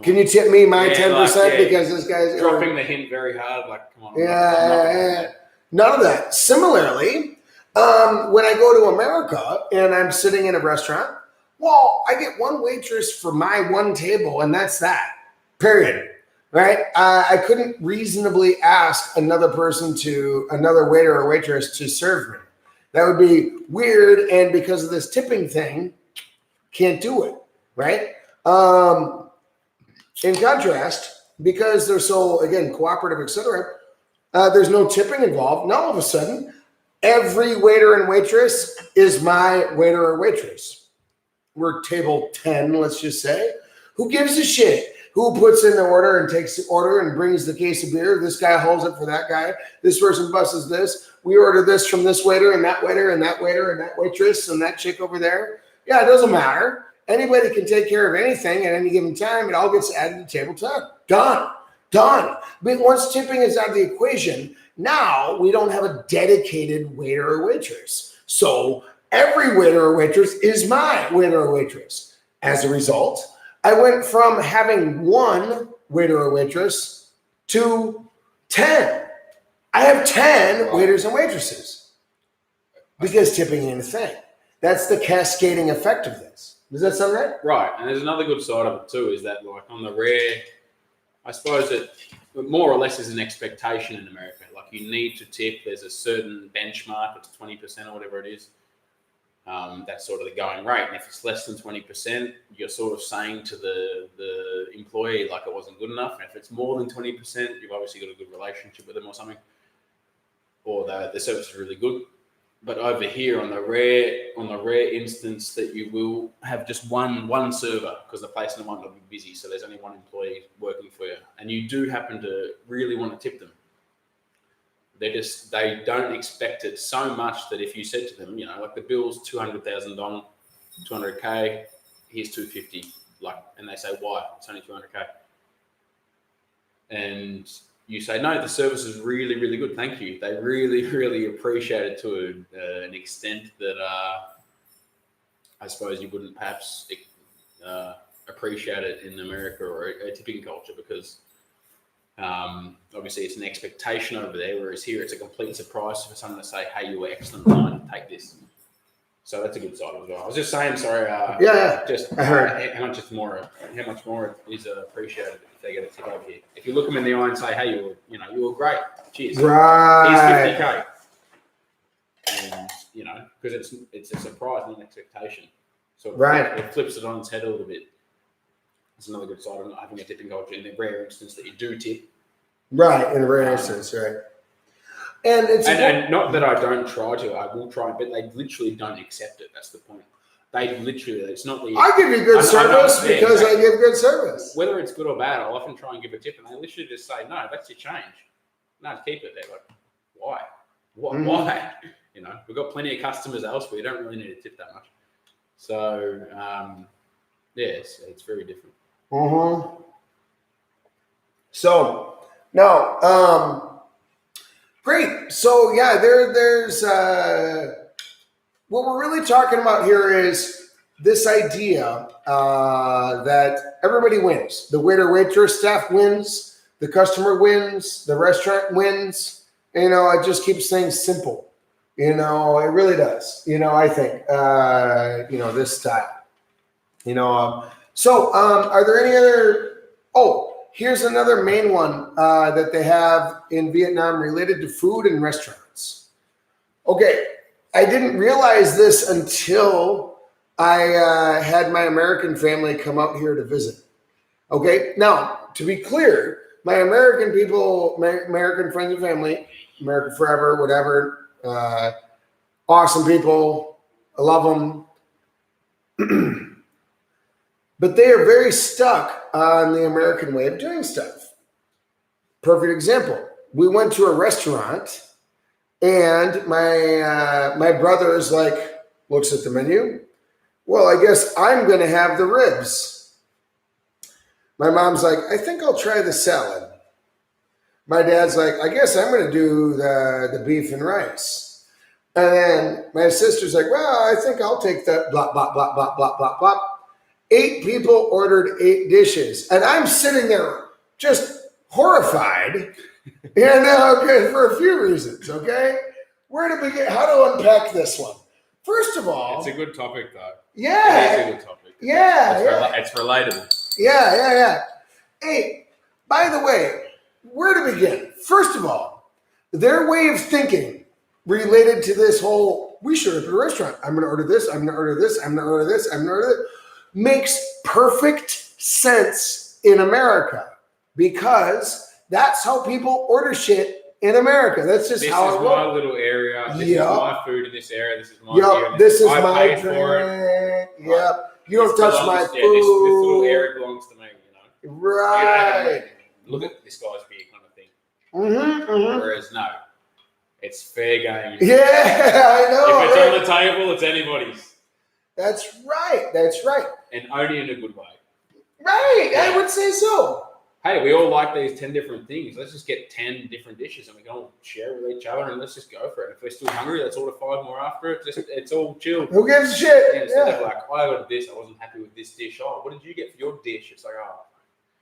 Speaker 1: can you tip me my 10% because this guy's
Speaker 2: dropping the hint very hard? Like, come on.
Speaker 1: Yeah. None of that. Similarly. When I go to America and I'm sitting in a restaurant, well, I get one waitress for my one table, and that's that. Period. Right? I couldn't reasonably ask another waiter or waitress to serve me. That would be weird, and because of this tipping thing, can't do it. Right? In contrast, because they're so, again, cooperative, etc., there's no tipping involved. Now all of a sudden, every waiter and waitress is my waiter or waitress. We're table 10, let's just say. Who gives a shit? Who puts in the order and takes the order and brings the case of beer? This guy holds it for that guy. This person busses this. We order this from this waiter and that waiter and that waiter and that waitress and that chick over there. Yeah, it doesn't matter. Anybody can take care of anything at any given time. It all gets added to table 10. Done. But once tipping is out of the equation, now we don't have a dedicated waiter or waitress. So every waiter or waitress is my waiter or waitress. As a result, I went from having one waiter or waitress to 10. I have 10 waiters and waitresses because tipping ain't a thing. That's the cascading effect of this. Does that sound right?
Speaker 2: Right. And there's another good side of it too, is that like on the rare, I suppose it more or less is an expectation in America. Like you need to tip. There's a certain benchmark. It's 20% or whatever it is. That's sort of the going rate. And if it's less than 20%, you're sort of saying to the employee like it wasn't good enough. And if it's more than 20%, you've obviously got a good relationship with them or something, or the service is really good. But over here, on the rare instance that you will have just one server because the place might not be busy, so there's only one employee working for you, and you do happen to really want to tip them, they don't expect it so much that if you said to them, you know, like the bill's $200,000, $200K, here's $250, like, and they say why? It's only $200K, and you say, no, the service is really, really good. Thank you. They really, really appreciate it to an extent that I suppose you wouldn't perhaps appreciate it in America or a tipping culture because obviously it's an expectation over there, whereas here it's a complete surprise for someone to say, hey, you were excellent tonight, take this. So that's a good side as well. I was just saying, sorry. Just
Speaker 1: I heard.
Speaker 2: How much more is appreciated if they get a tip over here. If you look them in the eye and say, "Hey, you were great. Cheers."
Speaker 1: Right.
Speaker 2: Here's $50K. And because it's a surprise, not an expectation. So
Speaker 1: Right.
Speaker 2: it flips it on its head a little bit. That's another good side of not having a tipping culture in the rare instance that you do tip.
Speaker 1: Right, in a rare instance, right. And it's
Speaker 2: and not that I don't try to, I will try, but they literally don't accept it. That's the point. They literally, it's not the.
Speaker 1: I give you good service because I give good service.
Speaker 2: Whether it's good or bad, I'll often try and give a tip, and they literally just say, "No, that's your change. No, keep it." They're like, "Why? Why?" You know, we've got plenty of customers elsewhere. You don't really need a tip that much. So, yes, it's very different.
Speaker 1: Mm-hmm. So now, great. So yeah, there's what we're really talking about here is this idea that everybody wins. The waiter, waitress, staff wins. The customer wins. The restaurant wins. You know, it just keeps things simple. You know, it really does. You know, I think you know, this style. You know, so are there any other? Oh, here's another main one that they have in Vietnam related to food and restaurants. Okay, I didn't realize this until I had my American family come out here to visit. Okay, now to be clear, my American people, my American friends and family, America forever, whatever, awesome people, I love them. But they are very stuck on the American way of doing stuff. Perfect example. We went to a restaurant, and my brother is like, looks at the menu. Well, I guess I'm going to have the ribs. My mom's like, I think I'll try the salad. My dad's like, I guess I'm going to do the beef and rice. And then my sister's like, well, I think I'll take that blah, blah, blah, blah, blah, blah, blah. 8 people ordered 8 dishes. And I'm sitting there just horrified. Okay, for a few reasons, okay? Where to begin? How to unpack this one? First of all,
Speaker 2: it's a good topic, though.
Speaker 1: Yeah.
Speaker 2: It is a good topic.
Speaker 1: Yeah.
Speaker 2: It's relatable.
Speaker 1: Yeah. Hey, by the way, where to begin? First of all, their way of thinking related to this whole, we should open a restaurant. I'm going to order this. I'm going to order this. I'm going to order this. I'm going to order this. Makes perfect sense in America because that's how people order shit in America. That's just how it works.
Speaker 2: This is my little area. This is my food in this area. This is my
Speaker 1: beer. This is my drink. Yep. You don't touch my food.
Speaker 2: Yeah, this little area belongs to me, you know.
Speaker 1: Right.
Speaker 2: Look at this guy's beer kind of thing.
Speaker 1: Mm-hmm.
Speaker 2: Whereas, no, it's fair game.
Speaker 1: Yeah, I know.
Speaker 2: If it's on the table, it's anybody's.
Speaker 1: That's right.
Speaker 2: And only in a good way.
Speaker 1: Right. Yeah. I would say so.
Speaker 2: Hey, we all like these 10 different things. Let's just get 10 different dishes and we can all share with each other and let's just go for it. If we're still hungry, let's order 5 more after it. It's all chill.
Speaker 1: Who gives a shit?
Speaker 2: Yeah, instead of like, I ordered this, I wasn't happy with this dish. Oh, what did you get for your dish? It's like, oh.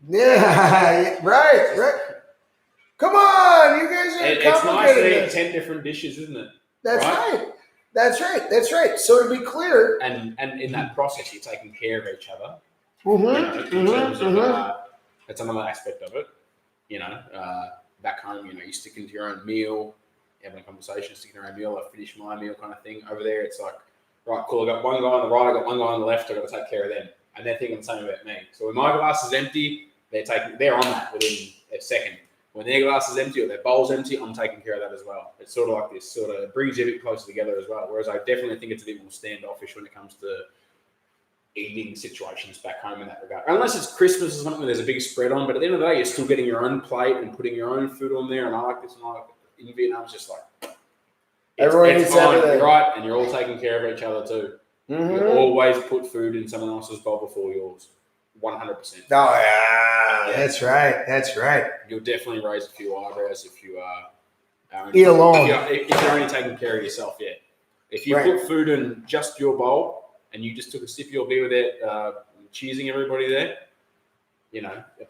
Speaker 1: Yeah, right. Come on, you guys are
Speaker 2: It's nice to eat 10 different dishes, isn't it?
Speaker 1: That's right. So to be clear.
Speaker 2: And in that process, you're taking care of each other.
Speaker 1: Mm-hmm.
Speaker 2: In terms of, that's another aspect of it. Back home, you're sticking to your own meal, having a conversation, sticking to your own meal. I finish my meal kind of thing. Over there, it's like, right, cool. I got one guy on the right, I got one guy on the left. I got to take care of them, and they're thinking the same about me. So when my glass is empty, they're on that within a second. When their glass is empty or their bowl's empty, I'm taking care of that as well. It's sort of like this, sort of brings you a bit closer together as well. Whereas I definitely think it's a bit more standoffish when it comes to eating situations back home in that regard. Unless it's Christmas or something where there's a big spread on, but at the end of the day, you're still getting your own plate and putting your own food on there. And I like this and I like it. In Vietnam, it's just like,
Speaker 1: everyone eats everything.
Speaker 2: Right, and you're all taking care of each other too. Mm-hmm. You always put food in someone else's bowl before yours. 100%.
Speaker 1: Oh, yeah. That's right.
Speaker 2: You'll definitely raise a few eyebrows if you
Speaker 1: eat alone.
Speaker 2: If you're only taking care of yourself, yeah. If you put food in just your bowl and you just took a sip of your beer without cheesing everybody there,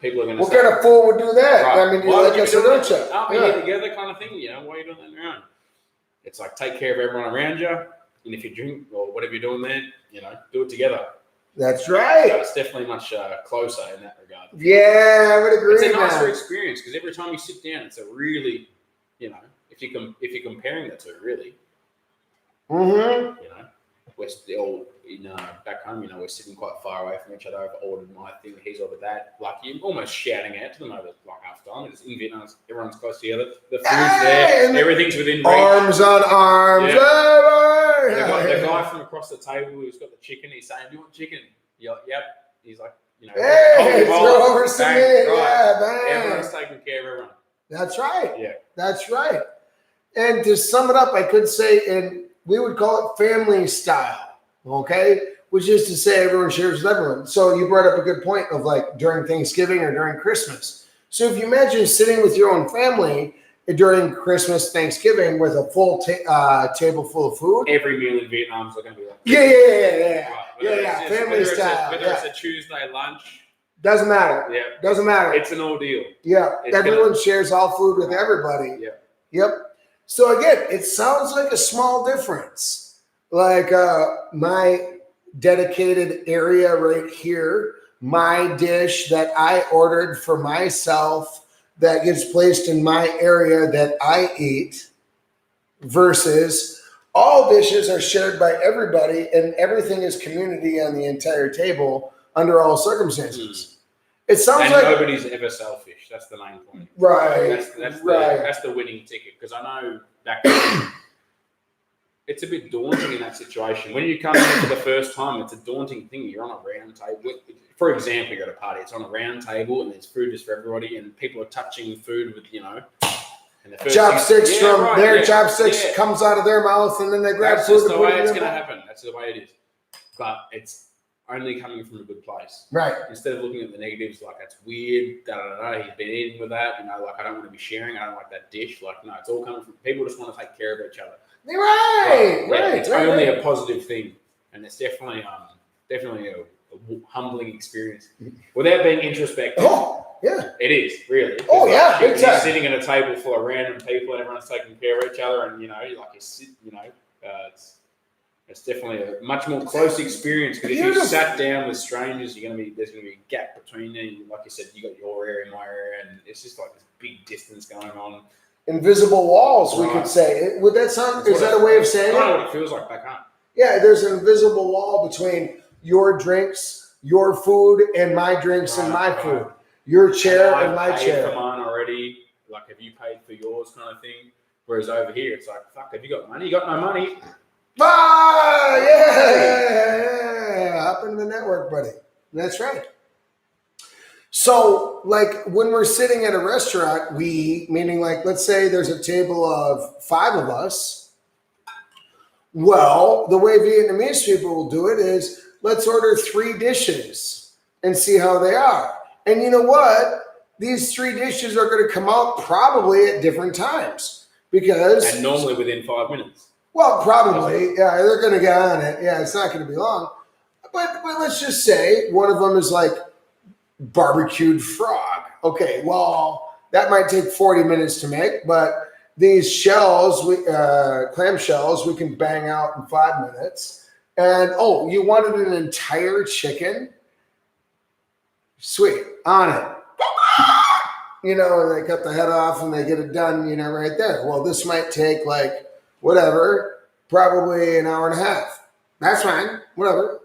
Speaker 2: people are going to
Speaker 1: What kind of fool would do that?
Speaker 2: Right,
Speaker 1: I mean, you like us or don't you?
Speaker 2: Aren't we here together kind of thing? Why are you doing that on your own? It's like take care of everyone around you. And if you drink or whatever you're doing there, do it together.
Speaker 1: That's right.
Speaker 2: So it's definitely much closer in that regard.
Speaker 1: Yeah, I would agree.
Speaker 2: It's a nicer experience because every time you sit down, it's a really, if you're comparing the two, really, we're still back home, we're sitting quite far away from each other. I've ordered my thing, he's ordered that. Like, you're almost shouting out to them over like half time. It's in Vietnam, everyone's close together. The food's there, everything's within reach.
Speaker 1: Arms on arms.
Speaker 2: Yeah. The guy from across the table who's got the chicken, he's saying, "Do you want chicken?" You're like, "Yep." He's like,
Speaker 1: hey, throw over some meat. Yeah, bang.
Speaker 2: Everyone's taking care of everyone.
Speaker 1: That's right.
Speaker 2: Yeah.
Speaker 1: That's right. And to sum it up, I could say, we would call it family style, okay? Which is to say everyone shares with everyone. So you brought up a good point of like during Thanksgiving or during Christmas. So if you imagine sitting with your own family during Christmas, Thanksgiving with a full table full of food.
Speaker 2: Every meal in Vietnam is going to be like
Speaker 1: Yeah. Family style.
Speaker 2: Whether it's a Tuesday lunch.
Speaker 1: Doesn't matter.
Speaker 2: Yeah.
Speaker 1: Doesn't matter.
Speaker 2: It's an ordeal.
Speaker 1: Yeah. Everyone shares all food with everybody.
Speaker 2: Yeah.
Speaker 1: Yep. So again, it sounds like a small difference. Like my dedicated area right here, my dish that I ordered for myself that gets placed in my area that I eat versus all dishes are shared by everybody and everything is community on the entire table under all circumstances. It sounds like
Speaker 2: nobody's ever selfish. That's the main point.
Speaker 1: Right.
Speaker 2: That's the winning ticket. Because I know back then, it's a bit daunting in that situation. When you come in for the first time, it's a daunting thing. You're on a round table. For example, you're at a party. It's on a round table and there's food just for everybody, and people are touching food with, and the first
Speaker 1: chopsticks chopsticks comes out of their mouth, and then they grab food.
Speaker 2: That's the way it's going to happen. That's the way it is. But it's only coming from a good place.
Speaker 1: Right.
Speaker 2: Instead of looking at the negatives, like, that's weird, he's been eating with that, like, I don't want to be sharing, I don't like that dish. Like, no, it's all coming from people just want to take care of each other.
Speaker 1: Right.
Speaker 2: It's only a positive thing. And it's definitely a humbling experience. Without being introspective.
Speaker 1: Oh, yeah.
Speaker 2: It is, really.
Speaker 1: Oh, yeah, big time.
Speaker 2: You're sitting at a table full of random people and everyone's taking care of each other, and, it's definitely a much more close experience, because if you sat down with strangers, there's going to be a gap between you. Like you said, you got your area, my area, and it's just like this big distance going on.
Speaker 1: Invisible walls, we could say. Would that sound? Is that a way of saying it?
Speaker 2: I know what it feels like back home.
Speaker 1: Yeah, there's an invisible wall between your drinks, your food, and my drinks and my food. Your chair and my chair.
Speaker 2: I've paid for mine already. Like, have you paid for yours, kind of thing? Whereas over here, it's like, fuck, have you got money? You got no money.
Speaker 1: Ah, yeah. Up in the network, buddy. That's right. So, like, when we're sitting at a restaurant, meaning like, let's say there's a table of 5 of us. Well, the way Vietnamese people will do it is, let's order 3 dishes and see how they are. And you know what? These 3 dishes are going to come out probably at different times. And
Speaker 2: normally within 5 minutes.
Speaker 1: Well, probably. Yeah, they're going to get on it. Yeah, it's not going to be long. But let's just say one of them is like barbecued frog. Okay, well, that might take 40 minutes to make, but these shells, clam shells, we can bang out in 5 minutes. And, you wanted an entire chicken? Sweet. On it. And they cut the head off and they get it done, right there. Well, this might take like, whatever, probably an hour and a half. That's fine, whatever,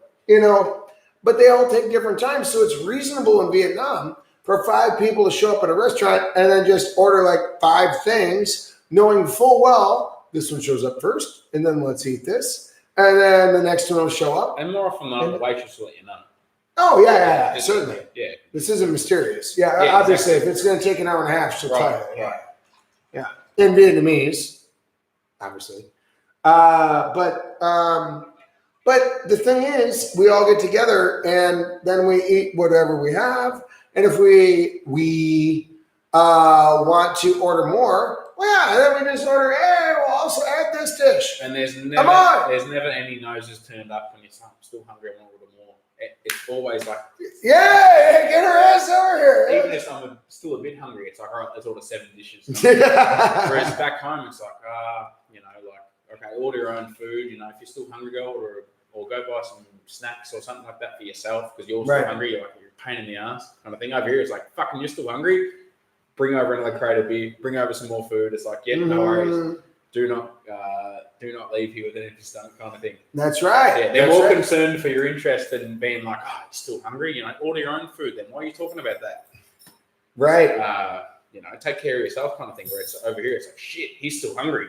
Speaker 1: but they all take different times. So it's reasonable in Vietnam for 5 people to show up at a restaurant and then just order like 5 things, knowing full well this one shows up first, and then let's eat this. And then the next one will show up.
Speaker 2: And more often than not, the waitress will let you know.
Speaker 1: Oh, yeah, certainly.
Speaker 2: Yeah.
Speaker 1: This isn't mysterious. Yeah, obviously, if it's going to take an hour and a half, she'll tell you.
Speaker 2: Right.
Speaker 1: Yeah. In Vietnamese. Obviously. But the thing is, we all get together and then we eat whatever we have. And if we want to order more, then we just order, we'll also add this dish.
Speaker 2: And there's never any noses turned up when you're still hungry and want to order more. It's always like,
Speaker 1: get her ass over here.
Speaker 2: Even if I'm still a bit hungry, it's like, all right, let's order 7 dishes. Whereas back home, it's like, okay, order your own food. If you're still hungry, go order, or go buy some snacks or something like that for yourself, because you're still hungry. You're a pain in the ass kind of thing. Over here, it's like, fucking, you're still hungry? Bring over another crate of beer. Bring over some more food. It's like, no worries. do not leave here with an empty stomach kind of thing.
Speaker 1: That's right.
Speaker 2: Yeah, they're more concerned for your interest than being like, oh, you're still hungry. You know, order your own food. Then why are you talking about that?
Speaker 1: Right.
Speaker 2: You know, take care of yourself kind of thing. Where it's over here, it's like, shit, he's still hungry.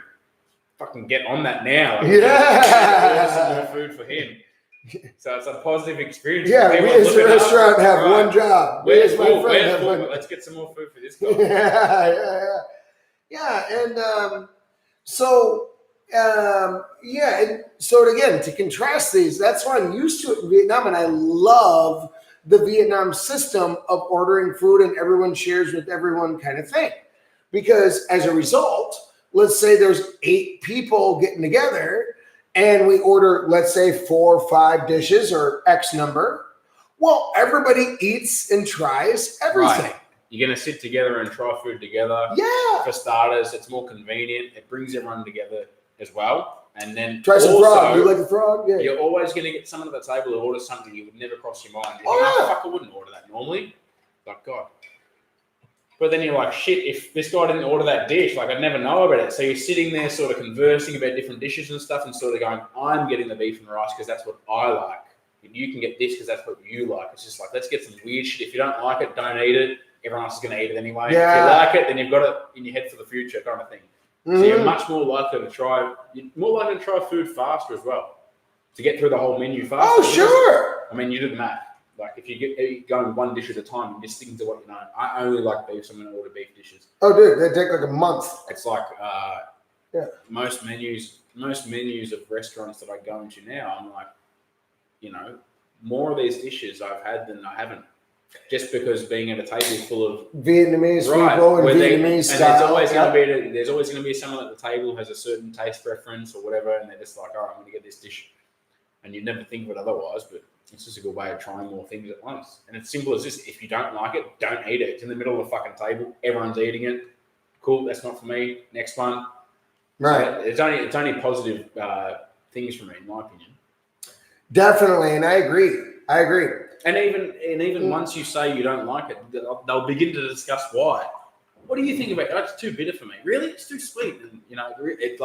Speaker 2: Fucking get on that now. Like, order some more food for him. So it's a positive experience.
Speaker 1: Yeah, we as a restaurant have one job.
Speaker 2: Where's full? Let's get some more food for this guy.
Speaker 1: Yeah. And so again, to contrast these, that's why I'm used to it in Vietnam, and I love the Vietnam system of ordering food and everyone shares with everyone kind of thing. Because as a result, let's say there's 8 people getting together and we order, let's say 4 or 5 dishes or X number. Well, everybody eats and tries everything. Right.
Speaker 2: You're going to sit together and try food together.
Speaker 1: Yeah.
Speaker 2: For starters, it's more convenient. It brings everyone together as well. And then
Speaker 1: try some frog. You like a frog? Yeah.
Speaker 2: You're always going to get someone at the table who orders something you would never cross your mind. Fuck, I wouldn't order that normally. Like, God. But then you're like, shit, if this guy didn't order that dish, like, I'd never know about it. So you're sitting there sort of conversing about different dishes and stuff and sort of going, I'm getting the beef and rice because that's what I like. And you can get this because that's what you like. It's just like, let's get some weird shit. If you don't like it, don't eat it. Everyone else is going to eat it anyway. Yeah. If you like it, then you've got it in your head for the future kind of thing. So you're much more likely to try food faster as well, to get through the whole menu faster.
Speaker 1: Oh, sure.
Speaker 2: I mean, you do the math. Like, if you going one dish at a time, you're just sticking to what you know. I only like beef, so I'm going to order beef dishes.
Speaker 1: Oh, dude, they take like a month.
Speaker 2: It's like most menus of restaurants that I go into now, I'm like, you know, more of these dishes I've had than I haven't. Just because being at a table full of
Speaker 1: Vietnamese people and Vietnamese style.
Speaker 2: There's always going to be someone at the table who has a certain taste preference or whatever, and they're just like, all right, I'm going to get this dish. And you'd never think of it otherwise, but it's just a good way of trying more things at once. And it's simple as this. If you don't like it, don't eat it. It's in the middle of the fucking table. Everyone's eating it. Cool, that's not for me. Next one.
Speaker 1: Right.
Speaker 2: So it's only positive things for me, in my opinion.
Speaker 1: Definitely, and I agree. And
Speaker 2: even once you say you don't like it, they'll begin to discuss why. What do you think about it? Oh, it's too bitter for me. Really? It's too sweet. And, you know, it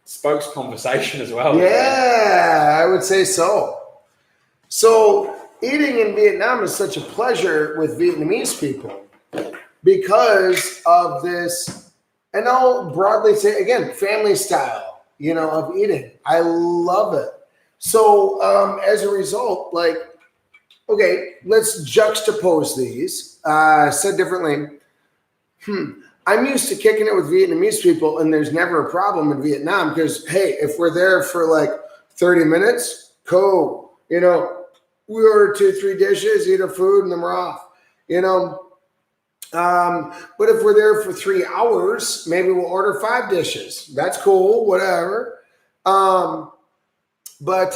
Speaker 2: spokes conversation as well.
Speaker 1: Yeah, I would say so. So eating in Vietnam is such a pleasure with Vietnamese people because of this, and I'll broadly say, again, family style, you know, of eating. I love it. So as a result, like, okay, let's juxtapose these. Said differently, I'm used to kicking it with Vietnamese people, and there's never a problem in Vietnam because, hey, if we're there for like 30 minutes, cool. You know, we order 2-3 dishes, eat our food, and then we're off. You know, but if we're there for 3 hours, maybe we'll order 5 dishes. That's cool, whatever. But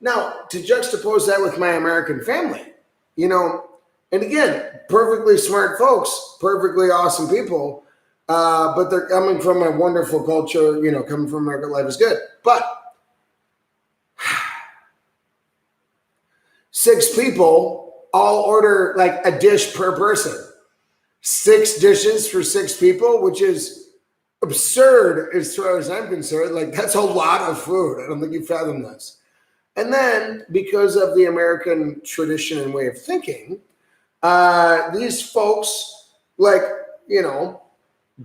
Speaker 1: now, to juxtapose that with my American family, you know, and again, perfectly smart folks, perfectly awesome people, but they're coming from a wonderful culture, you know, coming from America, life is good. But 6 people all order like a dish per person. 6 dishes for 6 people, which is absurd as far as I'm concerned. Like, that's a lot of food. I don't think you fathom this. And then, because of the American tradition and way of thinking, these folks, like, you know,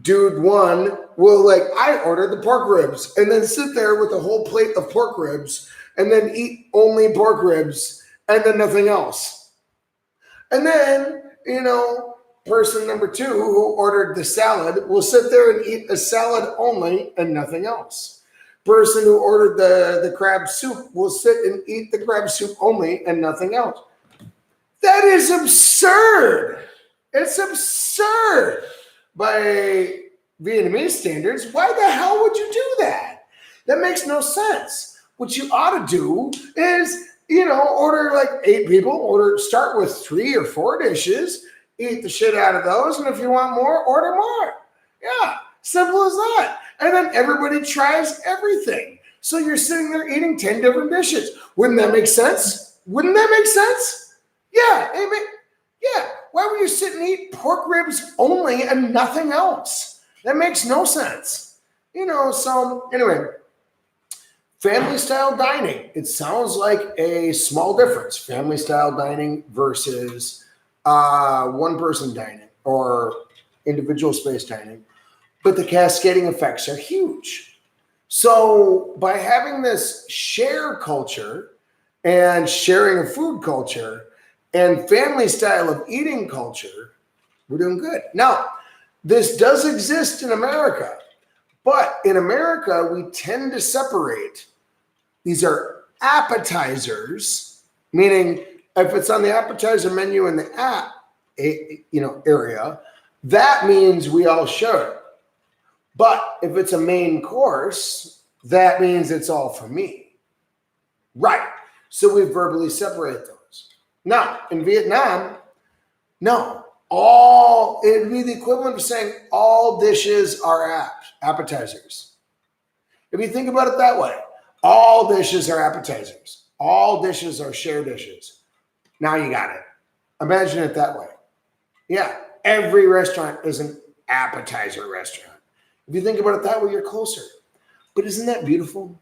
Speaker 1: dude one will, like, I ordered the pork ribs and then sit there with a whole plate of pork ribs and then eat only pork ribs and then nothing else. And then, you know, person number 2 who ordered the salad will sit there and eat a salad only and nothing else. Person who ordered the crab soup will sit and eat the crab soup only and nothing else. That is absurd. It's absurd by Vietnamese standards. Why the hell would you do that? That makes no sense. What you ought to do is, you know, order like 8 people, start with 3 or 4 dishes, eat the shit out of those, and if you want more, order more. Yeah, simple as that. And then everybody tries everything. So you're sitting there eating 10 different dishes. Wouldn't that make sense? Yeah. Yeah. Why would you sit and eat pork ribs only and nothing else? That makes no sense. So anyway, family style dining. It sounds like a small difference. Family style dining versus one person dining or individual space dining. But the cascading effects are huge. So by having this share culture and sharing a food culture and family style of eating culture, we're doing good. Now, this does exist in America, but in America, we tend to separate. These are appetizers, meaning if it's on the appetizer menu in the app, area, that means we all share it. But if it's a main course, that means it's all for me. Right. So we verbally separate those. Now, in Vietnam, no. It would be the equivalent of saying all dishes are appetizers. If you think about it that way, all dishes are appetizers. All dishes are share dishes. Now you got it. Imagine it that way. Yeah, every restaurant is an appetizer restaurant. If you think about it that way, you're closer. But isn't that beautiful?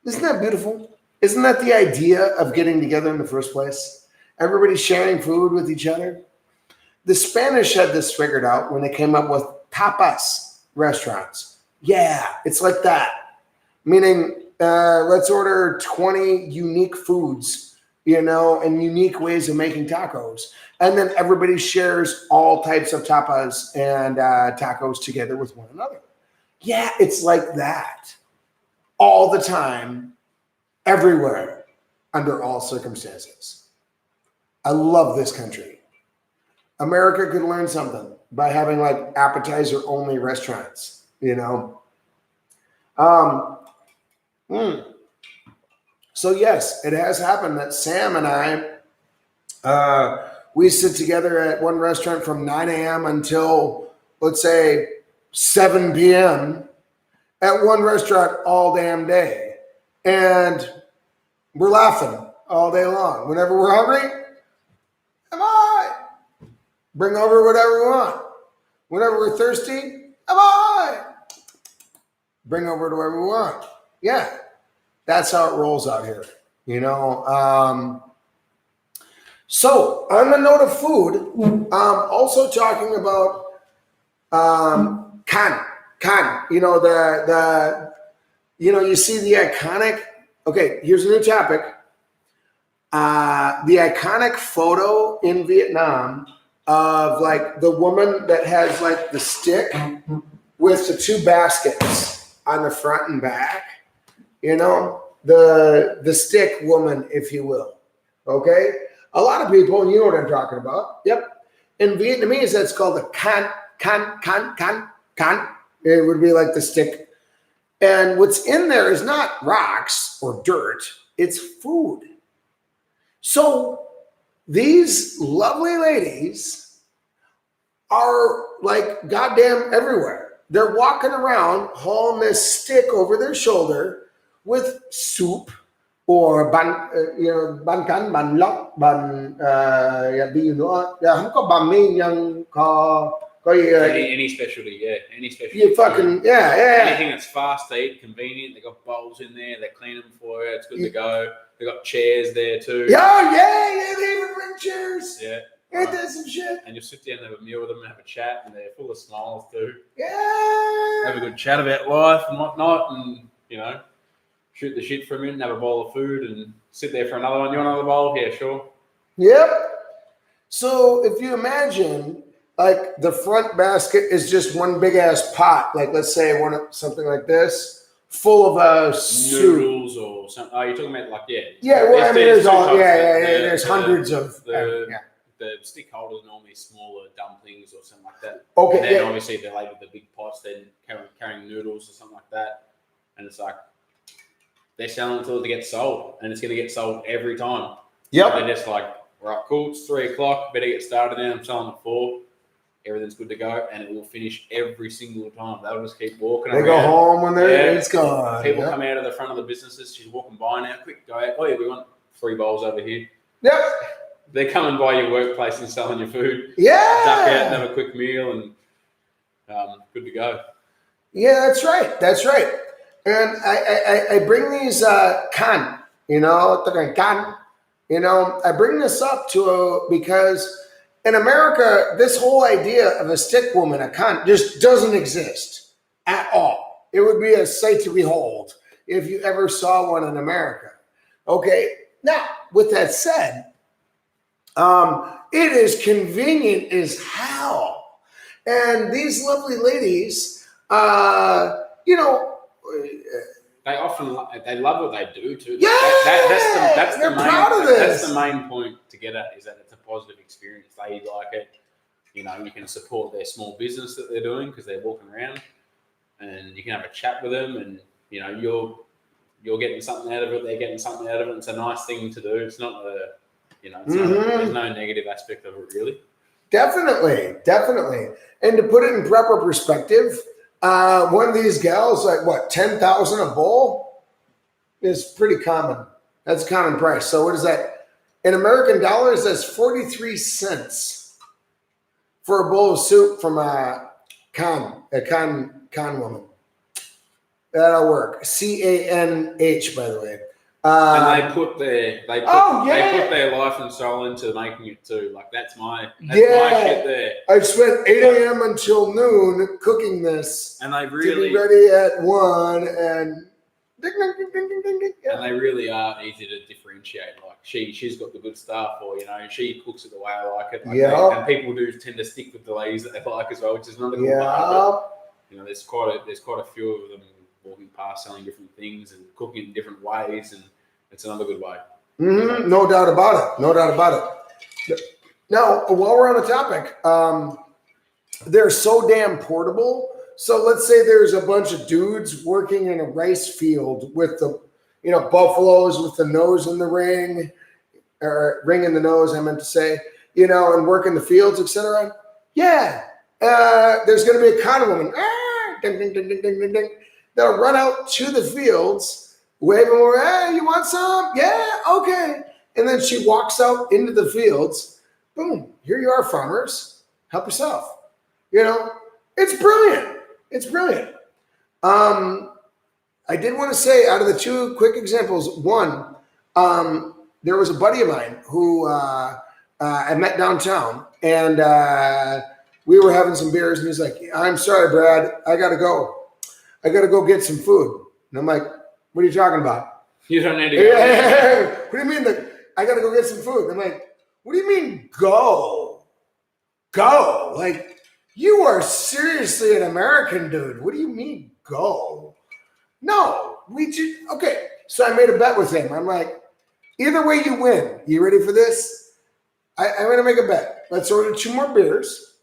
Speaker 1: Isn't that beautiful? Isn't that the idea of getting together in the first place? Everybody sharing food with each other. The Spanish had this figured out when they came up with tapas restaurants. Yeah, it's like that. Meaning, let's order 20 unique foods, and unique ways of making tacos. And then everybody shares all types of tapas and tacos together with one another. Yeah, it's like that. All the time, everywhere, under all circumstances. I love this country. America could learn something by having like appetizer only restaurants, So yes, it has happened that Sam and I, we sit together at one restaurant from 9 a.m. until, let's say, 7 p.m. at one restaurant all damn day. And we're laughing all day long. Whenever we're hungry, am I? Bring over whatever we want. Whenever we're thirsty, am I? Bring over whatever we want. Yeah, that's how it rolls out here. So on the note of food, also talking about can. You see the iconic. Okay, here's a new topic. The iconic photo in Vietnam of like the woman that has like the stick with the two baskets on the front and back, the stick woman, if you will. Okay. A lot of people, you know what I'm talking about. Yep. In Vietnamese, that's called a can. It would be like the stick. And what's in there is not rocks or dirt. It's food. So these lovely ladies are like goddamn everywhere. They're walking around hauling this stick over their shoulder with soup or bánh canh, bánh lóc, bánh gì nữa. Không có bánh mì nhưng có gì.
Speaker 2: Any specialty, yeah. Any specialty.
Speaker 1: You fucking, yeah.
Speaker 2: Anything that's fast to eat, convenient. They got bowls in there. They clean them for you. It's good to go. They got chairs there too.
Speaker 1: Yeah. They even bring chairs.
Speaker 2: Yeah.
Speaker 1: Ain't that some shit?
Speaker 2: And you'll sit down and have a meal with them and have a chat, and they're full of smiles too.
Speaker 1: Yeah.
Speaker 2: Have a good chat about life and whatnot, and shoot the shit for a minute and have a bowl of food and sit there for another one. You want another bowl? Yeah, sure.
Speaker 1: Yep. So if you imagine, like the front basket is just one big ass pot, like let's say something like this, full of soup.
Speaker 2: Noodles or something. Oh, you're talking about
Speaker 1: Yeah. Well, there's hundreds of.
Speaker 2: The stick holders are normally smaller dumplings or something like that.
Speaker 1: Okay.
Speaker 2: And then obviously they're labeled the big pots, then carrying noodles or something like that. And it's like they're selling it until it gets sold, and it's going to get sold every time.
Speaker 1: Yep.
Speaker 2: They're just like, right, cool, it's 3:00, better get started now. I'm selling at 4. Everything's good to go, and it will finish every single time. They'll just keep walking around.
Speaker 1: They go home when it's gone.
Speaker 2: People come out of the front of the businesses. She's walking by now. Quick, go out. Oh, yeah, we want 3 bowls over here.
Speaker 1: Yep.
Speaker 2: They're coming by your workplace and selling your food.
Speaker 1: Yeah.
Speaker 2: Duck out and have a quick meal. And good to go.
Speaker 1: Yeah, that's right. That's right. And I bring these can, I bring this up because in America, this whole idea of a stick woman, a can, just doesn't exist at all. It would be a sight to behold if you ever saw one in America. Okay. Now, with that said, it is convenient as hell. And these lovely ladies,
Speaker 2: They often they love what they do too.
Speaker 1: Yeah,
Speaker 2: that's
Speaker 1: they're
Speaker 2: the main,
Speaker 1: proud of this.
Speaker 2: That's the main point to get at, is that it's a positive experience. They like it. You can support their small business that they're doing because they're walking around, and you can have a chat with them, and you're getting something out of it. They're getting something out of it. It's a nice thing to do. It's not there's no negative aspect of it really. Definitely.
Speaker 1: And to put it in proper perspective, one of these gals, like what, 10,000 a bowl, is pretty common. That's a common price. So what is that in American dollars? That's 43 cents for a bowl of soup from a con woman. That'll work. CANH, by the way.
Speaker 2: And they put their life and soul into making it too. Like that's my shit there.
Speaker 1: I spent 8 a.m. until noon cooking this,
Speaker 2: and they
Speaker 1: to
Speaker 2: really
Speaker 1: be ready at 1. And ding, ding, ding, ding, ding, ding, ding. Yeah.
Speaker 2: And they really are easy to differentiate. Like she's got the good stuff, or she cooks it the way I like it. Like and people do tend to stick with the ladies that they like as well, which is another good part. There's quite a few of them walking past selling different things and cooking in different ways, and it's another good way.
Speaker 1: Mm-hmm. No doubt about it. Now, while we're on the topic, they're so damn portable. So let's say there's a bunch of dudes working in a rice field with the, buffaloes with the nose in the ring, or ring in the nose, I meant to say, and work in the fields, etc. Yeah. There's going to be a con woman. Ding, ding, ding, ding, ding, ding, ding. They'll run out to the fields, waving over, hey, you want some? Yeah, okay. And then she walks out into the fields. Boom, here you are, farmers. Help yourself. It's brilliant. I did want to say, out of the two quick examples, one, there was a buddy of mine who I met downtown, and we were having some beers, and he's like, I'm sorry, Brad, I got to go get some food. And I'm like, what are you talking about?
Speaker 2: You don't need to go.
Speaker 1: What do you mean I got to go get some food? I'm like, what do you mean go? Go? Like, you are seriously an American dude. What do you mean go? No, okay. So I made a bet with him. I'm like, either way you win. You ready for this? I'm going to make a bet. Let's order 2 more beers.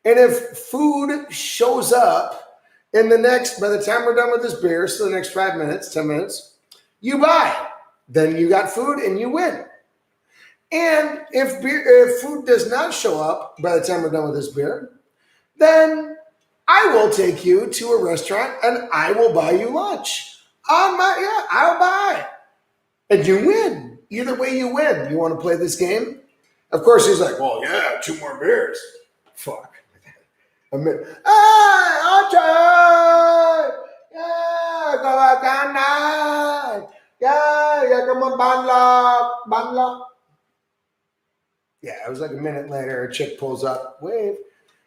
Speaker 1: And if food shows up by the time we're done with this beer, so the next 5 minutes, 10 minutes, you buy. Then you got food and you win. And if food does not show up by the time we're done with this beer, then I will take you to a restaurant and I will buy you lunch. I'll buy. And you win. Either way you win. You want to play this game? Of course, he's like, well, yeah, 2 more beers. Fuck. I'll try. Yeah, go back on. Yeah, come on, banla. Yeah, it was like a minute later, a chick pulls up, wave.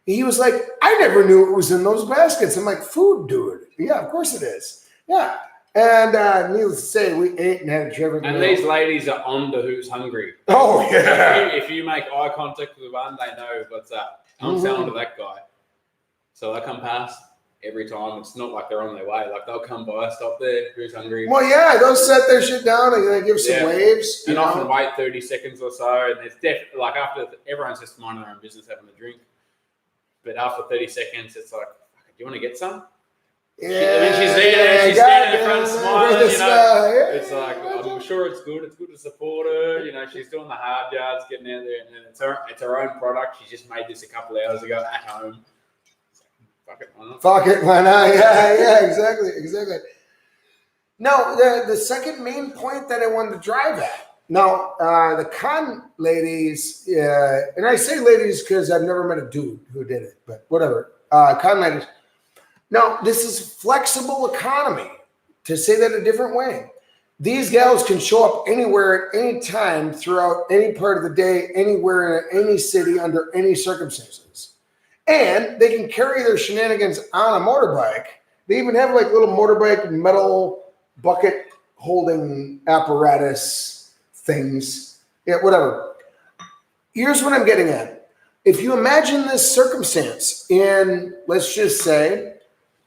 Speaker 1: He was like, I never knew it was in those baskets. I'm like, food, dude. Yeah, of course it is. Yeah. And needless to say, we ate and had a terrific meal.
Speaker 2: And these ladies are on to who's hungry.
Speaker 1: Oh, yeah.
Speaker 2: If you make eye contact with one, they know what's up. I'm selling to that guy. So I come past every time. It's not like they're on their way. Like, they'll come by, stop there, who's hungry.
Speaker 1: Well, yeah, they'll set their shit down and they give some waves.
Speaker 2: And often wait 30 seconds or so. And it's definitely, like, after, everyone's just minding their own business, having a drink. But after 30 seconds, it's like, do you want to get some?
Speaker 1: Yeah.
Speaker 2: She's there, she's standing in front smiling, It's like, I'm sure it's good. It's good to support her. She's doing the hard yards, getting out there. And it's her own product. She just made this a couple of hours ago at home.
Speaker 1: Fuck it, why not? Yeah, exactly. Now, the second main point that I wanted to drive at, Now, the con ladies, and I say ladies because I've never met a dude who did it, but whatever. Con ladies. Now, this is flexible economy, to say that a different way. These gals can show up anywhere at any time throughout any part of the day, anywhere in any city, under any circumstances. And they can carry their shenanigans on a motorbike. They even have like little motorbike metal bucket holding apparatus things. Yeah, whatever. Here's what I'm getting at. If you imagine this circumstance in, let's just say,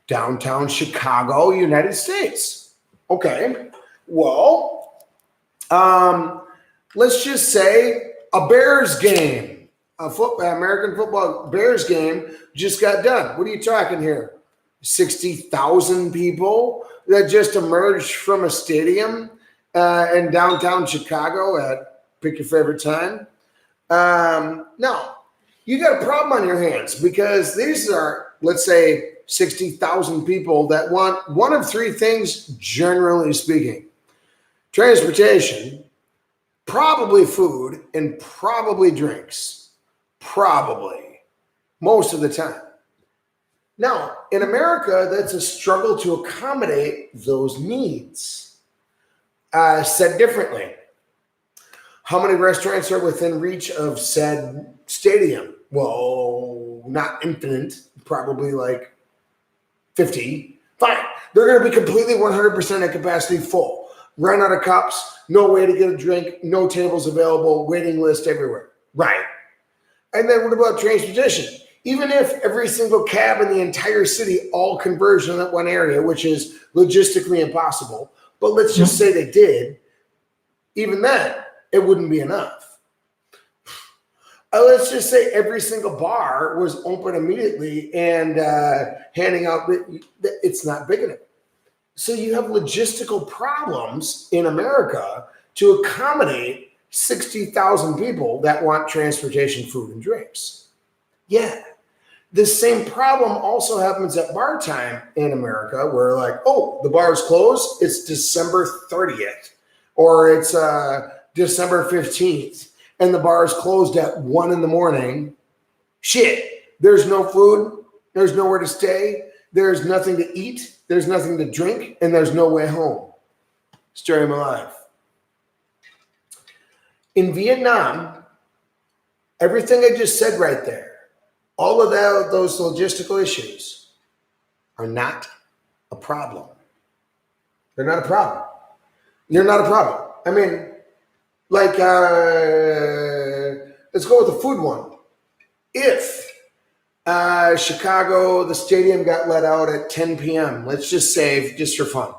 Speaker 1: downtown Chicago, United States. Okay. Well, let's just say a Bears game, American football Bears game just got done. What are you talking here? 60,000 people that just emerged from a stadium in downtown Chicago at pick your favorite time. No, you got a problem on your hands because these are, let's say, 60,000 people that want one of three things, generally speaking: transportation, probably food, and probably drinks. Probably. Most of the time. Now, in America, that's a struggle to accommodate those needs. Said differently, how many restaurants are within reach of said stadium? Well, not infinite, probably like 50. Fine. They're going to be completely 100% at capacity full. Run out of cups, no way to get a drink, no tables available, waiting list everywhere. Right. And then what about transportation? Even if every single cab in the entire city all converged in that one area, which is logistically impossible, but let's just say they did, even then, it wouldn't be enough. Let's just say every single bar was open immediately and handing out, it's not big enough. So you have logistical problems in America to accommodate 60,000 people that want transportation, food, and drinks. Yeah. The same problem also happens at bar time in America where like, oh, the bar's closed. It's December 30th or it's December 15th. And the bar is closed at 1 a.m. Shit, there's no food, there's nowhere to stay, there's nothing to eat, there's nothing to drink, and there's no way home. Story of my life. In Vietnam, everything I just said right there, all of those logistical issues are not a problem. They're not a problem. They're not a problem. I mean, like, let's go with the food one. If Chicago, the stadium got let out at 10 p.m., let's just say, just for fun.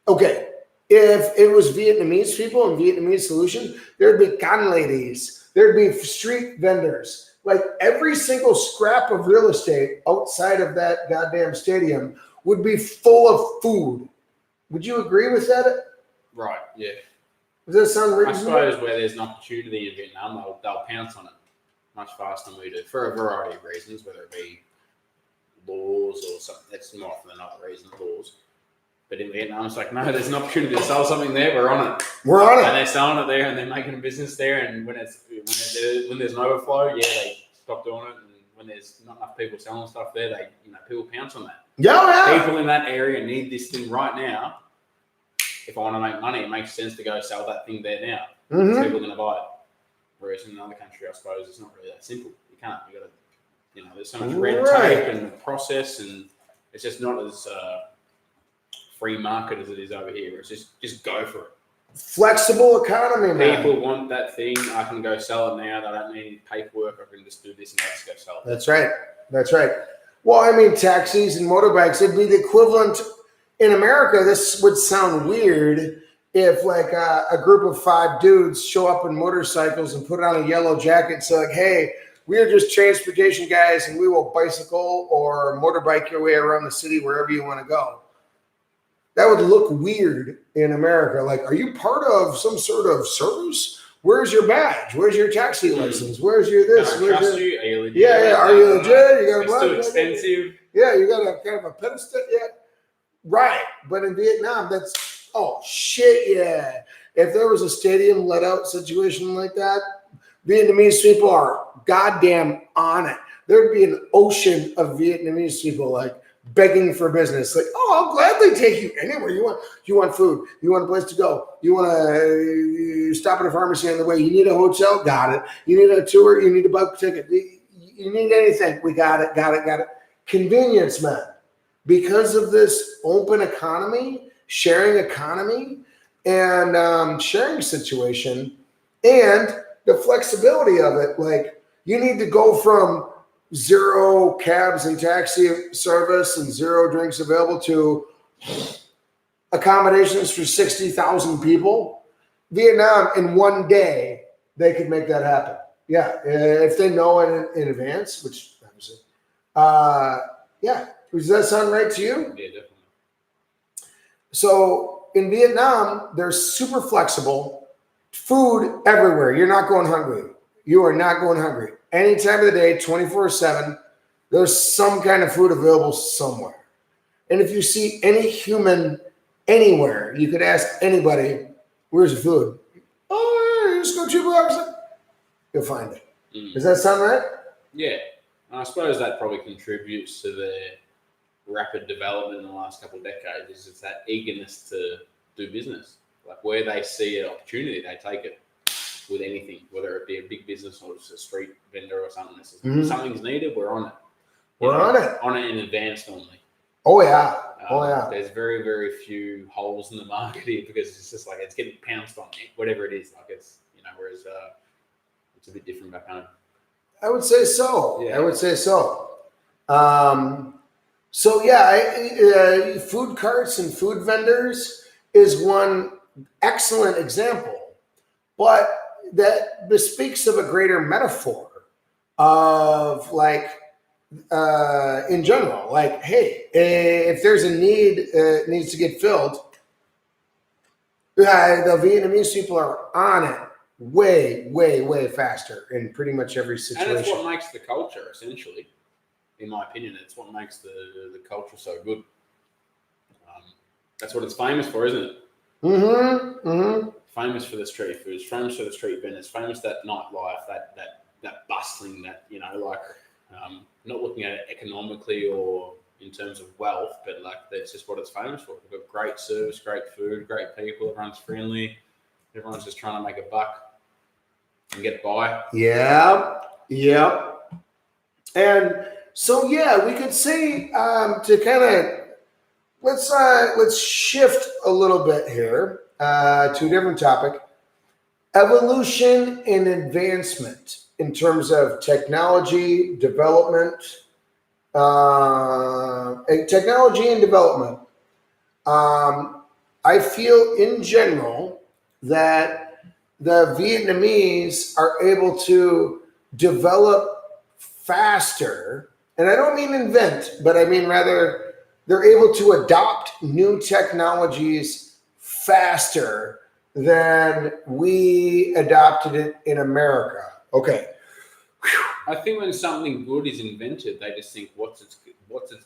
Speaker 1: Okay, if it was Vietnamese people and Vietnamese solution, there'd be con ladies, there'd be street vendors. Like every single scrap of real estate outside of that goddamn stadium would be full of food. Would you agree with that?
Speaker 2: Right, yeah.
Speaker 1: Does that sound reasonable?
Speaker 2: I suppose where there's an opportunity in Vietnam, they'll pounce on it much faster than we do for a variety of reasons, whether it be laws or something. That's more often than not the reason, laws. But in Vietnam, it's like, no, there's an opportunity to sell something there. We're on it.
Speaker 1: We're on it.
Speaker 2: And they're selling it there and they're making a business there. And when there's an overflow, yeah, they stop doing it. And when there's not enough people selling stuff there, people pounce on that.
Speaker 1: Yeah.
Speaker 2: People in that area need this thing right now. If I want to make money, it makes sense to go sell that thing there now.
Speaker 1: Mm-hmm.
Speaker 2: People are going to buy it. Whereas in another country, I suppose it's not really that simple. You can't. You got to, there's so much red tape and process, and it's just not as free market as it is over here. Where it's just go for it.
Speaker 1: Flexible economy, man.
Speaker 2: People want that thing. I can go sell it now. They don't need paperwork. I can just do this and let's go sell it.
Speaker 1: That's right. That's right. Well, I mean, taxis and motorbikes, it'd be the equivalent. In America, this would sound weird if like a group of 5 dudes show up in motorcycles and put on a yellow jacket and say like, hey, we are just transportation guys and we will bicycle or motorbike your way around the city wherever you want to go. That would look weird in America. Like, are you part of some sort of service? Where's your badge? Where's your taxi license? Where's your this?
Speaker 2: Can I trust you? Are you legit?
Speaker 1: Yeah. Are you legit? You got a
Speaker 2: it's too expensive.
Speaker 1: Yeah, you got a kind of a pedestal. Yeah. Right. But in Vietnam, that's, oh, shit, yeah. if there was a stadium let out situation like that, Vietnamese people are goddamn on it. There'd be an ocean of Vietnamese people like begging for business. Like, oh, I'll gladly take you anywhere you want. You want food. You want a place to go. You want to stop at a pharmacy on the way. You need a hotel? Got it. You need a tour? You need a bike ticket? You need anything? We got it. Got it. Convenience, man. Because of this open economy, sharing economy, and sharing situation, and the flexibility of it, like you need to go from 0 cabs and taxi service and 0 drinks available to accommodations for 60,000 people. Vietnam, in one day, they could make that happen. Yeah, if they know in advance, which obviously, yeah. Does that sound right to you?
Speaker 2: Yeah, definitely.
Speaker 1: So in Vietnam, they're super flexible. Food everywhere. You're not going hungry. You are not going hungry. Any time of the day, 24/7, there's some kind of food available somewhere. And if you see any human anywhere, you could ask anybody, where's the food? Oh, just go 2 blocks. You'll find it. Does that sound right?
Speaker 2: Yeah. And I suppose that probably contributes to the rapid development in the last couple of decades is it's that eagerness to do business. Like where they see an opportunity, they take it with anything, whether it be a big business or just a street vendor or something. If something's needed, we're on it.
Speaker 1: We're on it.
Speaker 2: On it in advance normally.
Speaker 1: Oh, yeah.
Speaker 2: There's very, very few holes in the market here because it's just like it's getting pounced on, whatever it is. Like it's, whereas it's a bit different back home.
Speaker 1: I would say so.
Speaker 2: Yeah.
Speaker 1: I would say so. So yeah, food carts and food vendors is one excellent example, but that bespeaks of a greater metaphor of like, in general, like, hey, if there's a need, it needs to get filled. The Vietnamese people are on it way, way, way faster in pretty much every situation.
Speaker 2: And it's what makes the culture, essentially. In my opinion, it's what makes the culture so good. That's what it's famous for, isn't it? Mm-hmm. Famous for the street foods, famous for the street vendors, famous for that nightlife, that bustling, not looking at it economically or in terms of wealth, but like that's just what it's famous for. We've got great service, great food, great people. Everyone's friendly. Everyone's just trying to make a buck and get by.
Speaker 1: Yeah. And so, yeah, we could say to kind of let's shift a little bit here to a different topic: evolution and advancement in terms of technology development. Technology and development. I feel in general that the Vietnamese are able to develop faster. And I don't mean invent, but I mean rather they're able to adopt new technologies faster than we adopted it in America. Okay.
Speaker 2: I think when something good is invented, they just think, what's its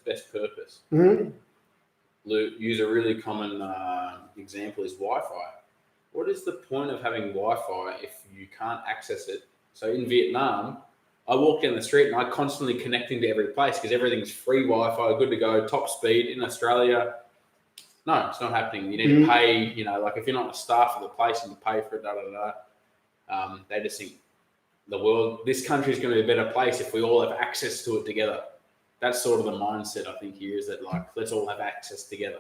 Speaker 2: best purpose?
Speaker 1: Mm-hmm.
Speaker 2: Use a really common example is Wi-Fi. What is the point of having Wi-Fi if you can't access it? So in Vietnam, I walk down the street and I'm constantly connecting to every place because everything's free Wi-Fi, good to go, top speed. In Australia, no, it's not happening. You need to pay, like if you're not the staff of the place and you pay for it, they just think this country is going to be a better place if we all have access to it together. That's sort of the mindset I think here is that like, let's all have access together.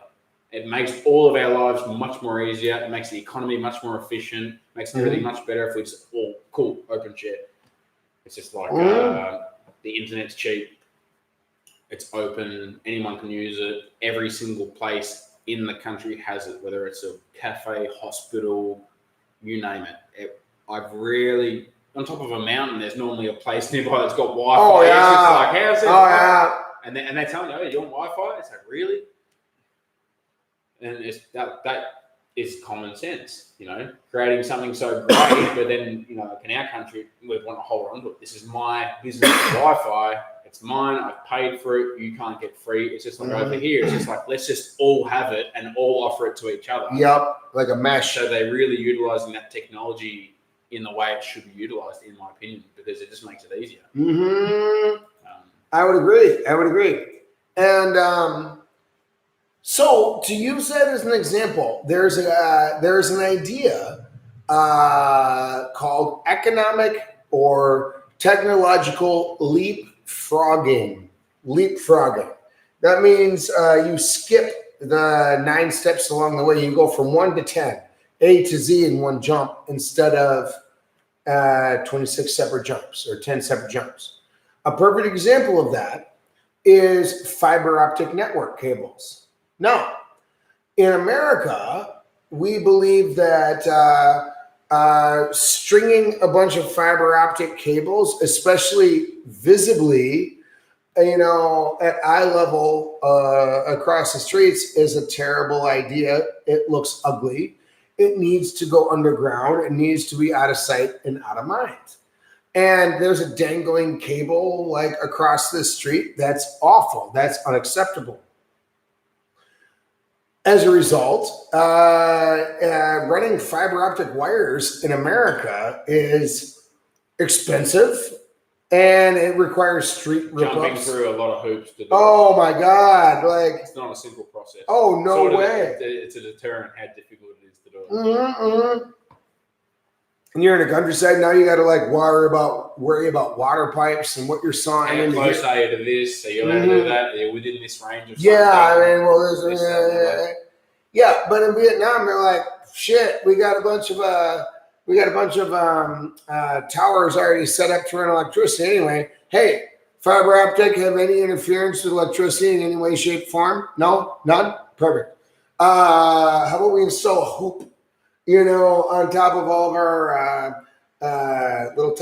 Speaker 2: It makes all of our lives much more easier. It makes the economy much more efficient, makes everything much better if we just all, cool, open share. It's just like the internet's cheap. It's open. Anyone can use it. Every single place in the country has it, whether it's a cafe, hospital, you name it. I've rarely, on top of a mountain, there's normally a place nearby that's got Wi-Fi.
Speaker 1: Oh, yeah.
Speaker 2: It's just like, how's it?
Speaker 1: Oh, yeah.
Speaker 2: And they tell me, oh, you want Wi-Fi? It's like, really? And it's that is common sense, creating something so great, but then, like in our country, we want to hold on to it. This is my business Wi-Fi. it's mine, I've paid for it, you can't get free. It's just like over here, it's just like, let's just all have it and all offer it to each other.
Speaker 1: Yep, like a mesh.
Speaker 2: So they're really utilizing that technology in the way it should be utilized, in my opinion, because it just makes it easier.
Speaker 1: I would agree. And so to use that as an example, there's an idea called economic or technological leapfrogging. That means you skip the 9 steps along the way. You go from 1 to 10, A to Z in one jump instead of 26 separate jumps or 10 separate jumps. A perfect example of that is fiber optic network cables. Now, in America, we believe that stringing a bunch of fiber optic cables, especially visibly, at eye level across the streets, is a terrible idea. It looks ugly. It needs to go underground. It needs to be out of sight and out of mind. And there's a dangling cable like across the street. That's awful. That's unacceptable. As a result, running fiber optic wires in America is expensive, and it requires street rip-ups.
Speaker 2: Jumping through a lot of hoops to do
Speaker 1: Oh my God! Like,
Speaker 2: it's not a simple process.
Speaker 1: Oh no way!
Speaker 2: It's a deterrent how difficult it is to do.
Speaker 1: And you're in the countryside now. You got to like worry about water pipes and what you're sawing.
Speaker 2: How close are you to this? Are you allowed to do that? Are you within this range of
Speaker 1: Yeah,
Speaker 2: something?
Speaker 1: I mean, well, but in Vietnam, they're like, shit. We got a bunch of towers already set up to run electricity anyway. Hey, fiber optic have any interference with electricity in any way, shape, form? No, none. Perfect. How about we install a hoop? On top of all of our little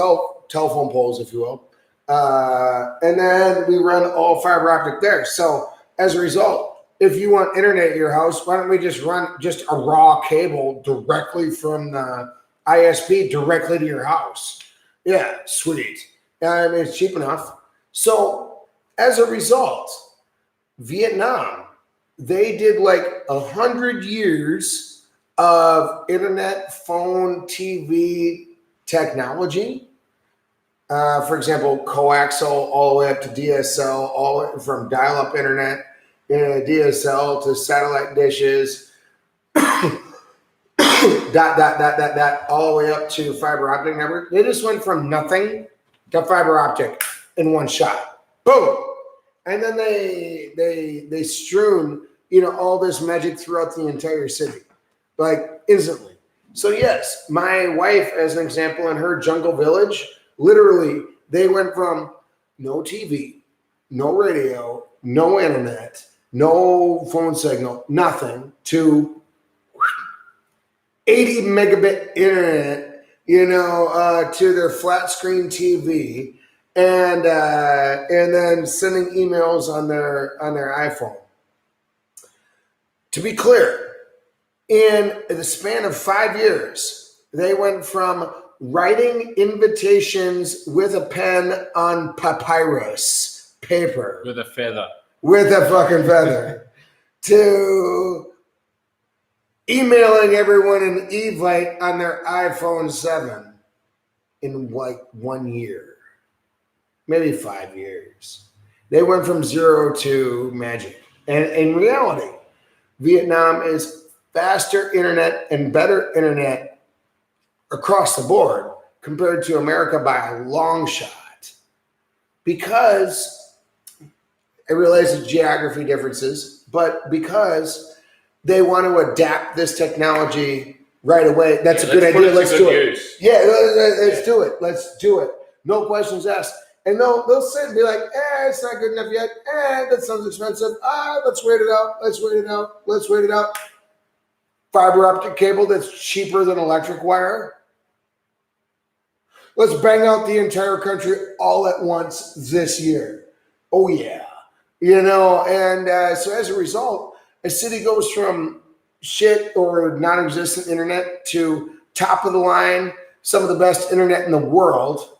Speaker 1: telephone poles, if you will. And then we run all fiber optic there. So as a result, if you want internet at your house, why don't we just run just a raw cable directly from the ISP directly to your house? Yeah, sweet. I mean, it's cheap enough. So as a result, Vietnam, they did like 100 years of internet, phone, TV technology. For example, coaxial all the way up to DSL, all the way from dial-up internet, DSL to satellite dishes, all the way up to fiber optic network. They just went from nothing to fiber optic in one shot. Boom! And then they strewn, all this magic throughout the entire city. Like instantly. So yes, my wife, as an example, in her jungle village, literally they went from no TV, no radio, no internet, no phone signal, nothing, to 80 megabit internet, to their flat screen TV, and then sending emails on their iPhone. To be clear, in the span of 5 years, they went from writing invitations with a pen on papyrus paper.
Speaker 2: With a feather.
Speaker 1: With a fucking feather. To emailing everyone an Evite on their iPhone 7 in like 1 year. Maybe 5 years. They went from zero to magic. And in reality, Vietnam is faster internet and better internet across the board compared to America by a long shot. Because I realize the geography differences, but because they want to adapt this technology right away. That's a good idea. Let's do it. Yeah, let's do it. Let's do it. No questions asked. And they'll sit and be like, it's not good enough yet. That sounds expensive. Let's wait it out. Fiber optic cable that's cheaper than electric wire. Let's bang out the entire country all at once this year. Oh yeah. And so as a result, a city goes from shit or non-existent internet to top of the line, some of the best internet in the world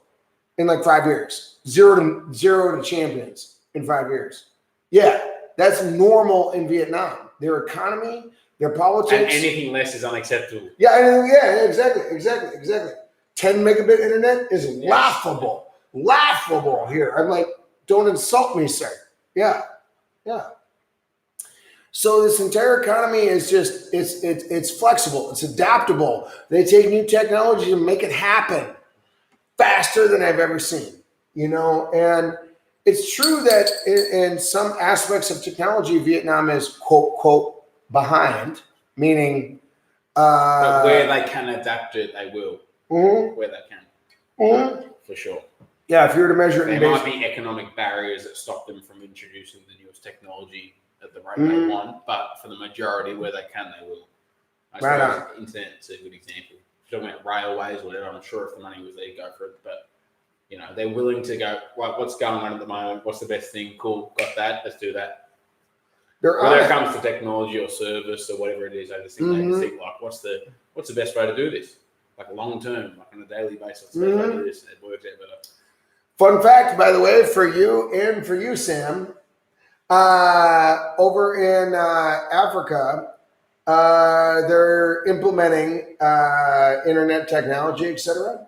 Speaker 1: in like 5 years. Zero to champions in 5 years. Yeah, that's normal in Vietnam. Their economy, their politics.
Speaker 2: And anything less is unacceptable.
Speaker 1: Yeah, exactly. 10 megabit internet is laughable here. I'm like, don't insult me, sir. Yeah. So this entire economy is just, it's flexible, it's adaptable. They take new technology and make it happen faster than I've ever seen, and it's true that in some aspects of technology, Vietnam is quote behind, meaning
Speaker 2: but where they can adapt it, they will.
Speaker 1: Mm-hmm.
Speaker 2: Where they can, for sure.
Speaker 1: Yeah, if you were to measure it,
Speaker 2: there might be economic barriers that stop them from introducing the newest technology at the rate they want, but for the majority where they can, they will. I suppose internet's a good example. If you're talking about railways or whatever, I'm sure if the money was there, go for it. But they're willing to go. Right, what's going on at the moment? What's the best thing? Cool, got that. Let's do that. Whether it comes to technology or service or whatever it is, I just think they just think like, what's the best way to do this? Like long term, like on a daily basis, what's the best way to do this? And it works out better.
Speaker 1: Fun fact, by the way, for you and for you, Sam, over in Africa, they're implementing internet technology, etc.,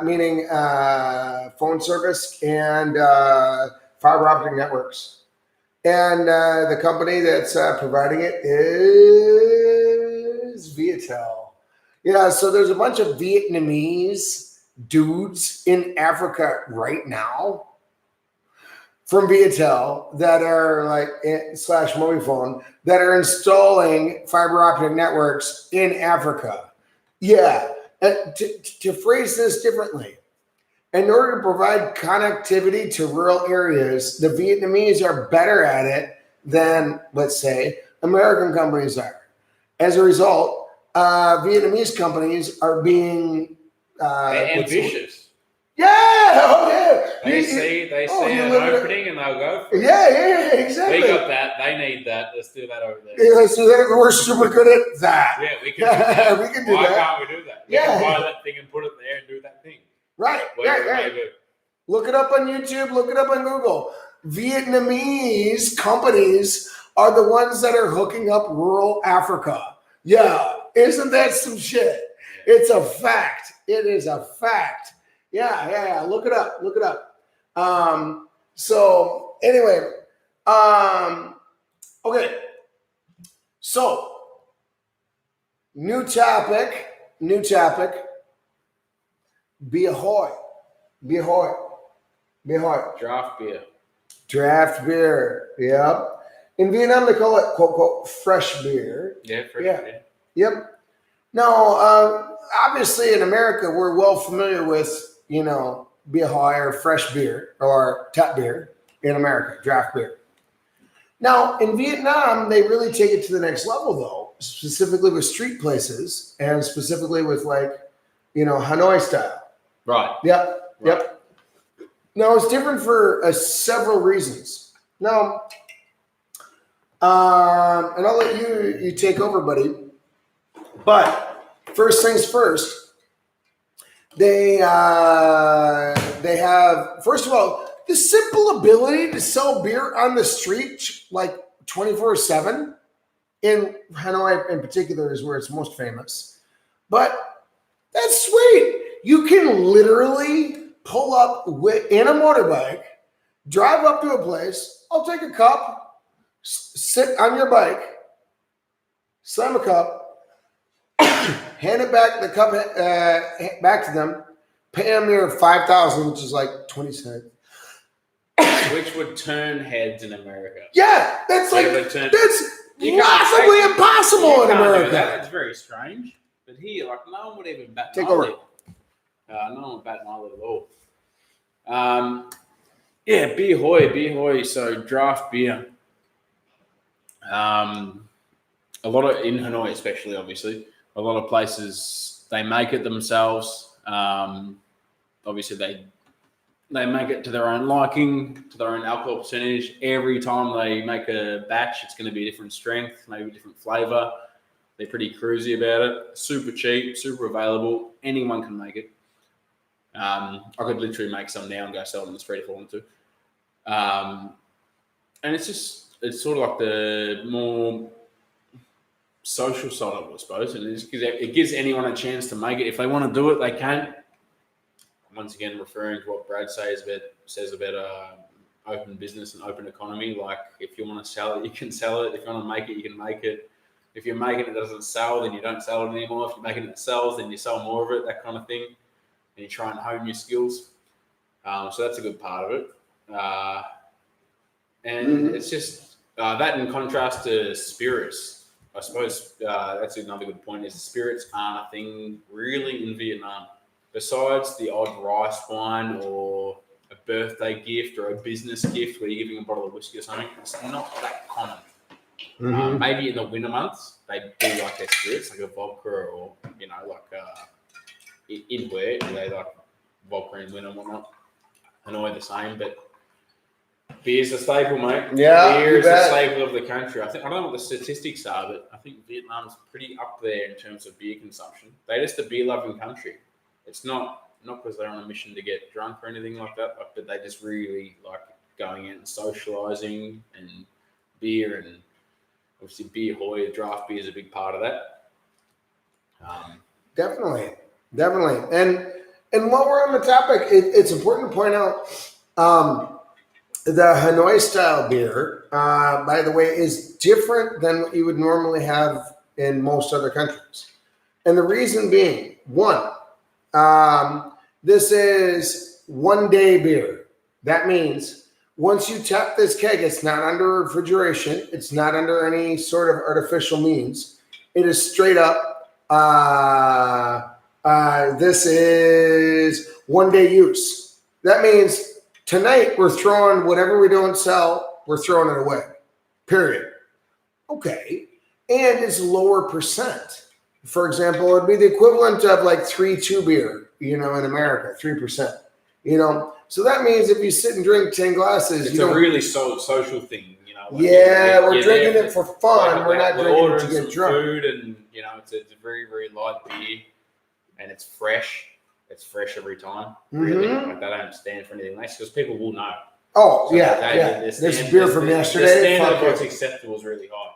Speaker 1: meaning phone service and fiber optic networks. And the company that's providing it is Viettel. Yeah, so there's a bunch of Vietnamese dudes in Africa right now from Viettel that are like /Mobifone that are installing fiber optic networks in Africa. Yeah, to phrase this differently, in order to provide connectivity to rural areas, the Vietnamese are better at it than, let's say, American companies are. As a result, Vietnamese companies are being
Speaker 2: ambitious.
Speaker 1: Yeah,
Speaker 2: They see an opening and they'll go for it.
Speaker 1: Yeah, exactly.
Speaker 2: We got that. They need that. Let's do that over there.
Speaker 1: Yeah, let's do that. We're super good at that.
Speaker 2: Yeah, we can do that.
Speaker 1: We can do
Speaker 2: Why
Speaker 1: that.
Speaker 2: can't we do that? We can buy that thing and put it there and do that thing.
Speaker 1: Right. Look it up on YouTube. Look it up on Google. Vietnamese companies are the ones that are hooking up rural Africa. Yeah, isn't that some shit? Yeah. It's a fact. It is a fact. Yeah. Look it up. So anyway, okay. So new topic. Be ahoy. Draft beer. Yep. In Vietnam, they call it quote fresh beer.
Speaker 2: Yeah, fresh beer.
Speaker 1: Yep. Now, obviously, in America, we're well familiar with be ahoy or fresh beer or tap beer in America, draft beer. Now, in Vietnam, they really take it to the next level, though, specifically with street places and specifically with Hanoi style.
Speaker 2: Right.
Speaker 1: Yep. Now, it's different for several reasons. Now, and I'll let you take over, buddy. But first things first, they have, first of all, the simple ability to sell beer on the street like 24/7 in Hanoi in particular is where it's most famous. But that's sweet. You can literally pull up in a motorbike, drive up to a place. I'll take a cup, sit on your bike, slam a cup, hand it back, the cup back to them, pay them their $5,000, which is like 20 cents.
Speaker 2: Which would turn heads in America.
Speaker 1: Yeah, that's possibly impossible in America.
Speaker 2: That's very strange. But here, no one would even bat an eyelid.
Speaker 1: Take over.
Speaker 2: No one would bat an eyelid at all. Beer hoy. So draft beer. A lot of in Hanoi, especially, obviously, a lot of places they make it themselves. Obviously, they make it to their own liking, to their own alcohol percentage. Every time they make a batch, it's going to be a different strength, maybe a different flavor. They're pretty cruisy about it. Super cheap, super available. Anyone can make it. I could literally make some now and go sell them in the street if I wanted to. And it's sort of like the more social side of it, I suppose. And it gives anyone a chance to make it. If they want to do it, they can. Once again, referring to what Brad says about open business and open economy. Like, if you want to sell it, you can sell it. If you want to make it, you can make it. If you're making it that doesn't sell, then you don't sell it anymore. If you're making it that sells, then you sell more of it, that kind of thing. And you try and hone your skills. So that's a good part of it. And it's just that in contrast to spirits. I suppose that's another good point, is spirits aren't a thing really in Vietnam. Besides the odd rice wine or a birthday gift or a business gift where you're giving a bottle of whiskey or something, it's not that common. Maybe in the winter months, they do like their spirits, like a vodka or, in where they like vodka in winter and whatnot. And all the same, but beer's a staple, mate.
Speaker 1: Yeah,
Speaker 2: beer is a staple of the country. I don't know what the statistics are, but I think Vietnam's pretty up there in terms of beer consumption. They're just a beer-loving country. It's not because they're on a mission to get drunk or anything like that, but they just really like going out and socialising, and beer, and obviously beer hoy, draft beer is a big part of that.
Speaker 1: Definitely. And while we're on the topic, it's important to point out the Hanoi style beer, by the way, is different than what you would normally have in most other countries. And the reason being, one, this is 1 day beer. That means once you tap this keg, it's not under refrigeration. It's not under any sort of artificial means. It is straight up. This is 1 day use. That means tonight we're throwing whatever we don't sell, we're throwing it away. Period. Okay. And it's lower percent. For example, it'd be the equivalent of like 3.2 beer, in America, 3%. So that means if you sit and drink 10 glasses,
Speaker 2: it's a really social thing,
Speaker 1: we're drinking it for fun. We're not drinking it to get drunk.
Speaker 2: Food, and it's a very, very light beer, and it's fresh. It's fresh every time. Really, like they don't stand for anything less, because people will know.
Speaker 1: Oh, so yeah. This beer from yesterday.
Speaker 2: The standard of what's acceptable is really high.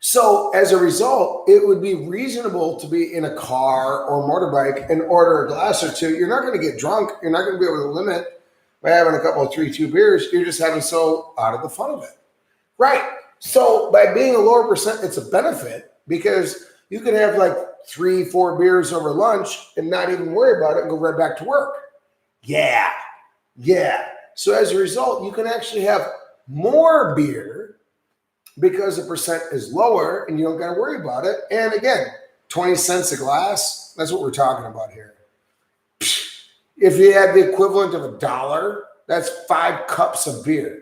Speaker 1: So as a result, it would be reasonable to be in a car or motorbike and order a glass or two. You're not going to get drunk. You're not going to be able to limit by having a couple of 3.2 beers. You're just having so out of the fun of it. Right. So by being a lower percent, it's a benefit, because you can have like 3-4 beers over lunch and not even worry about it and go right back to work. Yeah. So as a result, you can actually have more beer because the percent is lower and you don't got to worry about it. And again, 20 cents a glass, that's what we're talking about here. If you had the equivalent of $1, that's 5 cups of beer.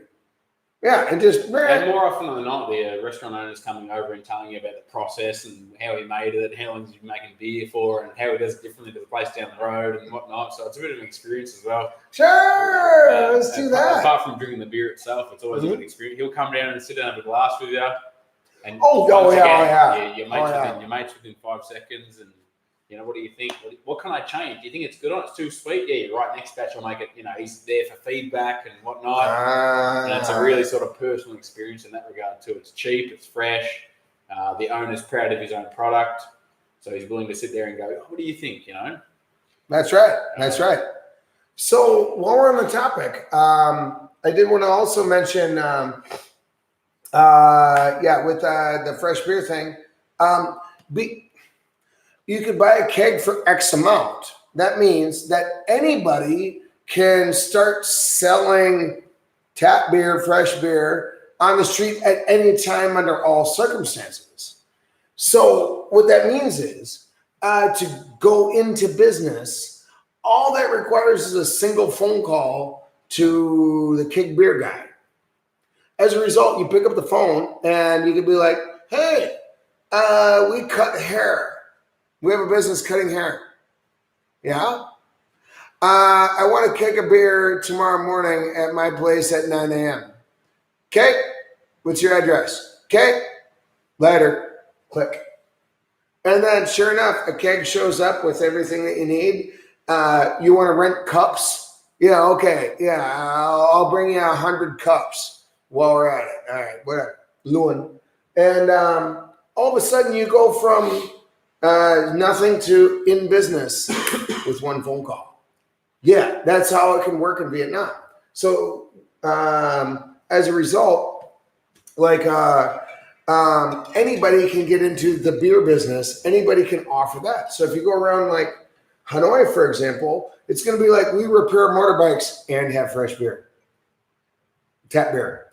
Speaker 1: Yeah, and
Speaker 2: more often than not, the restaurant owner's coming over and telling you about the process and how he made it, how long he's been making beer for, and how he does it differently to the place down the road and whatnot. So it's a bit of an experience as well.
Speaker 1: Sure, let's do that.
Speaker 2: Apart from drinking the beer itself, it's always a good experience. He'll come down and sit down and have a glass with you. And your mates within 5 seconds, and what do you think? What can I change? Do you think it's good or it's too sweet? Yeah, you're right. Next batch I'll make it. He's there for feedback and whatnot. And it's a really sort of personal experience in that regard too. It's cheap, it's fresh. The owner's proud of his own product, so he's willing to sit there and go, "What do you think?"
Speaker 1: That's right. So while we're on the topic, I did want to also mention, with the fresh beer thing, you could buy a keg for X amount. That means that anybody can start selling tap beer, fresh beer on the street at any time under all circumstances. So what that means is to go into business, all that requires is a single phone call to the keg beer guy. As a result, you pick up the phone and you could be like, "Hey, we cut hair. We have a business cutting hair. Yeah? I want a keg of beer tomorrow morning at my place at 9 a.m. Okay? What's your address? Okay? Later. Click. And then sure enough, a keg shows up with everything that you need. You want to rent cups? Yeah, okay. Yeah, I'll bring you 100 cups while we're at it. All right, whatever. Lewin. And all of a sudden you go from nothing to in business with one phone call. Yeah, that's how it can work in Vietnam. So as a result, like anybody can get into the beer business. Anybody can offer that. So if you go around like Hanoi, for example, it's going to be like we repair motorbikes and have fresh beer, tap beer.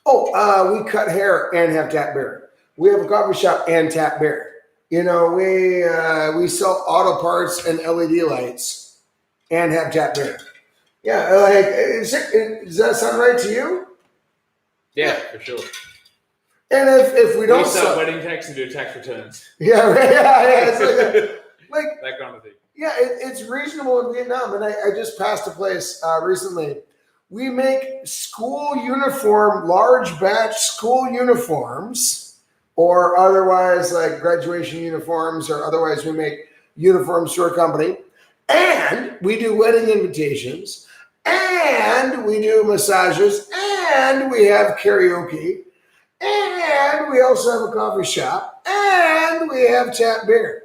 Speaker 1: Oh, we cut hair and have tap beer. We have a coffee shop and tap beer. You know, we sell auto parts and LED lights and have tap beer. Yeah, like does that sound right to you?
Speaker 2: Yeah, for sure.
Speaker 1: And if we don't
Speaker 2: sell wedding tax and do tax returns.
Speaker 1: Yeah, right. Yeah, it's like
Speaker 2: that kind of thing.
Speaker 1: Yeah, it's reasonable in Vietnam. And I just passed a place recently. We make school uniform, large batch school uniforms, or otherwise like graduation uniforms, or otherwise we make uniforms for a company. And we do wedding invitations, and we do massages, and we have karaoke, and we also have a coffee shop, and we have tap beer.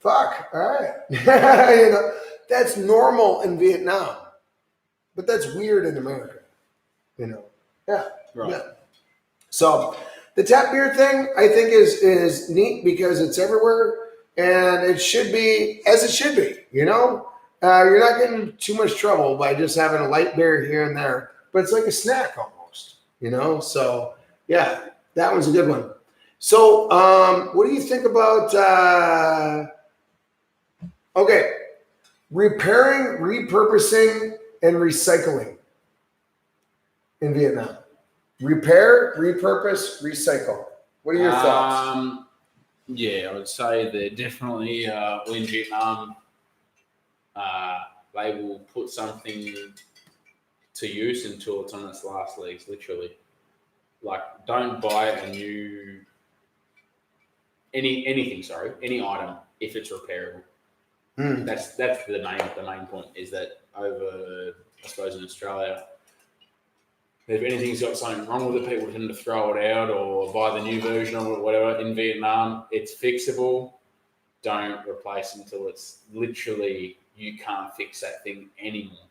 Speaker 1: Fuck, all right. You know, that's normal in Vietnam, but that's weird in America. You know, yeah,
Speaker 2: right.
Speaker 1: Yeah. So the tap beer thing, I think, is neat because it's everywhere, and it should be as it should be. You know, you're not getting too much trouble by just having a light beer here and there, but it's like a snack almost. You know, so yeah, that one's a good one. So, what do you think about? Okay, repairing, repurposing, and recycling in Vietnam. Repair, repurpose, recycle. What are your thoughts?
Speaker 2: Yeah, I would say that definitely in Vietnam, they will put something to use until it's on its last legs, literally. Like, don't buy a new any item if it's repairable. That's the main point is that over, I suppose, in Australia, if anything's got something wrong with it, people tend to throw it out or buy the new version of it, whatever. In Vietnam, it's fixable. Don't replace until it's literally you can't fix that thing anymore.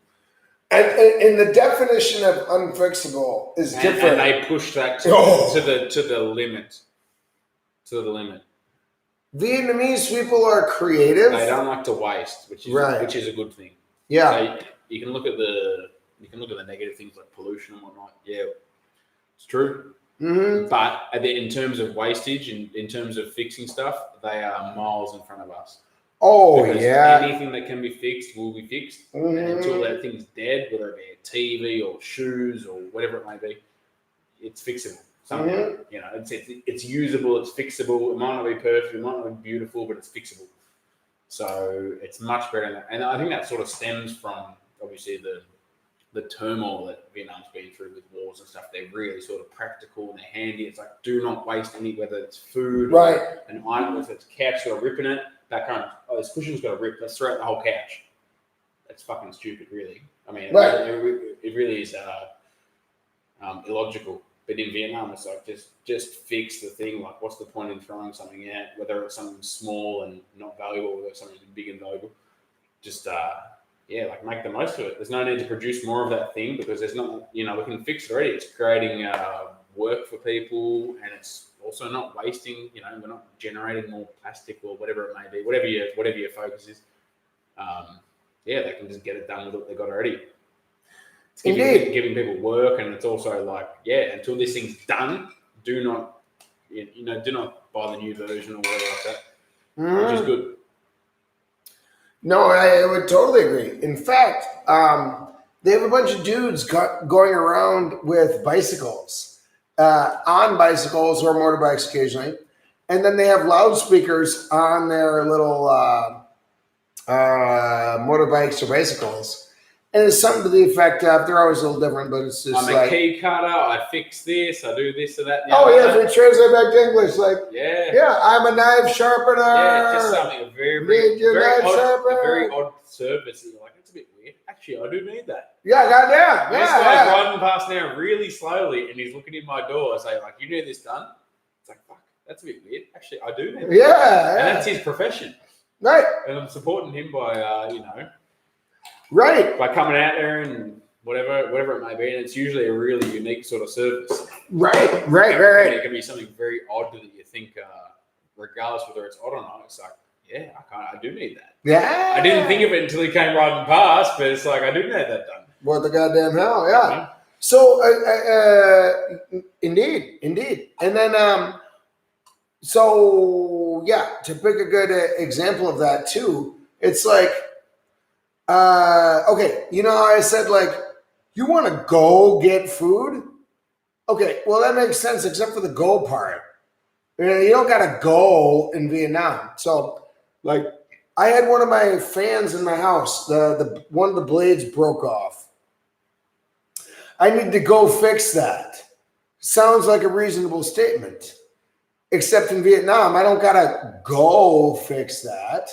Speaker 1: And the definition of unfixable is different.
Speaker 2: And they push that to the limit. To the limit.
Speaker 1: Vietnamese people are creative.
Speaker 2: They don't like to waste, which is a good thing.
Speaker 1: Yeah.
Speaker 2: So you can look at the negative things like pollution and whatnot. Yeah, it's true.
Speaker 1: Mm-hmm.
Speaker 2: But in terms of wastage, in terms of fixing stuff, they are miles in front of us.
Speaker 1: Oh,
Speaker 2: because
Speaker 1: yeah.
Speaker 2: anything that can be fixed will be fixed. Mm-hmm. And until that thing's dead, whether it be a TV or shoes or whatever it may be, it's fixable. Something, you know, it's usable, it's fixable. It might not be perfect, it might not be beautiful, but it's fixable. So it's much better than that. And I think that sort of stems from obviously the turmoil that Vietnam's been through with wars and stuff. They're really sort of practical and they're handy. It's like, do not waste any, whether it's food or an item, if it's a couch got a rip in it, that kind of, this cushion's got a rip, let's throw out the whole couch. That's fucking stupid, really. I mean, it really is illogical. But in Vietnam, it's like just fix the thing. Like, what's the point in throwing something out? Whether it's something small and not valuable, whether it's something big and valuable, just like make the most of it. There's no need to produce more of that thing because there's not, you know, we can fix it already. It's creating work for people, and it's also not wasting. You know, we're not generating more plastic or whatever it may be. Whatever your focus is, they can just get it done with what they got already. It's giving people work, and it's also like, until this thing's done, do not buy the new version or whatever like that, which is good.
Speaker 1: No, I would totally agree. In fact, they have a bunch of dudes going around with bicycles, on bicycles or motorbikes occasionally, and then they have loudspeakers on their little motorbikes or bicycles. And it's something to the effect of, they're always a little different, but it's just
Speaker 2: I'm a
Speaker 1: like,
Speaker 2: key cutter, I fix this, I do this or that.
Speaker 1: oh yeah, if we translate back to English, like,
Speaker 2: yeah,
Speaker 1: I'm a knife sharpener.
Speaker 2: Yeah, just something
Speaker 1: Need your knife sharpener?
Speaker 2: a very odd service. You're like, it's a bit weird. Actually, I do need that.
Speaker 1: Yeah, goddamn.
Speaker 2: This guy's riding past now really slowly, and he's looking in my door, saying, like, you need this done? It's like, fuck, that's a bit weird. Actually, I do need that.
Speaker 1: Yeah.
Speaker 2: And that's his profession.
Speaker 1: Right.
Speaker 2: And I'm supporting him by,
Speaker 1: Right.
Speaker 2: by coming out there and whatever it may be. And it's usually a really unique sort of service.
Speaker 1: Right.
Speaker 2: It can be something very odd that you think, regardless whether it's odd or not, it's like, yeah, I do need that.
Speaker 1: Yeah.
Speaker 2: I didn't think of it until he came riding past, but it's like, I do need that done.
Speaker 1: What the goddamn hell? Yeah. So, indeed. And then, so yeah, to pick a good example of that too, it's like, okay, I said, like, you want to go get food? Okay, well, that makes sense, except for the go part. You don't got to go in Vietnam. So, like, I had one of my fans in my house. The one of the blades broke off. I need to go fix that. Sounds like a reasonable statement. Except in Vietnam, I don't got to go fix that.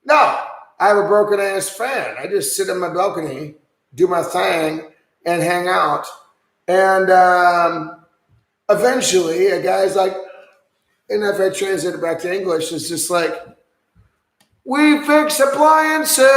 Speaker 1: No. I have a broken ass fan. I just sit on my balcony, do my thing, and hang out. And eventually, a guy's like, and if I translate it back to English, it's just like, we fix appliances,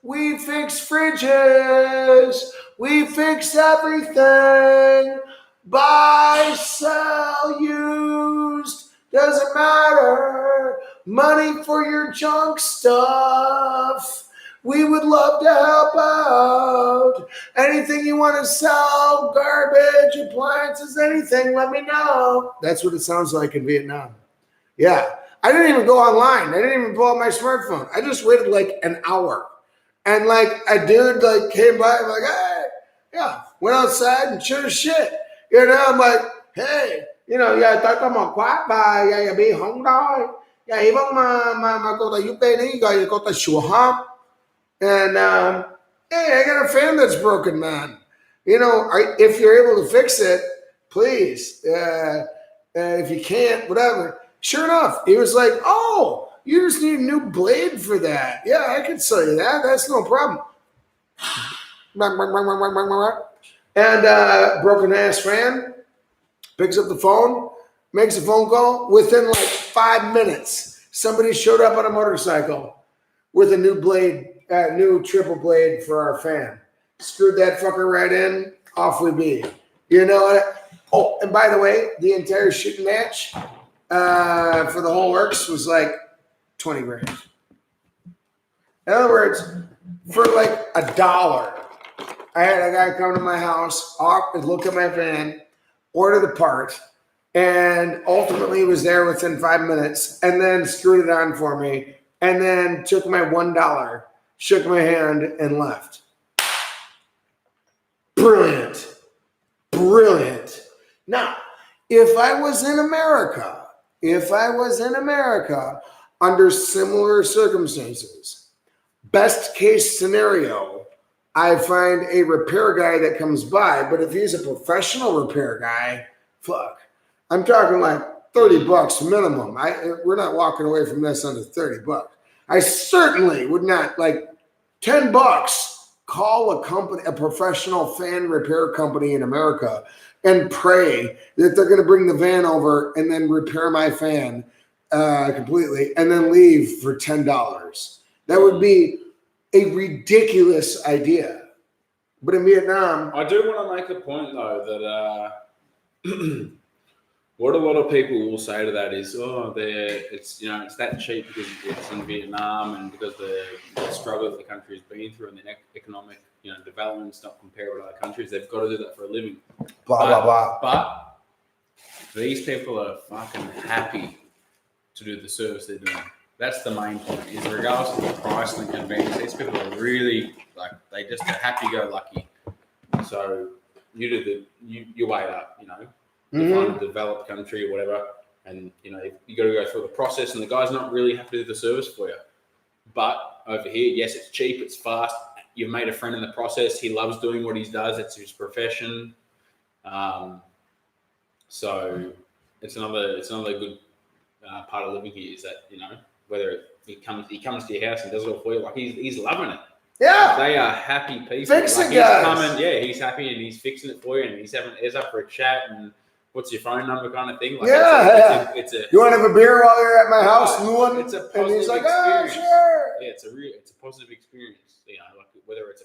Speaker 1: we fix fridges, we fix everything. Buy, sell, used, doesn't matter. Money for your junk stuff. We would love to help out. Anything you want to sell, garbage, appliances, anything, let me know. That's what it sounds like in Vietnam. Yeah. I didn't even go online. I didn't even pull out my smartphone. I just waited like an hour. And like a dude like came by, I'm like, hey, yeah. Went outside and sure as shit. I'm like, hey, tại có một khóa bà bị hỏng đôi. Vậy bóng mà cô ta giúp bên ấy gọi cô ta sửa hop. And hey, I got a fan that's broken, man. If you're able to fix it, please. If you can't, whatever. Sure enough, he was like, oh, you just need a new blade for that. Yeah, I can sell you that. That's no problem. And broken ass fan picks up the phone, makes a phone call. Within like 5 minutes, somebody showed up on a motorcycle with a new blade, new triple blade for our fan. Screwed that fucker right in. Off we be. Oh, and by the way, the entire shooting match for the whole works was like 20 grand. In other words, for like $1, I had a guy come to my house, look at my van, order the part, and ultimately was there within 5 minutes, and then screwed it on for me, and then took my $1, shook my hand, and left. Brilliant. Now, if I was in America under similar circumstances, best case scenario, I find a repair guy that comes by. But if he's a professional repair guy, fuck, I'm talking like $30 minimum. We're not walking away from this under $30. I certainly would not, like, $10. Call a professional fan repair company in America and pray that they're going to bring the van over and then repair my fan completely and then leave for $10. That would be a ridiculous idea. But in Vietnam,
Speaker 2: I do want to make the point though that what a lot of people will say to that is, it's that cheap because it's in Vietnam and because the struggle that the country has been through and the economic development's not comparable to other countries. They've got to do that for a living. Blah blah. But these people are fucking happy to do the service they're doing. That's the main point. Is regardless of the price and the convenience, these people are really they just are happy-go-lucky. So you weigh up, to find a developed country or whatever, and you got to go through the process, and the guy's not really happy to do the service for you. But over here, yes, it's cheap, it's fast, you've made a friend in the process. He loves doing what he does. It's his profession. So it's another good part of living here is that, you know, whether he comes to your house and does it all for you, like he's loving it.
Speaker 1: Yeah.
Speaker 2: They are happy people.
Speaker 1: Fixing
Speaker 2: he's
Speaker 1: guys.
Speaker 2: coming, he's happy and he's fixing it for you and he's up for a chat and what's your phone number kind of thing. Like it's a
Speaker 1: you want to have a beer while you're at my house?
Speaker 2: It's a positive
Speaker 1: and he's like,
Speaker 2: experience.
Speaker 1: oh, sure.
Speaker 2: Yeah, it's a positive experience. You know, like whether it's a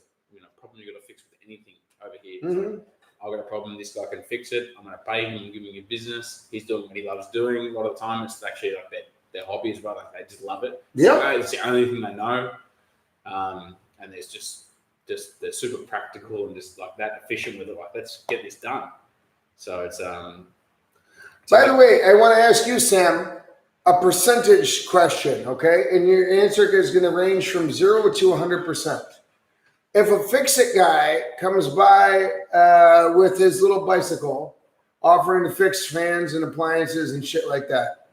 Speaker 2: problem you got to fix with anything over here.
Speaker 1: Mm-hmm.
Speaker 2: Like, I've got a problem. This guy can fix it. I'm going to pay him and give him a business. He's doing what he loves doing. A lot of the time, it's actually like their hobby as well. Like they just love it.
Speaker 1: Yeah,
Speaker 2: so it's the only thing they know. And there's just they're super practical and just like that efficient with it. Like let's get this done. So it's
Speaker 1: By the way, I want to ask you, Sam, a percentage question, okay? And your answer is going to range from 0 to 100%. If a fix-it guy comes by with his little bicycle, offering to fix fans and appliances and shit like that,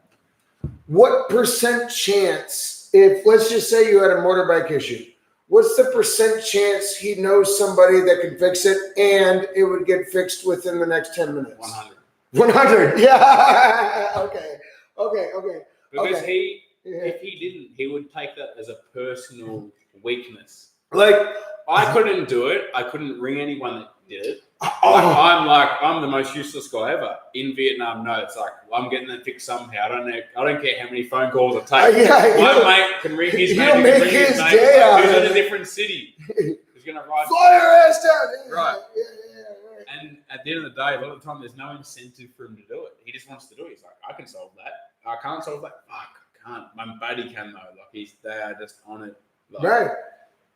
Speaker 1: what percent chance, if let's just say you had a motorbike issue, what's the percent chance he knows somebody that can fix it and it would get fixed within the next 10 minutes?
Speaker 2: 100.
Speaker 1: 100. Yeah. Okay.
Speaker 2: Because
Speaker 1: okay.
Speaker 2: if he didn't, he would take that as a personal weakness.
Speaker 1: Like
Speaker 2: I couldn't do it. I couldn't ring anyone that did it.
Speaker 1: oh.
Speaker 2: I'm the most useless guy ever. In Vietnam, no, it's like I'm getting that fixed somehow. I don't care how many phone calls I take. My mate can ring his mate.
Speaker 1: Make his day out.
Speaker 2: Who's in a different city? Who's gonna ride?
Speaker 1: Fly your ass down.
Speaker 2: Right.
Speaker 1: Yeah.
Speaker 2: And at the end of the day, a lot of the time, there's no incentive for him to do it. He just wants to do it. He's like, I can solve that. I can't solve that. Fuck, I can't. My buddy can though. Like they are just on it. Like,
Speaker 1: Right.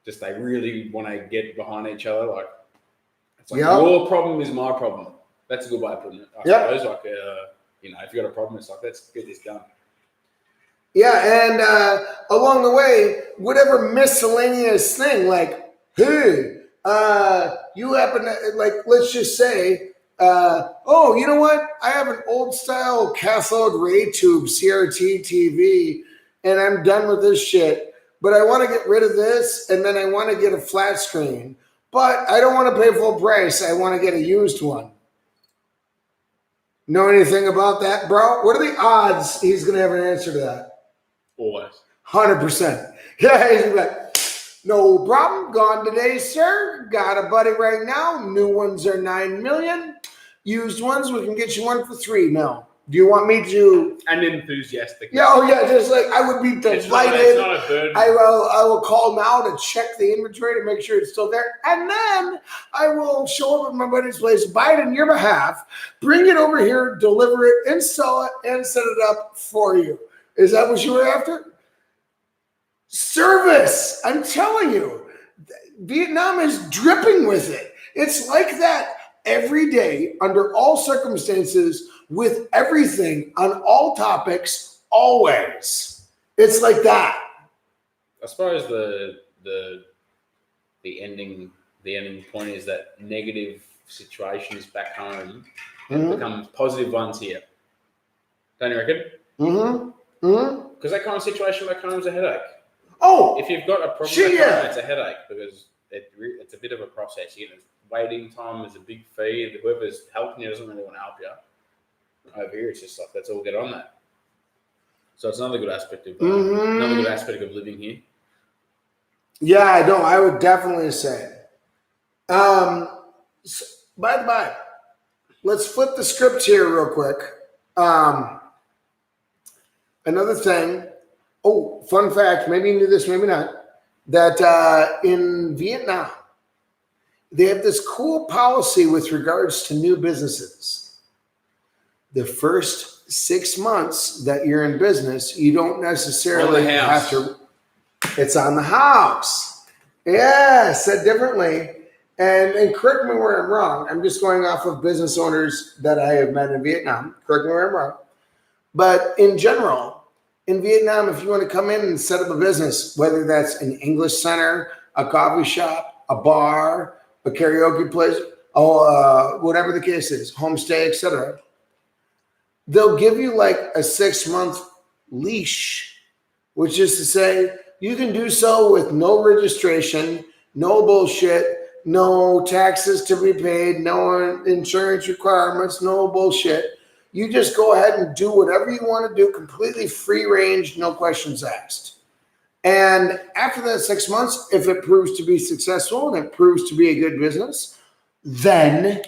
Speaker 2: Just they really want to get behind each other. Like it's like your problem is my problem. That's a good way of putting it. I suppose. Like if you got a problem, it's like let's get this done.
Speaker 1: Yeah, and along the way, whatever miscellaneous thing, like, hey, you happen to, like, let's just say, oh, you know what? I have an old style cathode ray tube CRT TV, and I'm done with this shit. But I want to get rid of this, and then I want to get a flat screen. But I don't want to pay full price. I want to get a used one. Know anything about that, bro? What are the odds he's going to have an answer to that?
Speaker 2: Always.
Speaker 1: 100%. Yeah, he's like, no problem. Gone today, sir. Got a buddy right now. New ones are 9 million. Used ones, we can get you one for 3 mil. Do you want me to?
Speaker 2: And enthusiastic.
Speaker 1: Yeah, oh yeah, just like I would be delighted.
Speaker 2: It's not a burden.
Speaker 1: I will call now to check the inventory to make sure it's still there, and then I will show up at my buddy's place, buy it on your behalf, bring it over here, deliver it, install it, and set it up for you. Is that what you were after? Service. I'm telling you, Vietnam is dripping with it. It's like that every day, under all circumstances, with everything, on all topics, always. It's like that.
Speaker 2: I suppose the ending point is that negative situations back home become positive ones here. Don't you reckon? Because that kind of situation back home is a headache.
Speaker 1: Oh,
Speaker 2: if you've got a problem back home, it's a headache because it's a bit of a process. You know, waiting time is a big fee. Whoever's helping you doesn't really want to help you. Over here, it's just like let's all get on that. So it's another good aspect of living here.
Speaker 1: Yeah, I know. I would definitely say. By the by, let's flip the script here real quick. Another thing. Oh, fun fact. Maybe you knew this, maybe not. That in Vietnam, they have this cool policy with regards to new businesses. The first 6 months that you're in business, you don't necessarily have to. It's on the house. Yeah, said differently. And correct me where I'm wrong. I'm just going off of business owners that I have met in Vietnam. Correct me where I'm wrong. But in general, in Vietnam, if you want to come in and set up a business, whether that's an English center, a coffee shop, a bar, a karaoke place, or whatever the case is, homestay, etc., they'll give you like a 6-month leash, which is to say you can do so with no registration, No bullshit. No taxes to be paid. No insurance requirements. No bullshit. You just go ahead and do whatever you want to do, completely free range, no questions asked. And after that 6 months, if it proves to be successful and it proves to be a good business, then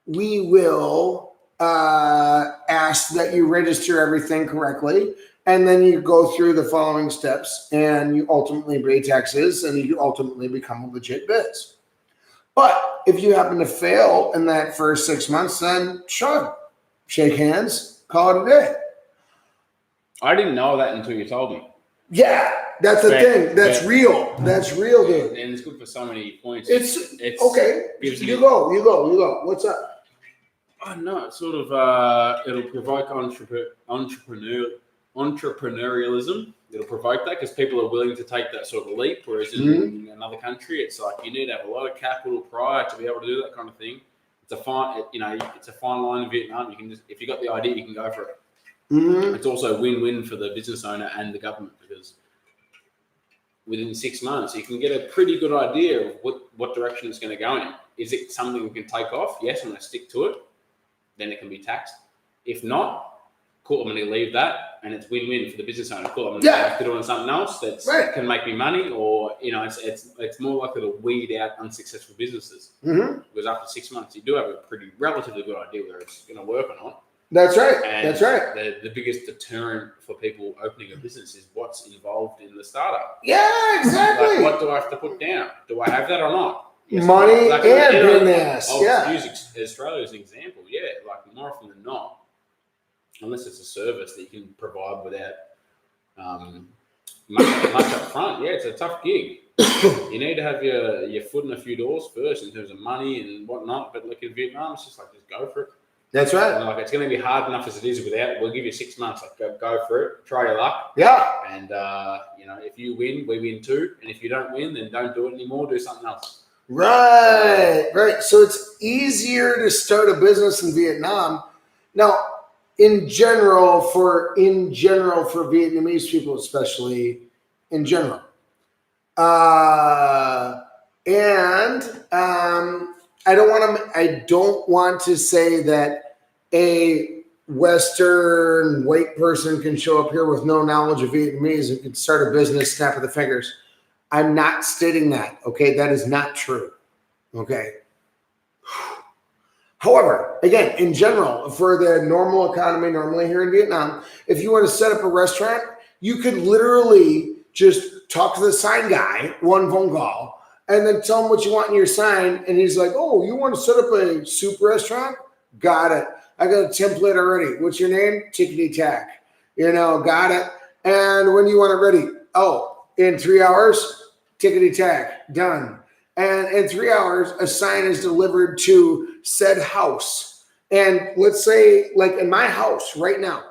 Speaker 1: we will ask that you register everything correctly. And then you go through the following steps and you ultimately pay taxes and you ultimately become a legit biz. But if you happen to fail in that first 6 months, then sure, shake hands, call it a day.
Speaker 2: I didn't know that until you told me.
Speaker 1: Yeah, that's the thing. That's real. That's real, dude.
Speaker 2: And it's good for so many points.
Speaker 1: It's okay. You go. What's up?
Speaker 2: Oh no, it's sort of it'll provoke entrepreneurialism. It'll provoke that because people are willing to take that sort of leap. Whereas in another country, it's like you need to have a lot of capital prior to be able to do that kind of thing. It's a fine line in Vietnam. You can just, if you got the idea, you can go for it. It's also a win-win for the business owner and the government because within 6 months, you can get a pretty good idea of what direction it's going to go in. Is it something we can take off? Yes, I'm going to stick to it. Then it can be taxed. If not, cool, I'm going to leave that, and it's win-win for the business owner. Cool, I'm going to go back to doing something else that can make me money, or it's more likely to weed out unsuccessful businesses. Because after 6 months, you do have a pretty relatively good idea whether it's going to work or not.
Speaker 1: That's right.
Speaker 2: And
Speaker 1: that's right.
Speaker 2: The biggest deterrent for people opening a business is what's involved in the startup.
Speaker 1: Yeah, exactly.
Speaker 2: Like, what do I have to put down? Do I have that or not? Yes,
Speaker 1: money and business.
Speaker 2: I'll use Australia as an example. Yeah, like more often than not, unless it's a service that you can provide without much up front. Yeah, it's a tough gig. You need to have your foot in a few doors first in terms of money and whatnot. But like in Vietnam, it's just like just go for it.
Speaker 1: That's right.
Speaker 2: And like it's going to be hard enough as it is without. We'll give you 6 months. Like go for it. Try your luck.
Speaker 1: Yeah.
Speaker 2: And if you win, we win too. And if you don't win, then don't do it anymore. Do something else.
Speaker 1: Right. So it's easier to start a business in Vietnam. Now, in general for Vietnamese people, especially in general. I don't want to say that a Western white person can show up here with no knowledge of Vietnamese and can start a business, snap of the fingers. I'm not stating that, okay? That is not true, okay? However, again, in general, for the normal economy, normally here in Vietnam, if you want to set up a restaurant, you could literally just talk to the sign guy, one phone call, and then tell him what you want in your sign. And he's like, oh, you want to set up a soup restaurant? Got it. I got a template already. What's your name? Tickety tack. Got it. And when you want it ready? Oh, in 3 hours, tickety tack, done. And in 3 hours, a sign is delivered to said house. And let's say, like in my house right now,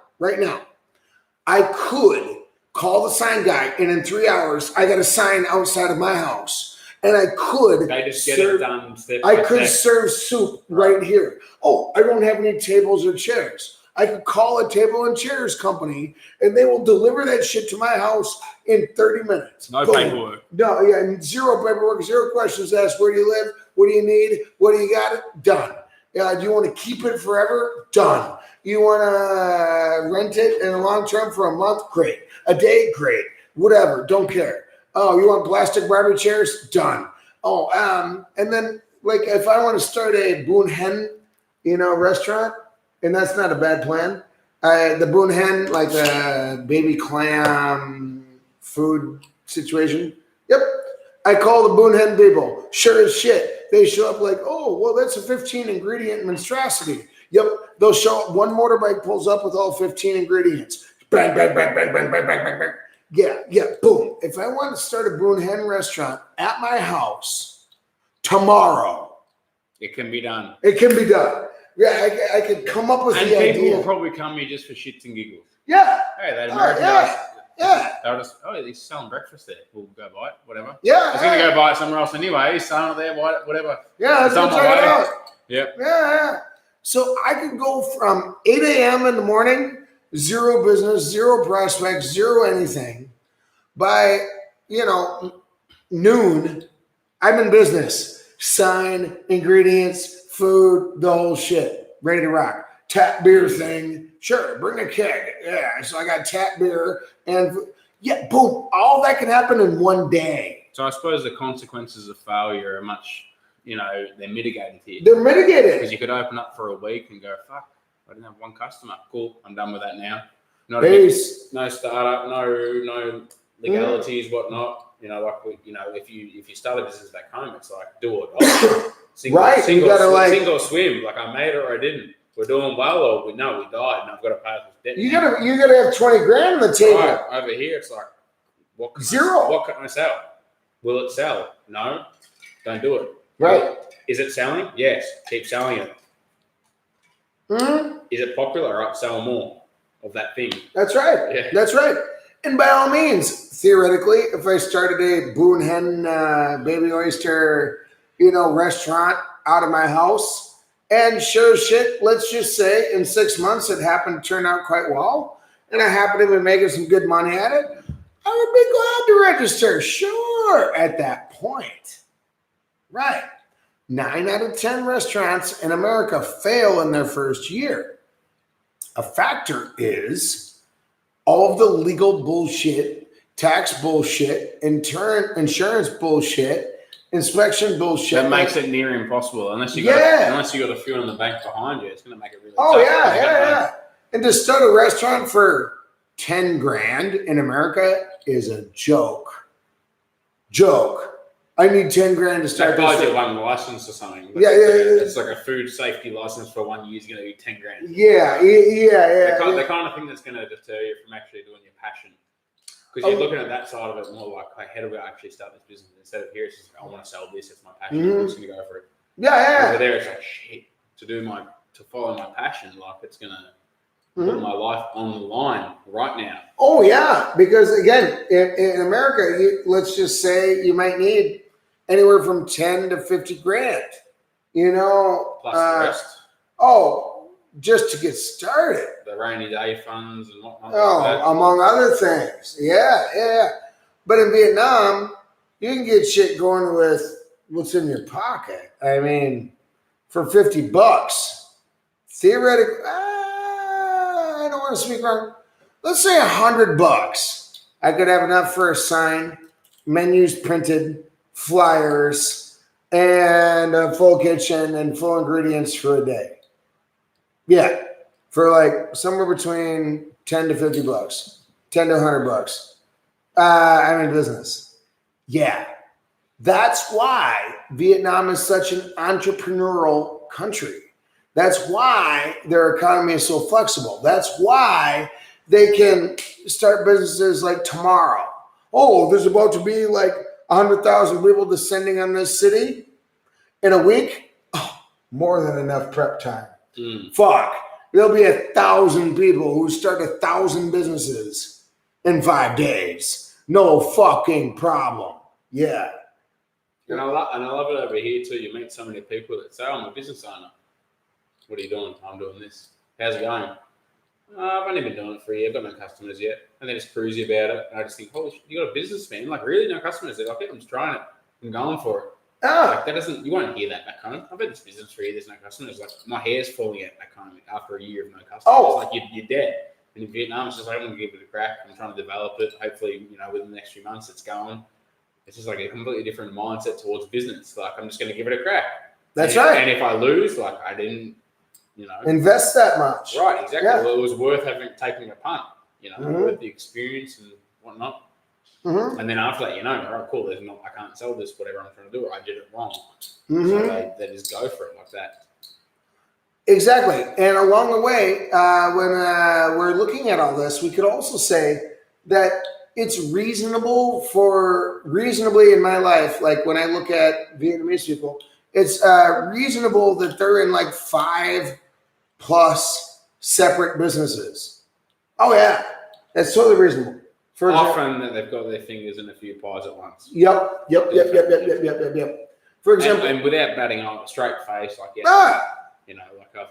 Speaker 1: I could call the sign guy, and in 3 hours, I got a sign outside of my house. And I could serve soup right here. Oh, I don't have any tables or chairs. I could call a table and chairs company, and they will deliver that shit to my house in 30 minutes.
Speaker 2: No paperwork.
Speaker 1: No, yeah, zero paperwork, zero questions asked. Where do you live? What do you need? What do you got? Done. Do you want to keep it forever? Done. You want to rent it in a long term for a month? Great. A day? Great. Whatever. Don't care. Oh, you want plastic Barbie chairs? Done. Oh, and then like if I want to start a Boon Hen, restaurant, and that's not a bad plan. The Boon Hen, like the baby clam food situation. Yep. I call the Boon Hen people. Sure as shit. They show up like, oh, well, that's a 15 ingredient monstrosity. Yep. They'll show up. One motorbike pulls up with all 15 ingredients. Bang, bang, bang, bang, bang, bang, bang, bang, bang. Yeah, boom. If I want to start a Boon Hen restaurant at my house tomorrow,
Speaker 2: it can be done.
Speaker 1: It can be done. Yeah, I could come up with the idea. And
Speaker 2: people will probably come here just for shits and giggles.
Speaker 1: Yeah.
Speaker 2: Hey, that American guy.
Speaker 1: Yeah.
Speaker 2: They'll just, he's selling breakfast there. We'll go buy it, whatever.
Speaker 1: Yeah.
Speaker 2: I was going to go buy it somewhere else anyway. He's selling it there, buy it, whatever.
Speaker 1: Yeah, let's go check it out.
Speaker 2: Yep.
Speaker 1: Yeah. So I could go from 8 a.m. in the morning, zero business, zero prospects, zero anything. By, noon, I'm in business. Sign, ingredients, food, the whole shit. Ready to rock. Tap beer thing. Sure, bring a keg. Yeah, so I got tap beer and yeah, boom. All that can happen in one day.
Speaker 2: So I suppose the consequences of failure are much, they're mitigated here.
Speaker 1: They're mitigated.
Speaker 2: Because you could open up for a week and go, fuck, I didn't have one customer. Cool, I'm done with that now. No startup, no legalities, whatnot. If you start a business back home, it's like do or die. Sink or swim. Like I made it or I didn't. We're doing well, or we died, and I've got to pay off this debt. You
Speaker 1: gotta have 20 grand on the table.
Speaker 2: Right. Over here, it's like
Speaker 1: zero.
Speaker 2: What can I sell? Will it sell? No, don't do it.
Speaker 1: Right.
Speaker 2: Is it selling? Yes. Keep selling it.
Speaker 1: Mm-hmm.
Speaker 2: Is it popular? Right, sell more of that thing.
Speaker 1: That's right.
Speaker 2: Yeah.
Speaker 1: That's right. And by all means, theoretically, if I started a Boone Hen baby oyster, restaurant out of my house, and sure as shit, let's just say in 6 months it happened to turn out quite well, and I happen to be making some good money at it, I would be glad to register. Sure, at that point. Right. 9 out of 10 restaurants in America fail in their first year. A factor is all of the legal bullshit, tax bullshit, insurance bullshit, inspection bullshit.
Speaker 2: That makes it near impossible unless you got a few in the bank behind you. It's going to make it really tough.
Speaker 1: Yeah. And to start a restaurant for 10 grand in America is a joke. I need 10 grand to start.
Speaker 2: That buys you one license or something.
Speaker 1: Yeah.
Speaker 2: It's like a food safety license for 1 year is going to be 10 grand.
Speaker 1: Yeah.
Speaker 2: The kind of thing that's going to deter you from actually doing your passion. Because you're looking at that side of it more like, how do I actually start this business? Instead of here, it's just like, I want to sell this. It's my passion. I'm just going to go for it.
Speaker 1: Yeah.
Speaker 2: Over there, it's like, shit. To follow my passion, like it's going to put my life on the line right now.
Speaker 1: Oh, yeah. Because, again, in America, let's just say you might need anywhere from 10 to 50 grand,
Speaker 2: Plus the rest.
Speaker 1: Just to get started.
Speaker 2: The rainy day funds and whatnot.
Speaker 1: Among other things. Yeah. But in Vietnam, you can get shit going with what's in your pocket. I mean, for $50, theoretically, I don't want to speak wrong. Let's say $100. I could have enough for a sign, menus printed, flyers, and a full kitchen and full ingredients for a day. Yeah, for like somewhere between 10 to $50, 10 to $100. I'm in business. Yeah, that's why Vietnam is such an entrepreneurial country. That's why their economy is so flexible. That's why they can start businesses like tomorrow. Oh, there's about to be like 100,000 people descending on this city in a week. Oh, more than enough prep time. Fuck. There'll be 1,000 people who start 1,000 businesses in 5 days. No fucking problem. Yeah.
Speaker 2: And I love it over here too. You meet so many people that say, I'm a business owner. What are you doing? I'm doing this. How's it going? I've only been doing it for a year. I've got no customers yet. And they just cruise you about it. And I just think, holy shit, you got a business, man. Like, really? No customers? They're like, I'm just trying it. I'm going for it. Like, you won't hear that back home. I've had this business for a year. There's no customers. Like, my hair's falling out back home after a year of no customers. It's like, you're dead. And in Vietnam, it's just like, I'm going to give it a crack. I'm trying to develop it. Hopefully, within the next few months, it's going. It's just like a completely different mindset towards business. Like, I'm just going to give it a crack.
Speaker 1: That's right.
Speaker 2: And if I lose, like, I didn't,
Speaker 1: invest that much.
Speaker 2: Right, exactly.
Speaker 1: Yeah.
Speaker 2: Well, it was worth taking a punt, worth the experience and whatnot. And then after that, all right, cool. I can't sell this, whatever I'm trying to do, or I did it wrong. So they just go for it like that.
Speaker 1: Exactly. And along the way, when we're looking at all this, we could also say that it's reasonably in my life, like when I look at Vietnamese people, it's reasonable that they're in like 5+ separate businesses. Oh yeah, that's totally reasonable.
Speaker 2: Often that they've got their fingers in a few pies at once.
Speaker 1: Yep. For example,
Speaker 2: and without batting on a straight face, like I've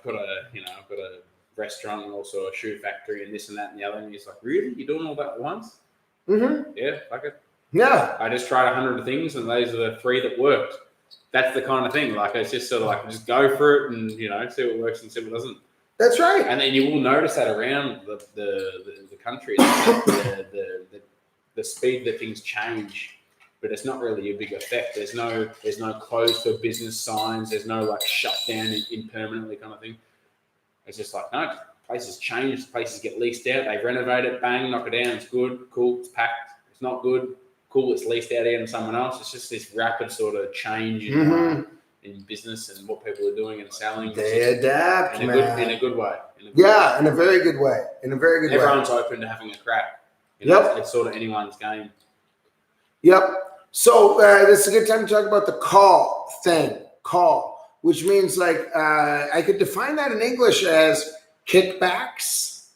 Speaker 2: got a restaurant and also a shoe factory and this and that and the other, and he's like, really, you're doing all that at once? Yeah, fuck it.
Speaker 1: Yeah.
Speaker 2: I just tried 100 things, and those are the 3 that worked. That's the kind of thing. Like, it's just sort of like, just go for it and, see what works and see what doesn't.
Speaker 1: That's right.
Speaker 2: And then you will notice that around the country, the speed that things change, but it's not really a big effect. There's no closed for business signs. There's no like shutdown impermanently kind of thing. It's just like, no, places change. Places get leased out. They renovate it, bang, knock it down. It's good, cool, it's packed. It's not good, cool, it's leased out again to someone else. It's just this rapid sort of change in business and what people are doing and selling.
Speaker 1: They adapt,
Speaker 2: in a good way.
Speaker 1: In a very good way.
Speaker 2: Everyone's open to having a crack. It's sort of anyone's game.
Speaker 1: Yep. So this is a good time to talk about the call thing. Call, which means like I could define that in English as kickbacks.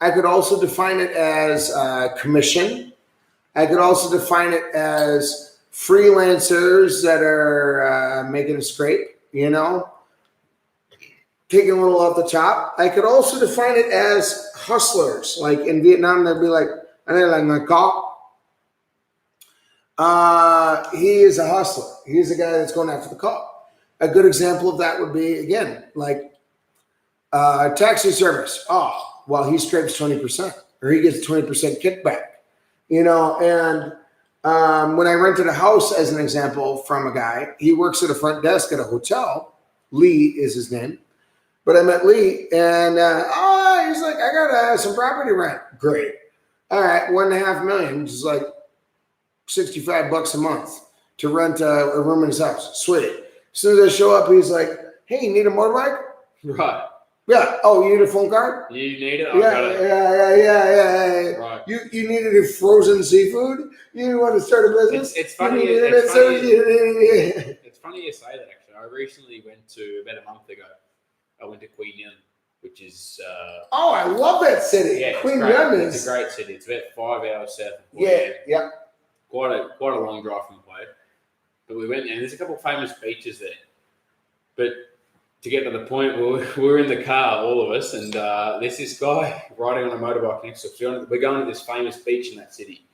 Speaker 1: I could also define it as commission. I could also define it as freelancers that are making a scrape, taking a little off the top. I could also define it as hustlers. Like in Vietnam, they'd be like, he is a hustler. He's a guy that's going after the call. A good example of that would be, again, like taxi service. Oh, well, he scrapes 20% or he gets 20% kickback. And when I rented a house, as an example, from a guy, he works at a front desk at a hotel. Lee is his name. But I met Lee, and he's like, I got some property rent. Great. All right, $1.5 million, which is like $65 a month to rent a room in his house. Sweet. As soon as I show up, he's like, hey, you need a motorbike?
Speaker 2: Right.
Speaker 1: Yeah. Oh, you need a phone card?
Speaker 2: You need it?
Speaker 1: Yeah.
Speaker 2: Right.
Speaker 1: You needed a frozen seafood? You want to start a business?
Speaker 2: It's funny. It's funny you say that, actually. I recently went to, about a month ago, I went to Queen Yin, which is...
Speaker 1: I love that city.
Speaker 2: Yeah,
Speaker 1: Queen Yin is...
Speaker 2: It's a great city. It's about 5 hours south of Queen Yin.
Speaker 1: Yeah.
Speaker 2: Quite a long drive from Play. But we went there, and there's a couple of famous beaches there. But to get to the point, we were in the car, all of us, and there's this guy riding on a motorbike next to us. We're going to this famous beach in that city.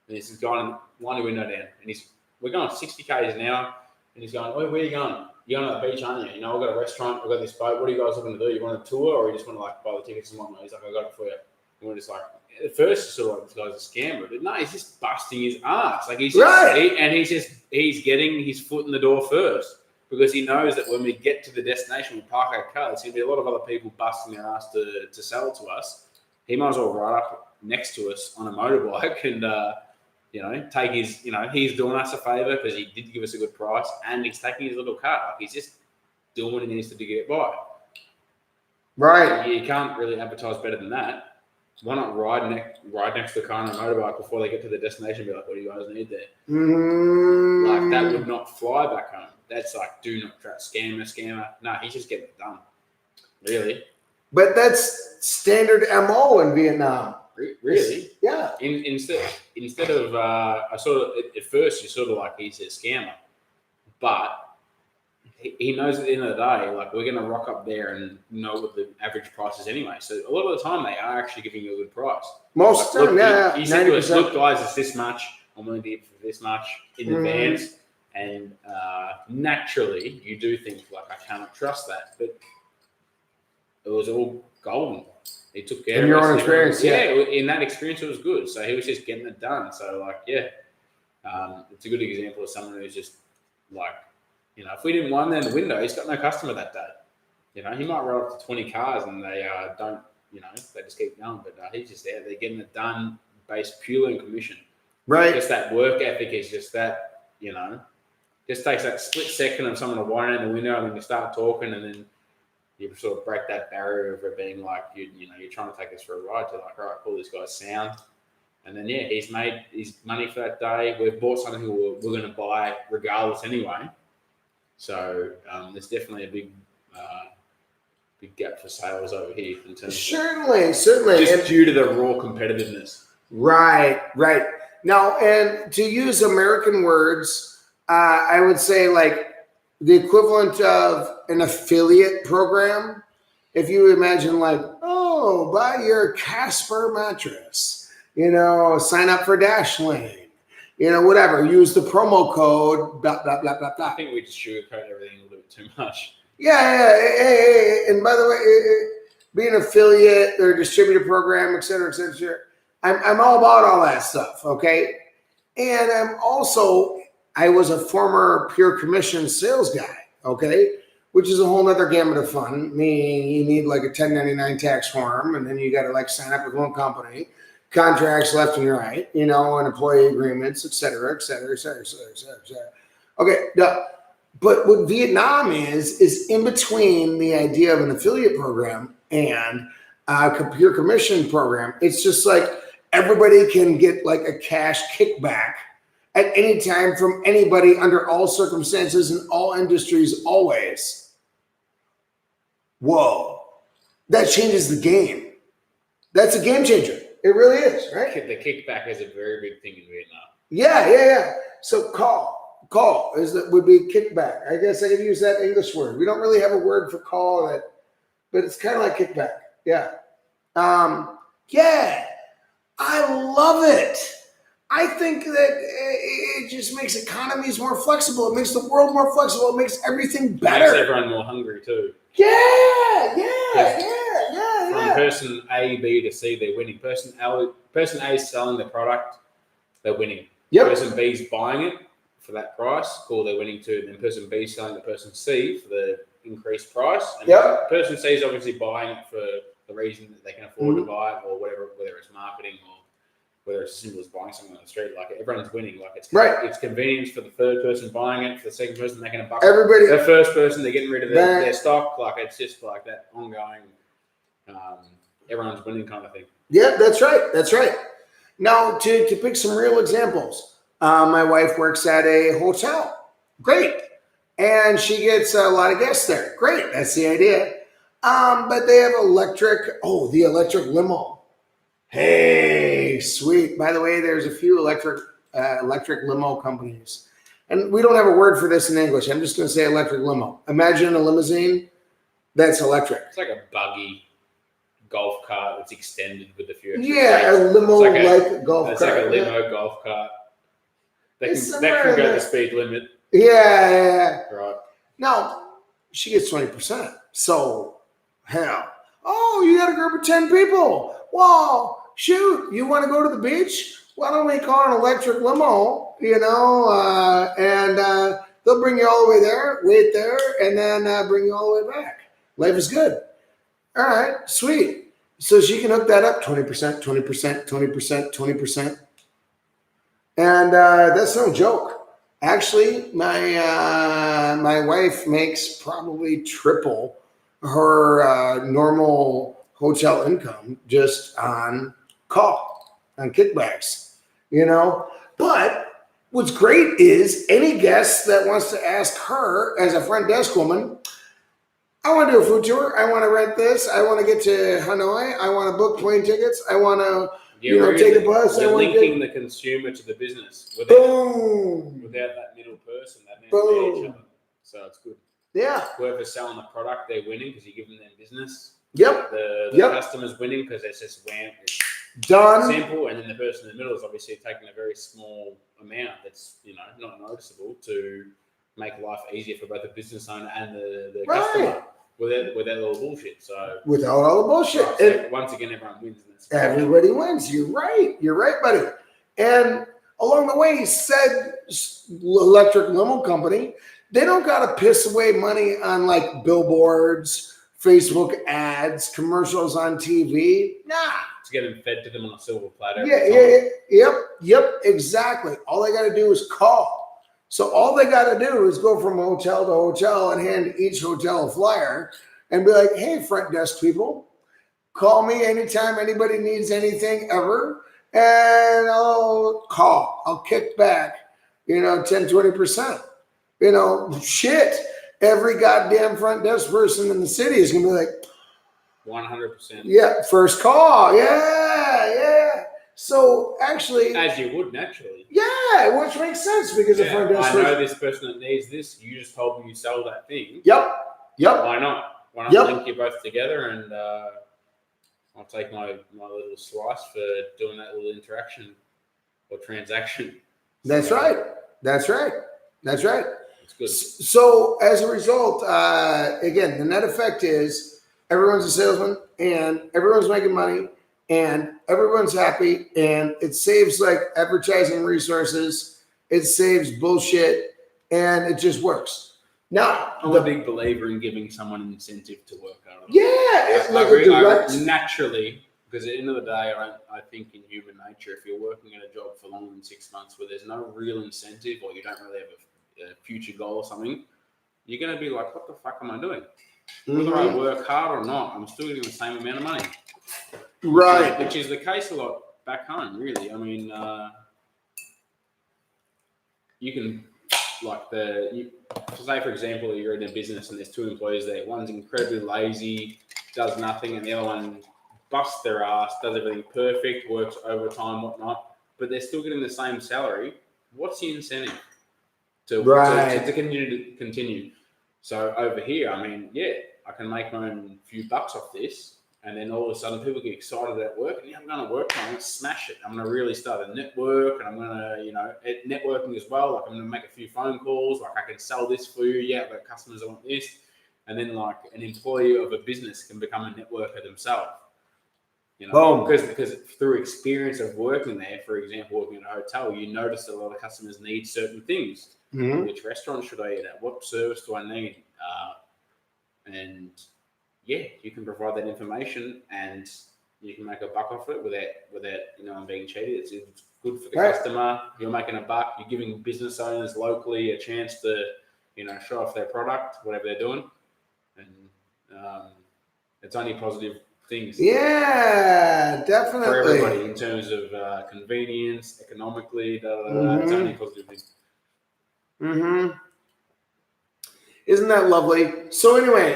Speaker 2: And there's this guy lining the window down, and we're going 60 k's an hour, and he's going, where are you going? You're going to the beach, aren't you? I've got a restaurant, I've got this boat. What are you guys looking to do? You want a tour, or you just want to like buy the tickets and whatnot? He's like, I got it for you. And we're just like, at first, it's sort of like this guy's a scammer, but no, he's just busting his ass. Like he's getting his foot in the door first, because he knows that when we get to the destination, we park our car, there's going to be a lot of other people busting their ass to sell it to us. He might as well ride up next to us on a motorbike and take his, he's doing us a favor because he did give us a good price, and he's taking his little car. Like he's just doing what he needs to get it by.
Speaker 1: Right.
Speaker 2: You can't really advertise better than that. Why not ride next to the car on a motorbike before they get to the destination and be like, what do you guys need there? Like that would not fly back home. That's like, do not trust scammer. No, he's just getting it done. Really.
Speaker 1: But that's standard MO in Vietnam.
Speaker 2: Really?
Speaker 1: Yeah.
Speaker 2: Instead of I sort of at first you're sort of like he's a scammer, but he knows at the end of the day, like we're going to rock up there and know what the average price is anyway. So a lot of the time they are actually giving you a good price.
Speaker 1: Most of the time, yeah.
Speaker 2: He said to us, look guys, it's this much. I'm willing to give for this much in advance. And naturally you do think like, I cannot trust that. But it was all golden. He took care of
Speaker 1: your own experience.
Speaker 2: Yeah, in that experience it was good. So he was just getting it done. So like, it's a good example of someone who's just like, if we didn't wind down the window, he's got no customer that day. He might ride up to 20 cars and they don't, they just keep going. But he's just there. They're getting it done based purely on commission.
Speaker 1: Right.
Speaker 2: Just that work ethic is just that, just takes that split second of someone to wind down the window and then you start talking and then you sort of break that barrier of it being like, you're trying to take us for a ride to like, all right, cool, this guy's sound. And then, he's made his money for that day. We've bought something we're going to buy regardless anyway. So there's definitely a big gap for sales over here in terms
Speaker 1: certainly
Speaker 2: just due to the raw competitiveness.
Speaker 1: Right. Now, and to use American words, I would say like the equivalent of an affiliate program. If you imagine like, buy your Casper mattress, sign up for Dashlane, whatever. Use the promo code, blah, blah, blah, blah,
Speaker 2: I
Speaker 1: blah.
Speaker 2: think we just sugarcoat everything a little bit too much.
Speaker 1: Yeah. Hey. And by the way, being an affiliate or distributor program, et cetera, et cetera, I'm all about all that stuff, okay? And I was a former pure commission sales guy, okay? Which is a whole nother gamut of fun. Meaning you need like a 1099 tax form, and then you got to like sign up with one company, contracts left and right, and employee agreements, et cetera, et cetera, et cetera, et cetera, et cetera, et cetera. Okay, but what Vietnam is in between the idea of an affiliate program and a pure commission program. It's just like everybody can get like a cash kickback at any time from anybody under all circumstances in all industries, always. Whoa, that changes the game. That's a game changer. It really is, right?
Speaker 2: The kickback is a very big thing in Vietnam.
Speaker 1: Yeah. So call would be kickback. I guess I could use that English word. We don't really have a word for call but it's kind of like kickback. Yeah. Yeah. I love it. I think that it just makes economies more flexible. It makes the world more flexible. It makes everything better.
Speaker 2: It makes everyone more hungry too.
Speaker 1: Yeah.
Speaker 2: From person A, B to C, they're winning. Person A is selling the product, they're winning.
Speaker 1: Yep.
Speaker 2: Person B is buying it for that price, cool, they're winning too. Then person B is selling to person C for the increased price. And person C is obviously buying it for the reason that they can afford to buy it or whatever, whether it's marketing or whether it's as simple as buying something on the street. Like everyone's winning. Like it's convenience for the third person buying it, for the second person making a buck.
Speaker 1: Everybody,
Speaker 2: the first person, they're getting rid of their stock. Like it's just like that ongoing, everyone's winning kind of thing.
Speaker 1: Yeah, that's right. Now to pick some real examples. My wife works at a hotel. Great. And she gets a lot of guests there. Great. That's the idea. But they have the electric limo. Hey, sweet. By the way, there's a few electric limo companies. And we don't have a word for this in English. I'm just going to say electric limo. Imagine a limousine that's electric.
Speaker 2: It's like a buggy golf cart that's extended with a few extra
Speaker 1: seats. A limo like golf cart.
Speaker 2: It's like a limo golf cart. That can go the speed limit.
Speaker 1: Yeah.
Speaker 2: Right.
Speaker 1: Now, she gets 20%. So, hell. Oh, you got a group of 10 people. Well, shoot, you want to go to the beach? Why don't we call an electric limo, and they'll bring you all the way there, wait there, and then bring you all the way back. Life is good. All right, sweet. So she can hook that up 20%, 20%, 20%, 20%. And that's no joke. Actually, my wife makes probably triple her normal hotel income just on kickbacks, But what's great is any guest that wants to ask her as a front desk woman, I want to do a food tour. I want to rent this. I want to get to Hanoi. I want to book plane tickets. I want to take a bus.
Speaker 2: You're linking the consumer to the business without that middle person, that intermediary. So it's good.
Speaker 1: Yeah.
Speaker 2: Whoever's selling the product, they're winning because you're giving them business.
Speaker 1: Yep.
Speaker 2: The customer's winning because it's just
Speaker 1: done.
Speaker 2: Simple, and then the person in the middle is obviously taking a very small amount that's not noticeable to make life easier for both the business owner and the customer without all the bullshit. So
Speaker 1: without all the bullshit,
Speaker 2: so once again, everyone wins.
Speaker 1: Everybody wins. You're right, buddy. And along the way, he said electric limo company, they don't got to piss away money on like billboards, Facebook ads, commercials on TV. Nah.
Speaker 2: It's getting fed to them on a silver platter.
Speaker 1: Yep, exactly. All they got to do is call. So all they got to do is go from hotel to hotel and hand each hotel a flyer and be like, hey, front desk people, call me anytime anybody needs anything ever, and I'll call. I'll kick back, 10, 20%. Shit. Every goddamn front desk person in the city is going to be like,
Speaker 2: 100%.
Speaker 1: Yeah, first call. Yeah. So actually,
Speaker 2: as you would naturally.
Speaker 1: Yeah, which makes sense because the front desk.
Speaker 2: I know this person that needs this. You just told me you sell that thing.
Speaker 1: Yep.
Speaker 2: Why not? Why not link you both together and I'll take my little slice for doing that little interaction or transaction.
Speaker 1: That's right. That's right. That's right.
Speaker 2: It's good.
Speaker 1: So as a result, again, the net effect is everyone's a salesman and everyone's making money and everyone's happy and it saves like advertising resources. It saves bullshit and it just works. Now,
Speaker 2: I'm a big believer in giving someone an incentive to work out.
Speaker 1: Yeah, like a direct.
Speaker 2: Naturally, because at the end of the day, I think in human nature, if you're working at a job for longer than 6 months where there's no real incentive or you don't really have a future goal or something, you're going to be like, what the fuck am I doing? Whether I work hard or not, I'm still getting the same amount of money.
Speaker 1: Right.
Speaker 2: Which is the case a lot back home, really. I mean, you can, like, say, for example, you're in a business and there's 2 employees there. One's incredibly lazy, does nothing, and the other one busts their ass, does everything perfect, works overtime, whatnot, but they're still getting the same salary. What's the incentive to continue? So over here, I mean, yeah, I can make my own few bucks off this, and then all of a sudden people get excited at work, and yeah, I'm going to work, I'm going to smash it. I'm going to really start a network, and I'm going to, networking as well. Like I'm going to make a few phone calls, like I can sell this for you. Yeah, I've got customers that want this. And then like an employee of a business can become a networker themselves. Because through experience of working there, for example, working in a hotel, you notice that a lot of customers need certain things.
Speaker 1: Mm-hmm.
Speaker 2: Which restaurant should I eat at? What service do I need? And yeah, you can provide that information, and you can make a buck off it without I'm being cheated. It's good for the customer. You're making a buck. You're giving business owners locally a chance to show off their product, whatever they're doing, and it's only positive things.
Speaker 1: Yeah, definitely.
Speaker 2: For everybody in terms of convenience, economically, it's only positive things.
Speaker 1: Mm-hmm. Isn't that lovely? So anyway,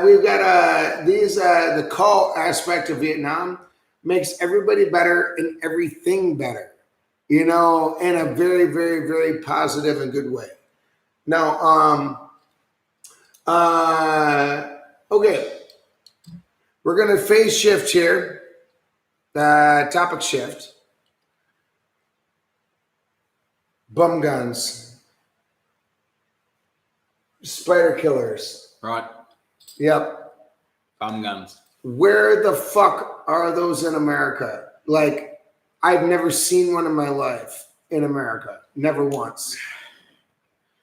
Speaker 1: we've got the call aspect of Vietnam makes everybody better and everything better, in a very, very, very positive and good way. Now, okay, we're going to phase shift here, topic shift. Bum guns. Spider killers.
Speaker 2: Right.
Speaker 1: Yep.
Speaker 2: Bum guns.
Speaker 1: Where the fuck are those in America? Like, I've never seen one in my life in America. Never once.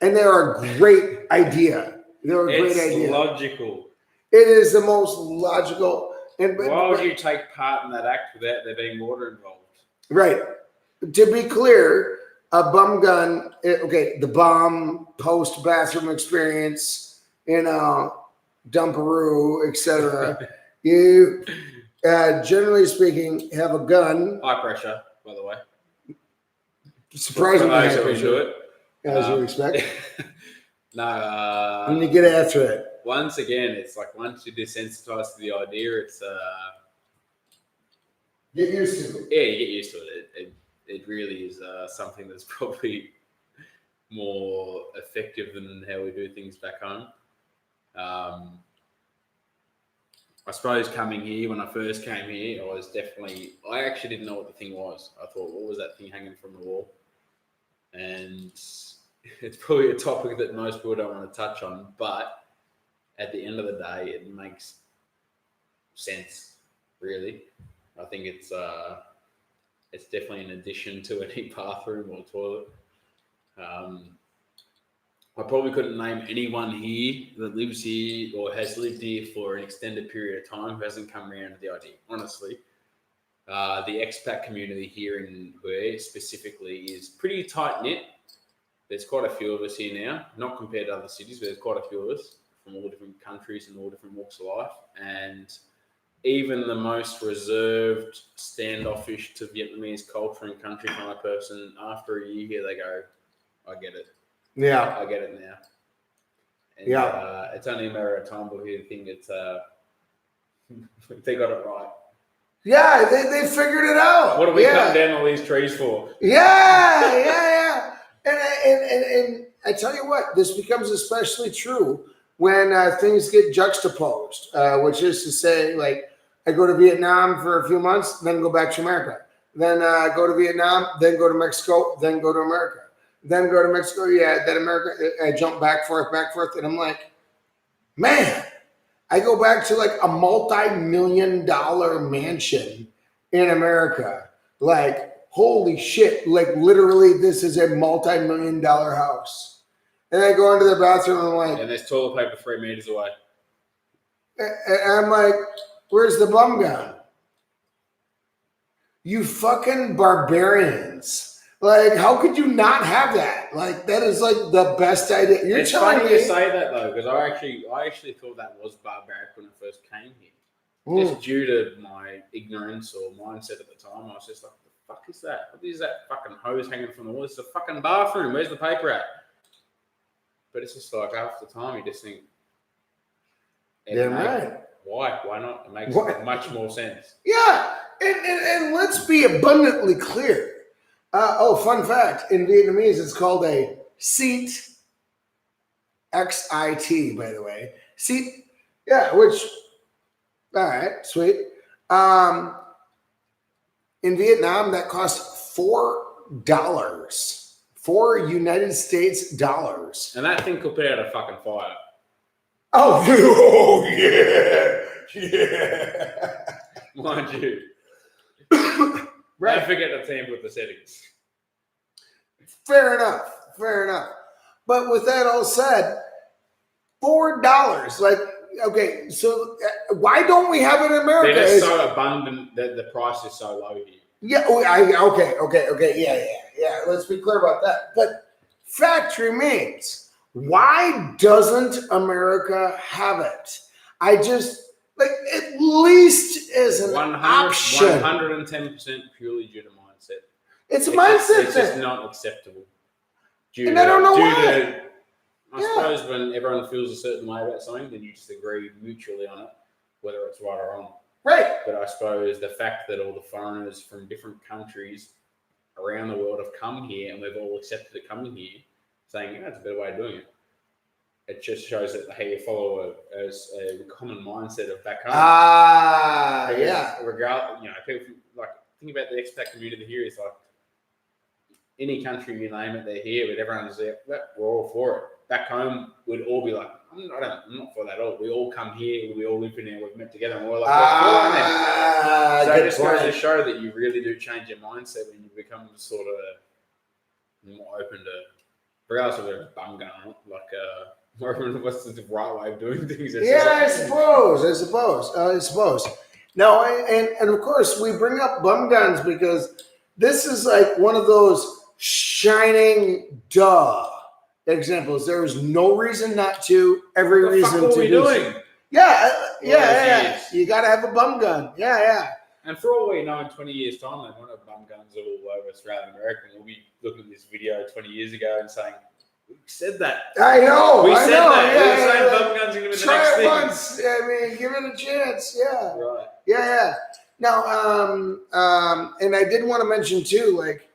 Speaker 1: And they're a great idea.
Speaker 2: It's logical.
Speaker 1: It is the most logical.
Speaker 2: Why would you take part in that act without there being water involved?
Speaker 1: Right. To be clear, a bum gun, the bomb, post-bathroom experience, dumperoo, etc. You, generally speaking, have a gun.
Speaker 2: High pressure, by the way.
Speaker 1: Surprisingly high
Speaker 2: pressure.
Speaker 1: As you expect.
Speaker 2: No.
Speaker 1: And you get after it.
Speaker 2: Once again, it's like once you're desensitized to the idea, it's...
Speaker 1: Get used to it.
Speaker 2: Yeah, you get used to it. It really is something that's probably more effective than how we do things back home. I suppose coming here, when I first came here, I actually didn't know what the thing was. I thought, what was that thing hanging from the wall? And it's probably a topic that most people don't want to touch on, but at the end of the day, it makes sense, really. I think it's definitely an addition to any bathroom or toilet. I probably couldn't name anyone here that lives here or has lived here for an extended period of time who hasn't come around to the idea, honestly. The expat community here in Hue specifically is pretty tight-knit. There's quite a few of us here now, not compared to other cities, but there's quite a few of us from all different countries and all different walks of life. And even the most reserved, standoffish to Vietnamese culture and country kind of person, after a year here, they go, I get it.
Speaker 1: Yeah.
Speaker 2: I get it now. And, it's only a matter of time before you think they got it right.
Speaker 1: Yeah, they figured it out.
Speaker 2: What are we cutting down all these trees for?
Speaker 1: Yeah. And I tell you what, this becomes especially true when things get juxtaposed, which is to say, like, I go to Vietnam for a few months, then go back to America. then go to Vietnam, then go to Mexico, then go to America, then go to Mexico. Yeah, then America. I jump back, forth, and I'm like, man, I go back to like a multi-million-dollar mansion in America. Like, holy shit! Like, literally, this is a multi-million-dollar house. And I go into the bathroom and I'm like,
Speaker 2: and there's toilet paper 3 meters away.
Speaker 1: and I'm like, where's the bum gun? You fucking barbarians. Like, how could you not have that? Like, that is like the best idea. You're
Speaker 2: It's
Speaker 1: telling
Speaker 2: funny
Speaker 1: me
Speaker 2: you say that though, because I actually thought that was barbaric when I first came here. Just due to my ignorance or mindset at the time, I was just like, what the fuck is that? What is that fucking hose hanging from the wall? It's a fucking bathroom. Where's the paper at? But it's just like, after the time, you just think,
Speaker 1: Damn right.
Speaker 2: Why not? It makes much more sense.
Speaker 1: Yeah, and let's be abundantly clear. Fun fact, in Vietnamese, it's called a seat, X-I-T, by the way. Seat, yeah, which, all right, sweet. In Vietnam, that costs $4. 4 United States dollars.
Speaker 2: And that thing could put out a fucking fire.
Speaker 1: Oh, yeah.
Speaker 2: Mind you.
Speaker 1: Right.
Speaker 2: Don't forget to tamper with the settings.
Speaker 1: Fair enough. But with that all said, $4. Like, okay, so why don't we have it in America?
Speaker 2: They're just so abundant that the price is so low here.
Speaker 1: Yeah, okay. Yeah, let's be clear about that. But fact remains, why doesn't America have it? I just, like, at least as an option.
Speaker 2: 110% purely due to mindset.
Speaker 1: It's a mindset
Speaker 2: It's
Speaker 1: thing.
Speaker 2: just not acceptable.
Speaker 1: And I don't know why.
Speaker 2: I suppose when everyone feels a certain way about something, then you just agree mutually on it, whether it's right or wrong.
Speaker 1: Right.
Speaker 2: But I suppose the fact that all the foreigners from different countries around the world have come here and we've all accepted it coming here, saying, yeah, it's a better way of doing it. It just shows that hey, you follow a common mindset of back home.
Speaker 1: Yeah.
Speaker 2: Regardless, people like think about the expat community here. It's like any country you name it, they're here, but everyone's there. We're all for it. Back home, we'd all be like, I'm not for that at all. We all come here, we all live in here, we've met together, and we're like, so it just goes to show that you really do change your mindset when you become sort of more open to, regardless of whether it's bum gun or not, what's the right way of doing things.
Speaker 1: I suppose. No, and of course we bring up bum guns because this is like one of those shining examples. There is no reason not to. Every
Speaker 2: what the
Speaker 1: reason
Speaker 2: fuck
Speaker 1: to
Speaker 2: are we
Speaker 1: do.
Speaker 2: doing?
Speaker 1: Yeah. You got to have a bum gun. Yeah.
Speaker 2: And for all we know, in 20 years' time, they won't have bum guns all over Australia and America. And we'll be looking at this video 20 years ago and saying, we said that.
Speaker 1: I know.
Speaker 2: We said that.
Speaker 1: Yeah,
Speaker 2: we were saying bum guns are going to be the
Speaker 1: try
Speaker 2: next
Speaker 1: it
Speaker 2: thing.
Speaker 1: once. I mean, give it a chance. Yeah.
Speaker 2: Right.
Speaker 1: Yeah. Now, and I did want to mention too, like,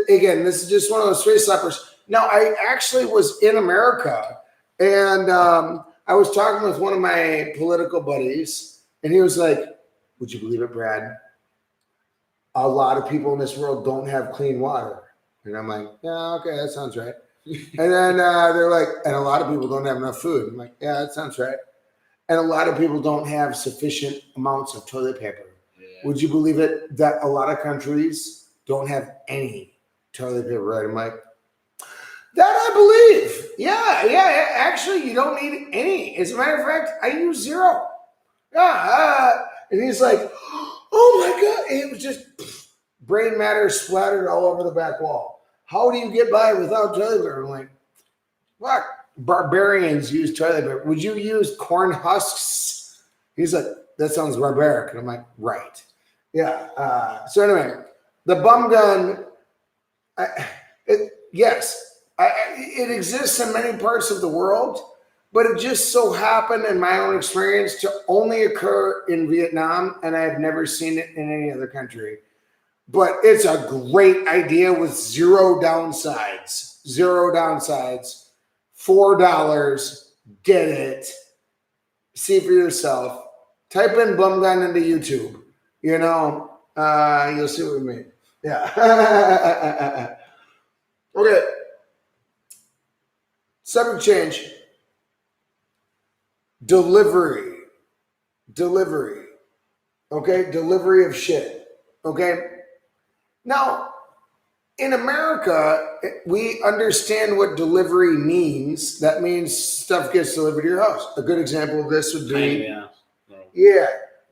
Speaker 1: again, this is just one of those face slappers. Now, I actually was in America, and I was talking with one of my political buddies, and he was like, would you believe it, Brad? A lot of people in this world don't have clean water. And I'm like, yeah, okay, that sounds right. And then they're like, and a lot of people don't have enough food. I'm like, yeah, that sounds right. And a lot of people don't have sufficient amounts of toilet paper. Yeah. Would you believe it that a lot of countries don't have any toilet paper? Right? I'm like, that I believe. Yeah. Actually, you don't need any. As a matter of fact, I use 0. Yeah. And he's like, oh my God. And it was just brain matter splattered all over the back wall. How do you get by without toilet paper? I'm like, fuck. Barbarians use toilet paper. Would you use corn husks? He's like, that sounds barbaric. And I'm like, right. Yeah. So anyway, the bum gun, yes, it exists in many parts of the world, but it just so happened in my own experience to only occur in Vietnam, and I have never seen it in any other country. But it's a great idea with 0 downsides. $4, get it. See for yourself. Type in bum gun into YouTube. You'll see what we mean. Yeah. Okay. Subject change. Delivery. Okay. Delivery of shit. Okay. Now, in America, we understand what delivery means. That means stuff gets delivered to your house. A good example of this would be,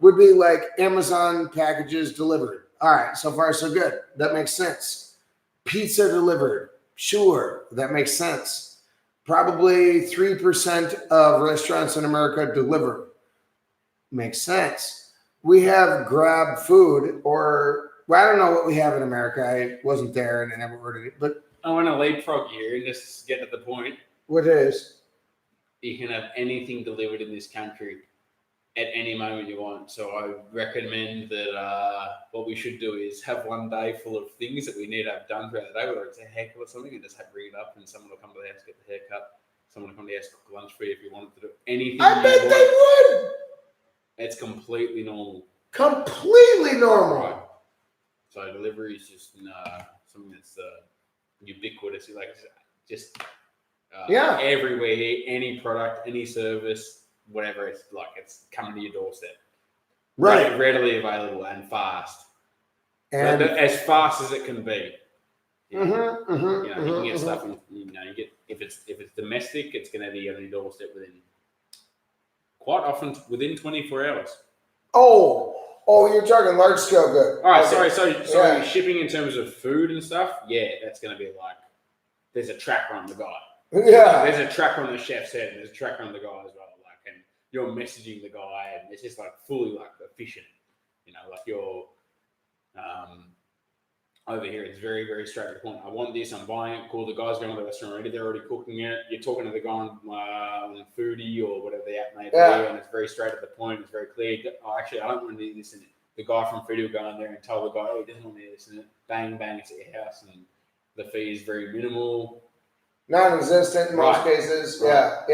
Speaker 1: would be like Amazon packages delivered. All right, so far so good. That makes sense. Pizza delivered. Sure, that makes sense. Probably 3% of restaurants in America deliver. Makes sense. We have Grab Food, or well, I don't know what we have in America. I wasn't there and I never ordered it. But
Speaker 2: I want to leapfrog here and just get to the point.
Speaker 1: What is?
Speaker 2: You can have anything delivered in this country at any moment you want. So I recommend that what we should do is have one day full of things that we need to have done throughout the day, whether it's a haircut or something, and just have ring it up, and someone will come to the house, get the haircut. Someone will come to the house, cook lunch for you if you wanted to do anything.
Speaker 1: I bet they would.
Speaker 2: It's completely normal.
Speaker 1: Completely normal.
Speaker 2: Right. So delivery is just something that's ubiquitous. Like just everywhere, any product, any service, whatever. It's like it's coming to your doorstep.
Speaker 1: Right.
Speaker 2: Readily available and fast.
Speaker 1: And
Speaker 2: so as fast as it can be.
Speaker 1: You
Speaker 2: can get stuff. You get if it's domestic, it's going to be on your doorstep quite often within 24 hours.
Speaker 1: Oh, you're talking large scale good.
Speaker 2: All right, sorry. So shipping in terms of food and stuff, that's going to be like there's a tracker on the guy.
Speaker 1: Yeah,
Speaker 2: there's a tracker on the chef's head, and there's a tracker on the guy as well. Like, and you're messaging the guy, and it's just like fully like efficient. Like you're over here. It's very, very straight to the point. I want this. I'm buying it. Cool. The guy's going to the restaurant already. They're already cooking it. You're talking to the guy on Foodie or whatever the app may be, and it's very straight to the point. It's very clear. Oh, actually, I don't want to do this in it. The guy from Foodie will go in there and tell the guy, he doesn't want to do this in it. Bang, bang, it's at your house, and the fee is very minimal.
Speaker 1: Non-existent in most cases.
Speaker 2: Right.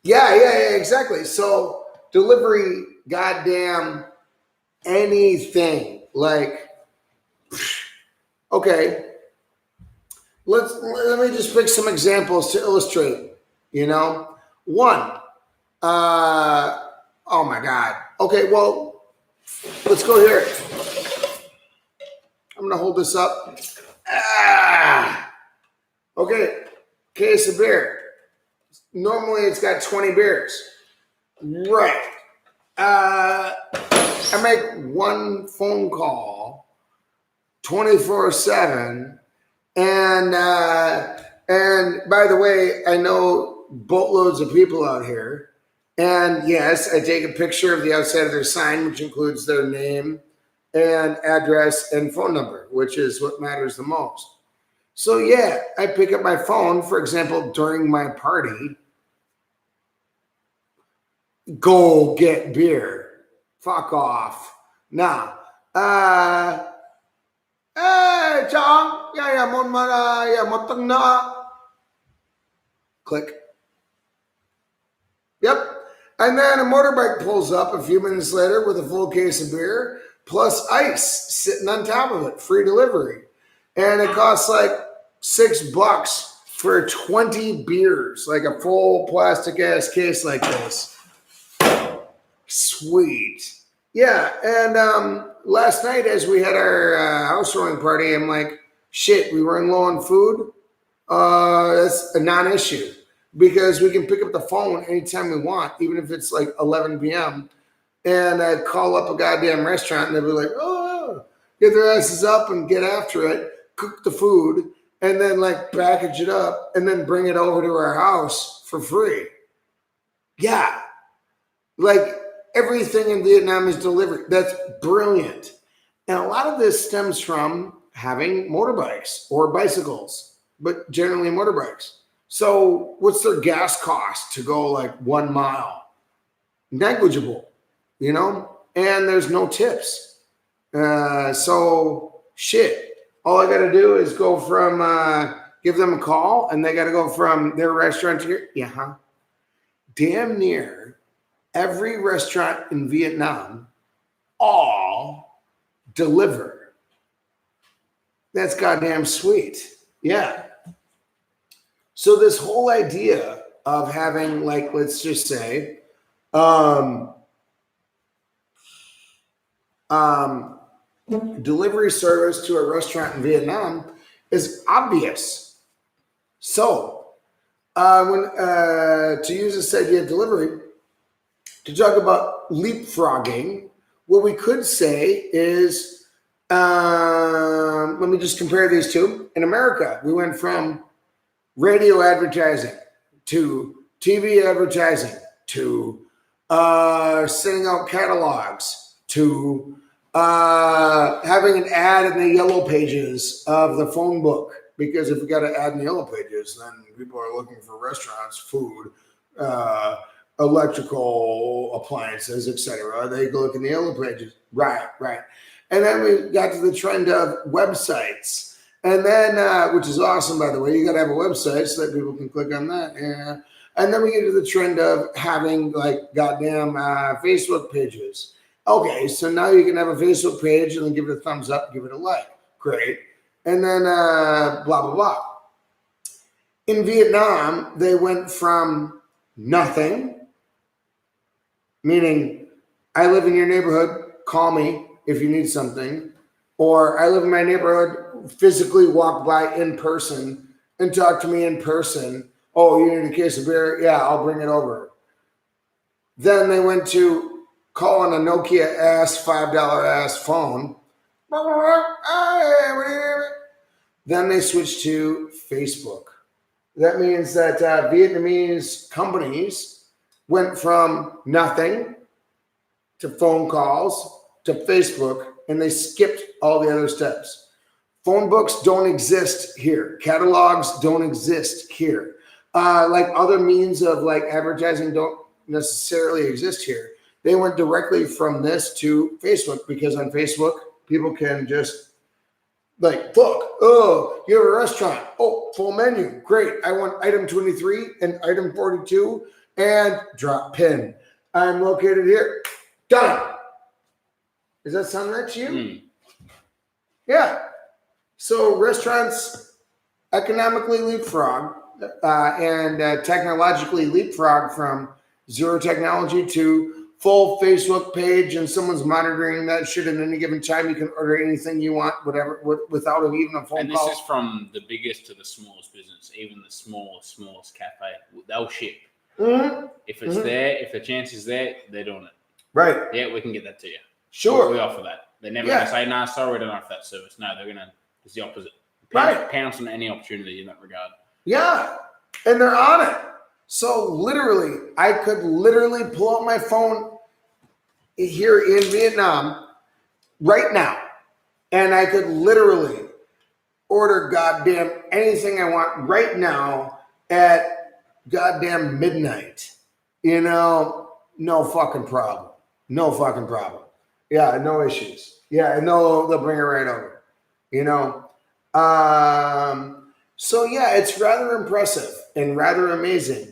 Speaker 1: Yeah, exactly. So delivery, goddamn anything. Like, okay, let me just pick some examples to illustrate. One, oh my God. Okay, well, let's go here. I'm gonna hold this up. Okay, case of beer. Normally it's got 20 beers. Right. I make one phone call 24/7. And by the way, I know boatloads of people out here. And yes, I take a picture of the outside of their sign, which includes their name and address and phone number, which is what matters the most. So yeah, I pick up my phone, for example, during my party. Go get beer. Fuck off. Now, hey, Chong, một tuần nữa. Click. Yep. And then a motorbike pulls up a few minutes later with a full case of beer, plus ice sitting on top of it, free delivery. And it costs like $6 for 20 beers, like a full plastic ass case like this. Sweet. Yeah, and last night as we had our housewarming party, I'm like, shit, we run low on food. That's a non-issue because we can pick up the phone anytime we want, even if it's like 11 p.m. And call up a goddamn restaurant and they'll be like, oh, get their asses up and get after it, cook the food, and then like package it up and then bring it over to our house for free. Yeah. Like everything in Vietnam is delivered. That's brilliant. And a lot of this stems from having motorbikes or bicycles, but generally motorbikes. So what's their gas cost to go like 1 mile? Negligible, and there's no tips. So shit. All I got to do is go from, give them a call, and they got to go from their restaurant to here. Yeah. Damn near every restaurant in Vietnam, all deliver. That's goddamn sweet. Yeah. So this whole idea of having, like, let's just say, delivery service to a restaurant in Vietnam is obvious. So to use this idea of delivery, to talk about leapfrogging, what we could say is, let me just compare these two. In America, we went from radio advertising to TV advertising to sending out catalogs to having an ad in the yellow pages of the phone book. Because if you got an ad in the yellow pages, then people are looking for restaurants, food, electrical appliances, etc. They go look in the yellow pages. Right. And then we got to the trend of websites. And then, which is awesome, by the way, you got to have a website so that people can click on that. Yeah. And then we get to the trend of having like goddamn Facebook pages. Okay, so now you can have a Facebook page and then give it a thumbs up, give it a like. Great. And then blah, blah, blah. In Vietnam, they went from nothing, meaning I live in your neighborhood, call me if you need something, or I live in my neighborhood, physically walk by in person and talk to me in person. Oh, you need a case of beer? Yeah, I'll bring it over. Then they went to calling a Nokia ass $5 ass phone. Then they switched to Facebook. That means that Vietnamese companies went from nothing to phone calls to Facebook, and they skipped all the other steps. Phone books don't exist here. Catalogs don't exist here. Like other means of like advertising don't necessarily exist here. They went directly from this to Facebook because on Facebook, people can just like, look, oh, you have a restaurant. Oh, full menu. Great. I want item 23 and item 42 and drop pin. I'm located here. Done. Does that sound right to you? Yeah. So restaurants economically leapfrog and technologically leapfrog from zero technology to full Facebook page, and someone's monitoring that shit at any given time. You can order anything you want, whatever, without even a phone call.
Speaker 2: And this is from the biggest to the smallest business, even the smallest cafe. They'll ship. Mm-hmm. If it's there, if the chance is there, they're doing it.
Speaker 1: Right.
Speaker 2: Yeah, we can get that to you.
Speaker 1: Sure.
Speaker 2: We offer that. They're never going to say, nah, sorry, we don't offer that service. No, they're going to, it's the opposite. Pounce on any opportunity in that regard.
Speaker 1: Yeah. And they're on it. So literally, I could literally pull out my phone here in Vietnam right now, and I could literally order goddamn anything I want right now at goddamn midnight. You know, no fucking problem. No fucking problem. Yeah, no issues. Yeah, and they'll bring it right over. You know? So yeah, it's rather impressive and rather amazing.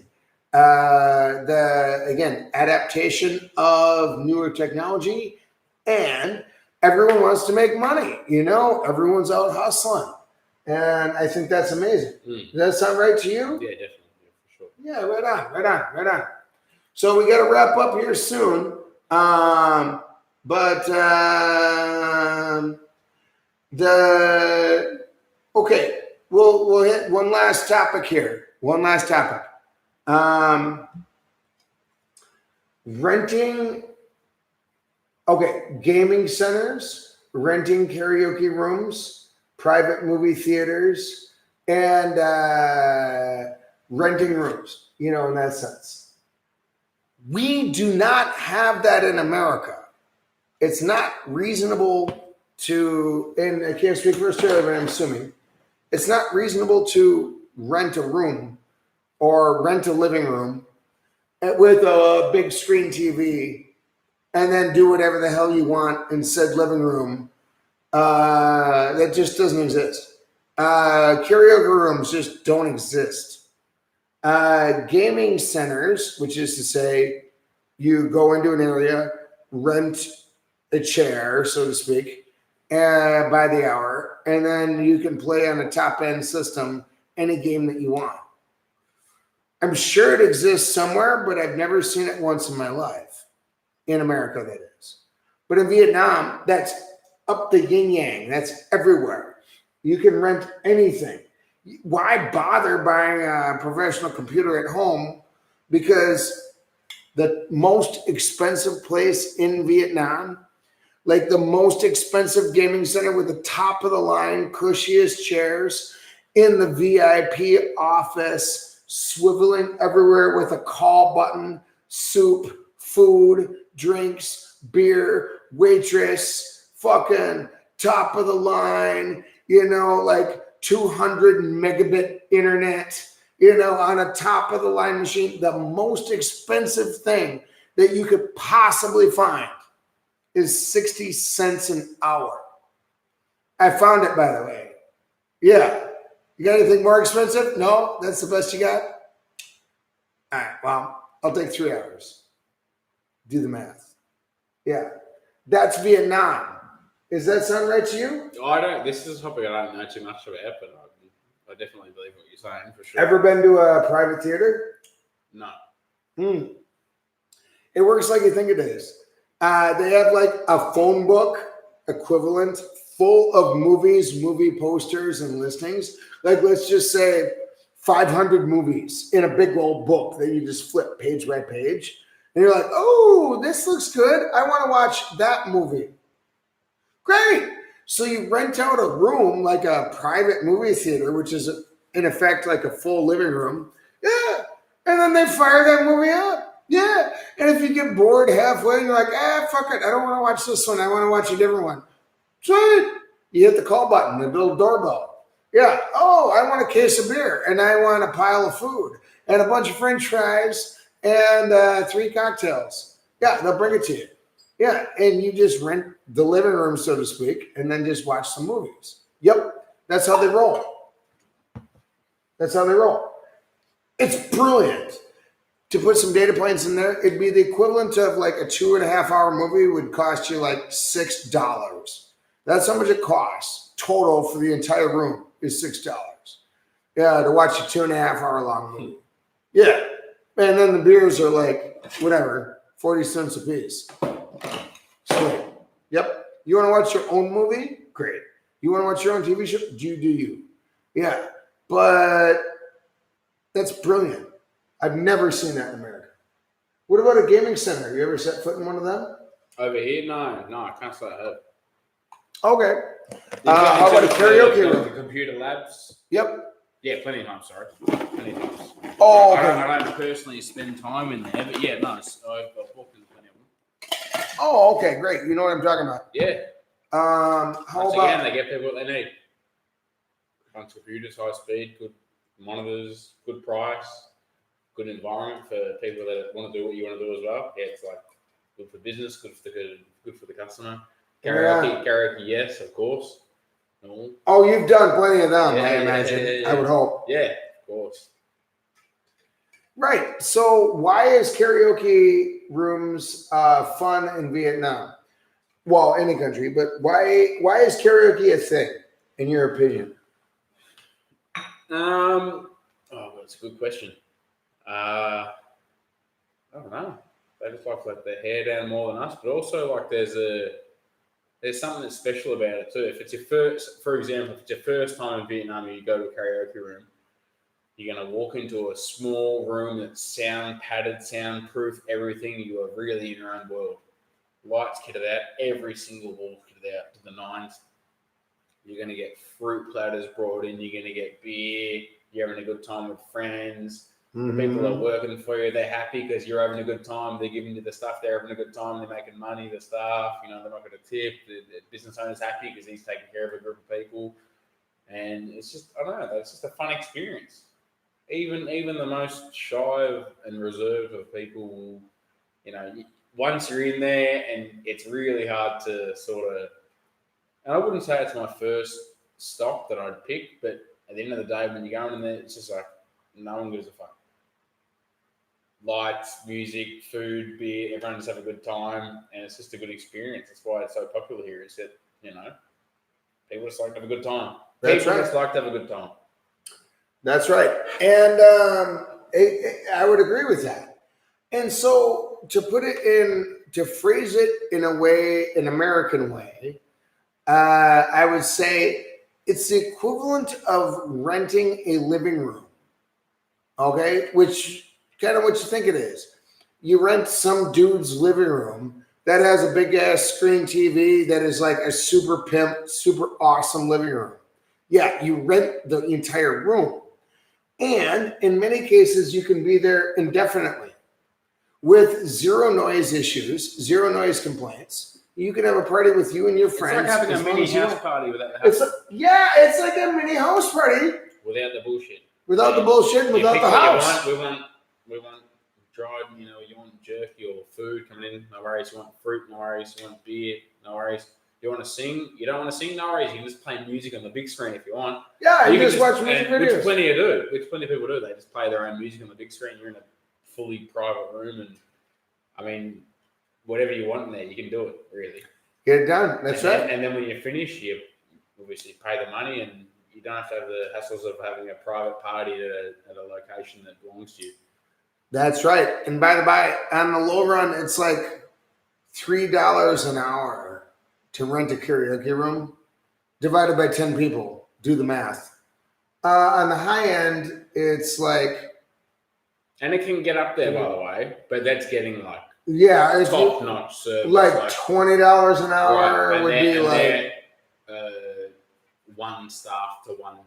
Speaker 1: The adaptation of newer technology, and everyone wants to make money. You know, everyone's out hustling, and I think that's amazing. Does that sound right to you?
Speaker 2: Yeah, definitely, for sure.
Speaker 1: Yeah, right on. So we got to wrap up here soon, we'll hit one last topic here. Renting, gaming centers, renting karaoke rooms, private movie theaters, and renting rooms, you know, in that sense. We do not have that in America. It's not reasonable to, and I can't speak for Australia, but I'm assuming, it's not reasonable to rent a room or rent a living room with a big screen TV and then do whatever the hell you want in said living room. That just doesn't exist. Karaoke rooms just don't exist. Gaming centers, which is to say you go into an area, rent a chair, so to speak, by the hour, and then you can play on a top end system any game that you want. I'm sure it exists somewhere, but I've never seen it once in my life. In America, that is. But in Vietnam, that's up the yin yang. That's everywhere. You can rent anything. Why bother buying a professional computer at home? Because the most expensive place in Vietnam, like the most expensive gaming center with the top of the line, cushiest chairs in the VIP office, swiveling everywhere with a call button, soup, food, drinks, beer, waitress, fucking top of the line, like 200 megabit internet, on a top of the line machine. The most expensive thing that you could possibly find is 60 cents an hour. I found it, by the way. Yeah. You got anything more expensive? No? That's the best you got? All right. Well, I'll take 3 hours. Do the math. Yeah. That's Vietnam. Does that sound right to you?
Speaker 2: This is a topic I don't know too much about, but I definitely believe what you're saying for sure.
Speaker 1: Ever been to a private theater?
Speaker 2: No.
Speaker 1: It works like you think it is. They have like a phone book equivalent full of movies, movie posters, and listings. Like, let's just say 500 movies in a big old book that you just flip page by page. And you're like, oh, this looks good. I want to watch that movie. Great. So you rent out a room, like a private movie theater, which is in effect like a full living room. Yeah. And then they fire that movie up. Yeah. And if you get bored halfway and you're like, fuck it. I don't want to watch this one. I want to watch a different one. Sweet. You hit the call button, the little doorbell. Yeah. Oh, I want a case of beer and I want a pile of food and a bunch of French fries and 3 cocktails. Yeah. They'll bring it to you. Yeah, and you just rent the living room, so to speak, and then just watch some movies. Yep, that's how they roll. That's how they roll. It's brilliant. To put some data points in there, it'd be the equivalent of like a 2.5 hour movie would cost you like $6. That's how much it costs. Total for the entire room is $6. Yeah, to watch a 2.5 hour long movie. Yeah, and then the beers are like, whatever, 40 cents a piece. Sweet. Yep. You want to watch your own movie? Great. You want to watch your own TV show? Do you? Yeah. But that's brilliant. I've never seen that in America. What about a gaming center? You ever set foot in one of them?
Speaker 2: Over here? No, I can't say I have.
Speaker 1: Okay. How about a karaoke room?
Speaker 2: The computer labs?
Speaker 1: Yep.
Speaker 2: Yeah, plenty of times, sorry. Plenty of times.
Speaker 1: Oh, okay.
Speaker 2: I don't personally spend time in there, but yeah, no, I've booked in plenty of them.
Speaker 1: Oh, okay, great. You know what I'm talking about.
Speaker 2: Yeah.
Speaker 1: How about...
Speaker 2: Again, they get people what they need. Bunch of computers, high speed, good monitors, good price, good environment for people that want to do what you want to do as well. Yeah, it's like good for business, good for the customer. Karaoke, yes, of course. No.
Speaker 1: Oh, you've done plenty of them,
Speaker 2: Yeah,
Speaker 1: I imagine. I would hope.
Speaker 2: Yeah, of course.
Speaker 1: Right. So why is karaoke rooms fun in Vietnam? Well, any country, but why is karaoke a thing, in your opinion?
Speaker 2: That's a good question. I don't know. They just like let their hair down more than us, but also like there's something that's special about it too. If it's your first, for example, if it's your first time in Vietnam and you go to a karaoke room, you're going to walk into a small room that's sound padded, soundproof, everything. You are really in your own world. Lights kitted out, every single wall kitted out to the nines. You're going to get fruit platters brought in. You're going to get beer. You're having a good time with friends. Mm-hmm. The people are working for you. They're happy because you're having a good time. They're giving you the stuff. They're having a good time. They're making money. The staff, they're not going to tip. The business owner's happy because he's taking care of a group of people. And it's just, I don't know, it's just a fun experience. Even the most shy and reserved of people will, once you're in there, and it's really hard to sort of, and I wouldn't say it's my first stop that I'd pick, but at the end of the day, when you're going in there, it's just like, no one gives a fuck. lights, music, food, beer. Everyone just have a good time, and it's just a good experience. That's why it's so popular here. Is that people just like to have a good time.
Speaker 1: That's
Speaker 2: People
Speaker 1: right.
Speaker 2: just like to have a good time.
Speaker 1: That's right. And I would agree with that. And so to phrase it in a way, an American way, I would say it's the equivalent of renting a living room. Okay? Which kind of what you think it is. You rent some dude's living room that has a big ass screen TV that is like a super pimp, super awesome living room. Yeah, you rent the entire room. And in many cases, you can be there indefinitely with zero noise issues, zero noise complaints. You can have a party with you and your friends.
Speaker 2: It's like having a mini house party without the house.
Speaker 1: It's like a mini house party.
Speaker 2: Without the bullshit.
Speaker 1: Without the bullshit and without the house.
Speaker 2: We want dried, you want jerky or food coming in, no worries. You want fruit, no worries. You want beer, no worries. You want to sing, you don't want to sing, no worries. You can just play music on the big screen if you want.
Speaker 1: Yeah, you just watch music videos.
Speaker 2: Which plenty of people do. They just play their own music on the big screen. You're in a fully private room, and I mean, whatever you want in there, you can do it, really.
Speaker 1: Get it done. That's right.
Speaker 2: And then when you finish, you obviously pay the money, and you don't have to have the hassles of having a private party at a location that belongs to you.
Speaker 1: That's right. And by the by, on the low run, it's like $3 an hour to rent a karaoke room, divided by 10 people. Do the math. On the high end, it's like...
Speaker 2: And it can get up there, by the way, but that's getting like top-notch service.
Speaker 1: Like $20 an hour would be like...
Speaker 2: one staff to one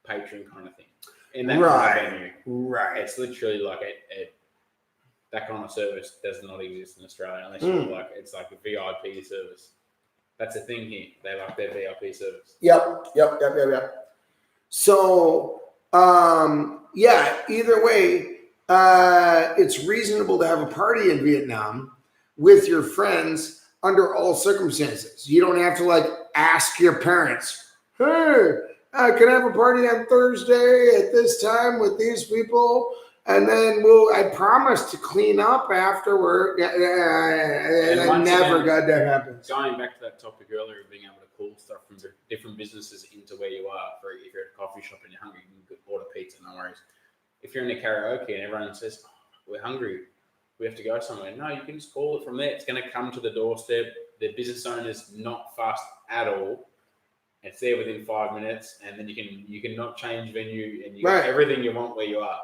Speaker 2: patron kind of thing. In that kind of venue.
Speaker 1: Right.
Speaker 2: It's literally like that kind of service does not exist in Australia unless you're like, it's like a VIP service. That's the thing here. They like their VIP service.
Speaker 1: Yep. So, either way, it's reasonable to have a party in Vietnam with your friends under all circumstances. You don't have to like ask your parents, hey, can I have a party on Thursday at this time with these people? And then I promise to clean up afterward. And never got that happens.
Speaker 2: Going back to that topic earlier of being able to pull stuff from different businesses into where you are. If you're at a coffee shop and you're hungry, you can order pizza, no worries. If you're in a karaoke and everyone says, we're hungry, we have to go somewhere. No, you can just call it from there. It's going to come to the doorstep. The business owner's not fast at all. It's there within 5 minutes, and then you can not change venue, and you get everything you want where you are.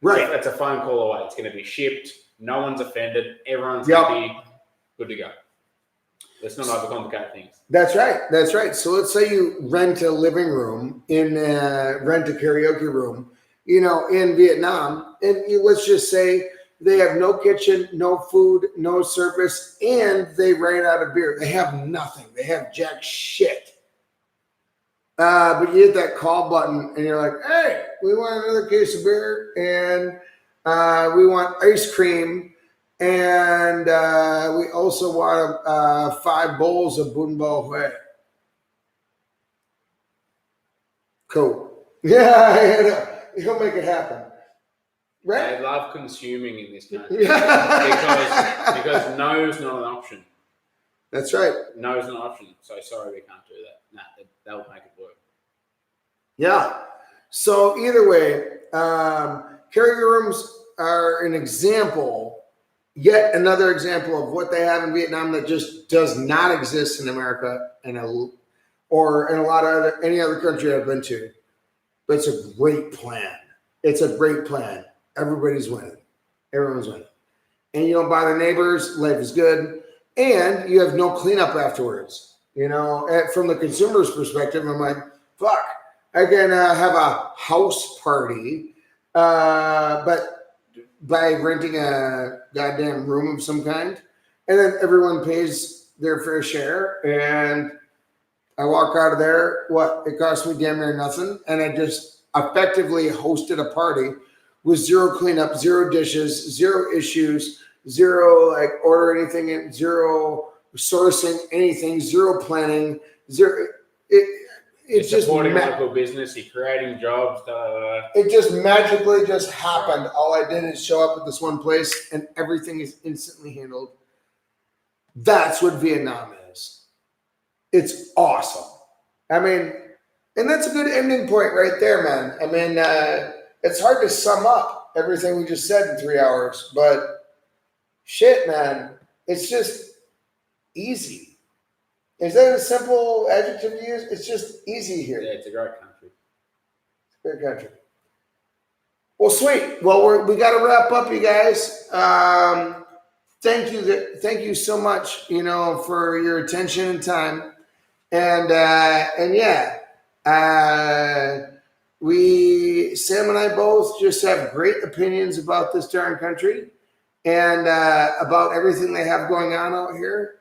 Speaker 1: Right.
Speaker 2: That's a phone call away. It's going to be shipped. No one's offended. Everyone's happy. Good to go. Let's not overcomplicate things.
Speaker 1: That's right. So let's say you rent a living room rent a karaoke room, in Vietnam, and let's just say they have no kitchen, no food, no service, and they ran out of beer. They have nothing. They have jack shit. But you hit that call button and you're like, hey, we want another case of beer and we want ice cream and we also want 5 bowls of Bun Bo Hue. Cool. Yeah, he'll make it happen. Right?
Speaker 2: They love consuming in this country because no is not an option.
Speaker 1: That's right.
Speaker 2: No is not an option. So sorry, we can't do that. Nah, they'll make it work.
Speaker 1: Yeah. So either way, karaoke rooms are an example, yet another example of what they have in Vietnam that just does not exist in America or in a lot of any other country I've been to. But it's a great plan. Everybody's winning. Everyone's winning. And you don't bother neighbors. Life is good. And you have no cleanup afterwards. From the consumer's perspective, I'm like, fuck, I can have a house party, but by renting a goddamn room of some kind, and then everyone pays their fair share, and I walk out of there, it cost me damn near nothing, and I just effectively hosted a party with zero cleanup, zero dishes, zero issues, zero order anything in, zero sourcing anything, zero planning, zero.
Speaker 2: You're supporting local business. You're creating jobs.
Speaker 1: It just magically just happened. Right. All I did is show up at this one place, and everything is instantly handled. That's what Vietnam is. It's awesome. I mean, and that's a good ending point right there, man. I mean, it's hard to sum up everything we just said in 3 hours, but shit, man, it's just easy. Is that a simple adjective to use? It's just easy here.
Speaker 2: Yeah, it's a great country.
Speaker 1: It's a great country. Well, sweet. Well, we got to wrap up, you guys. Thank you so much, for your attention and time. And yeah, Sam and I both just have great opinions about this darn country and about everything they have going on out here.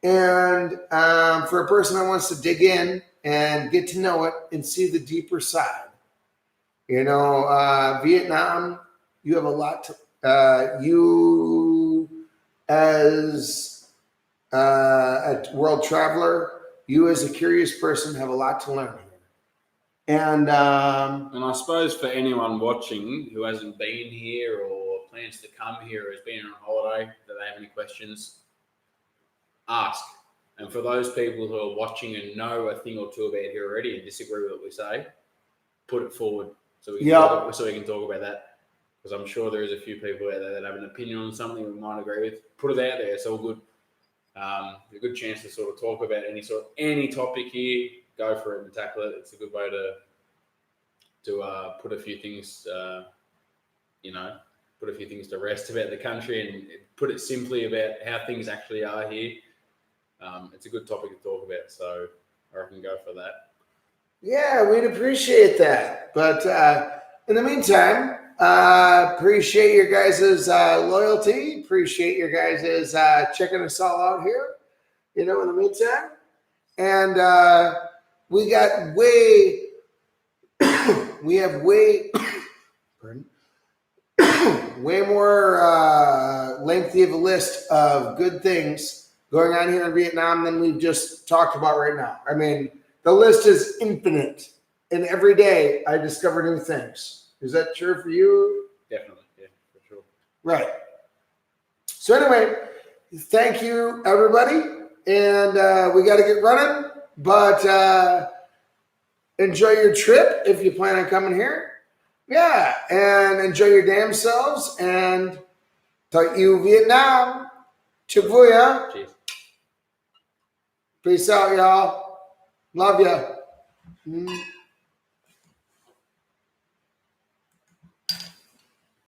Speaker 1: And for a person that wants to dig in and get to know it and see the deeper side, Vietnam, you have a lot to, you as a world traveler, you as a curious person have a lot to learn. And
Speaker 2: I suppose for anyone watching who hasn't been here or plans to come here or has been on holiday, that they have any questions, ask. And for those people who are watching and know a thing or two about here already and disagree with what we say, put it forward so we can talk about that. Because I'm sure there is a few people out there that have an opinion on something we might agree with. Put it out there. It's all good. A good chance to sort of talk about any topic here. Go for it and tackle it. It's a good way to put a few things, put a few things to rest about the country and put it simply about how things actually are here. It's a good topic to talk about, so I reckon go for that.
Speaker 1: Yeah, we'd appreciate that. But in the meantime, appreciate your guys' loyalty. Appreciate your guys' checking us all out here, in the meantime. And we got way more lengthy of a list of good things going on here in Vietnam than we've just talked about right now. I mean, the list is infinite, and every day I discover new things. Is that true for you?
Speaker 2: Definitely, yeah, for sure.
Speaker 1: Right. So anyway, thank you, everybody, and we got to get running, but enjoy your trip if you plan on coming here. Yeah, and enjoy your damn selves, and talk you Vietnam. Chúc vui, huh?
Speaker 2: Cheers.
Speaker 1: Peace out, y'all. Love ya.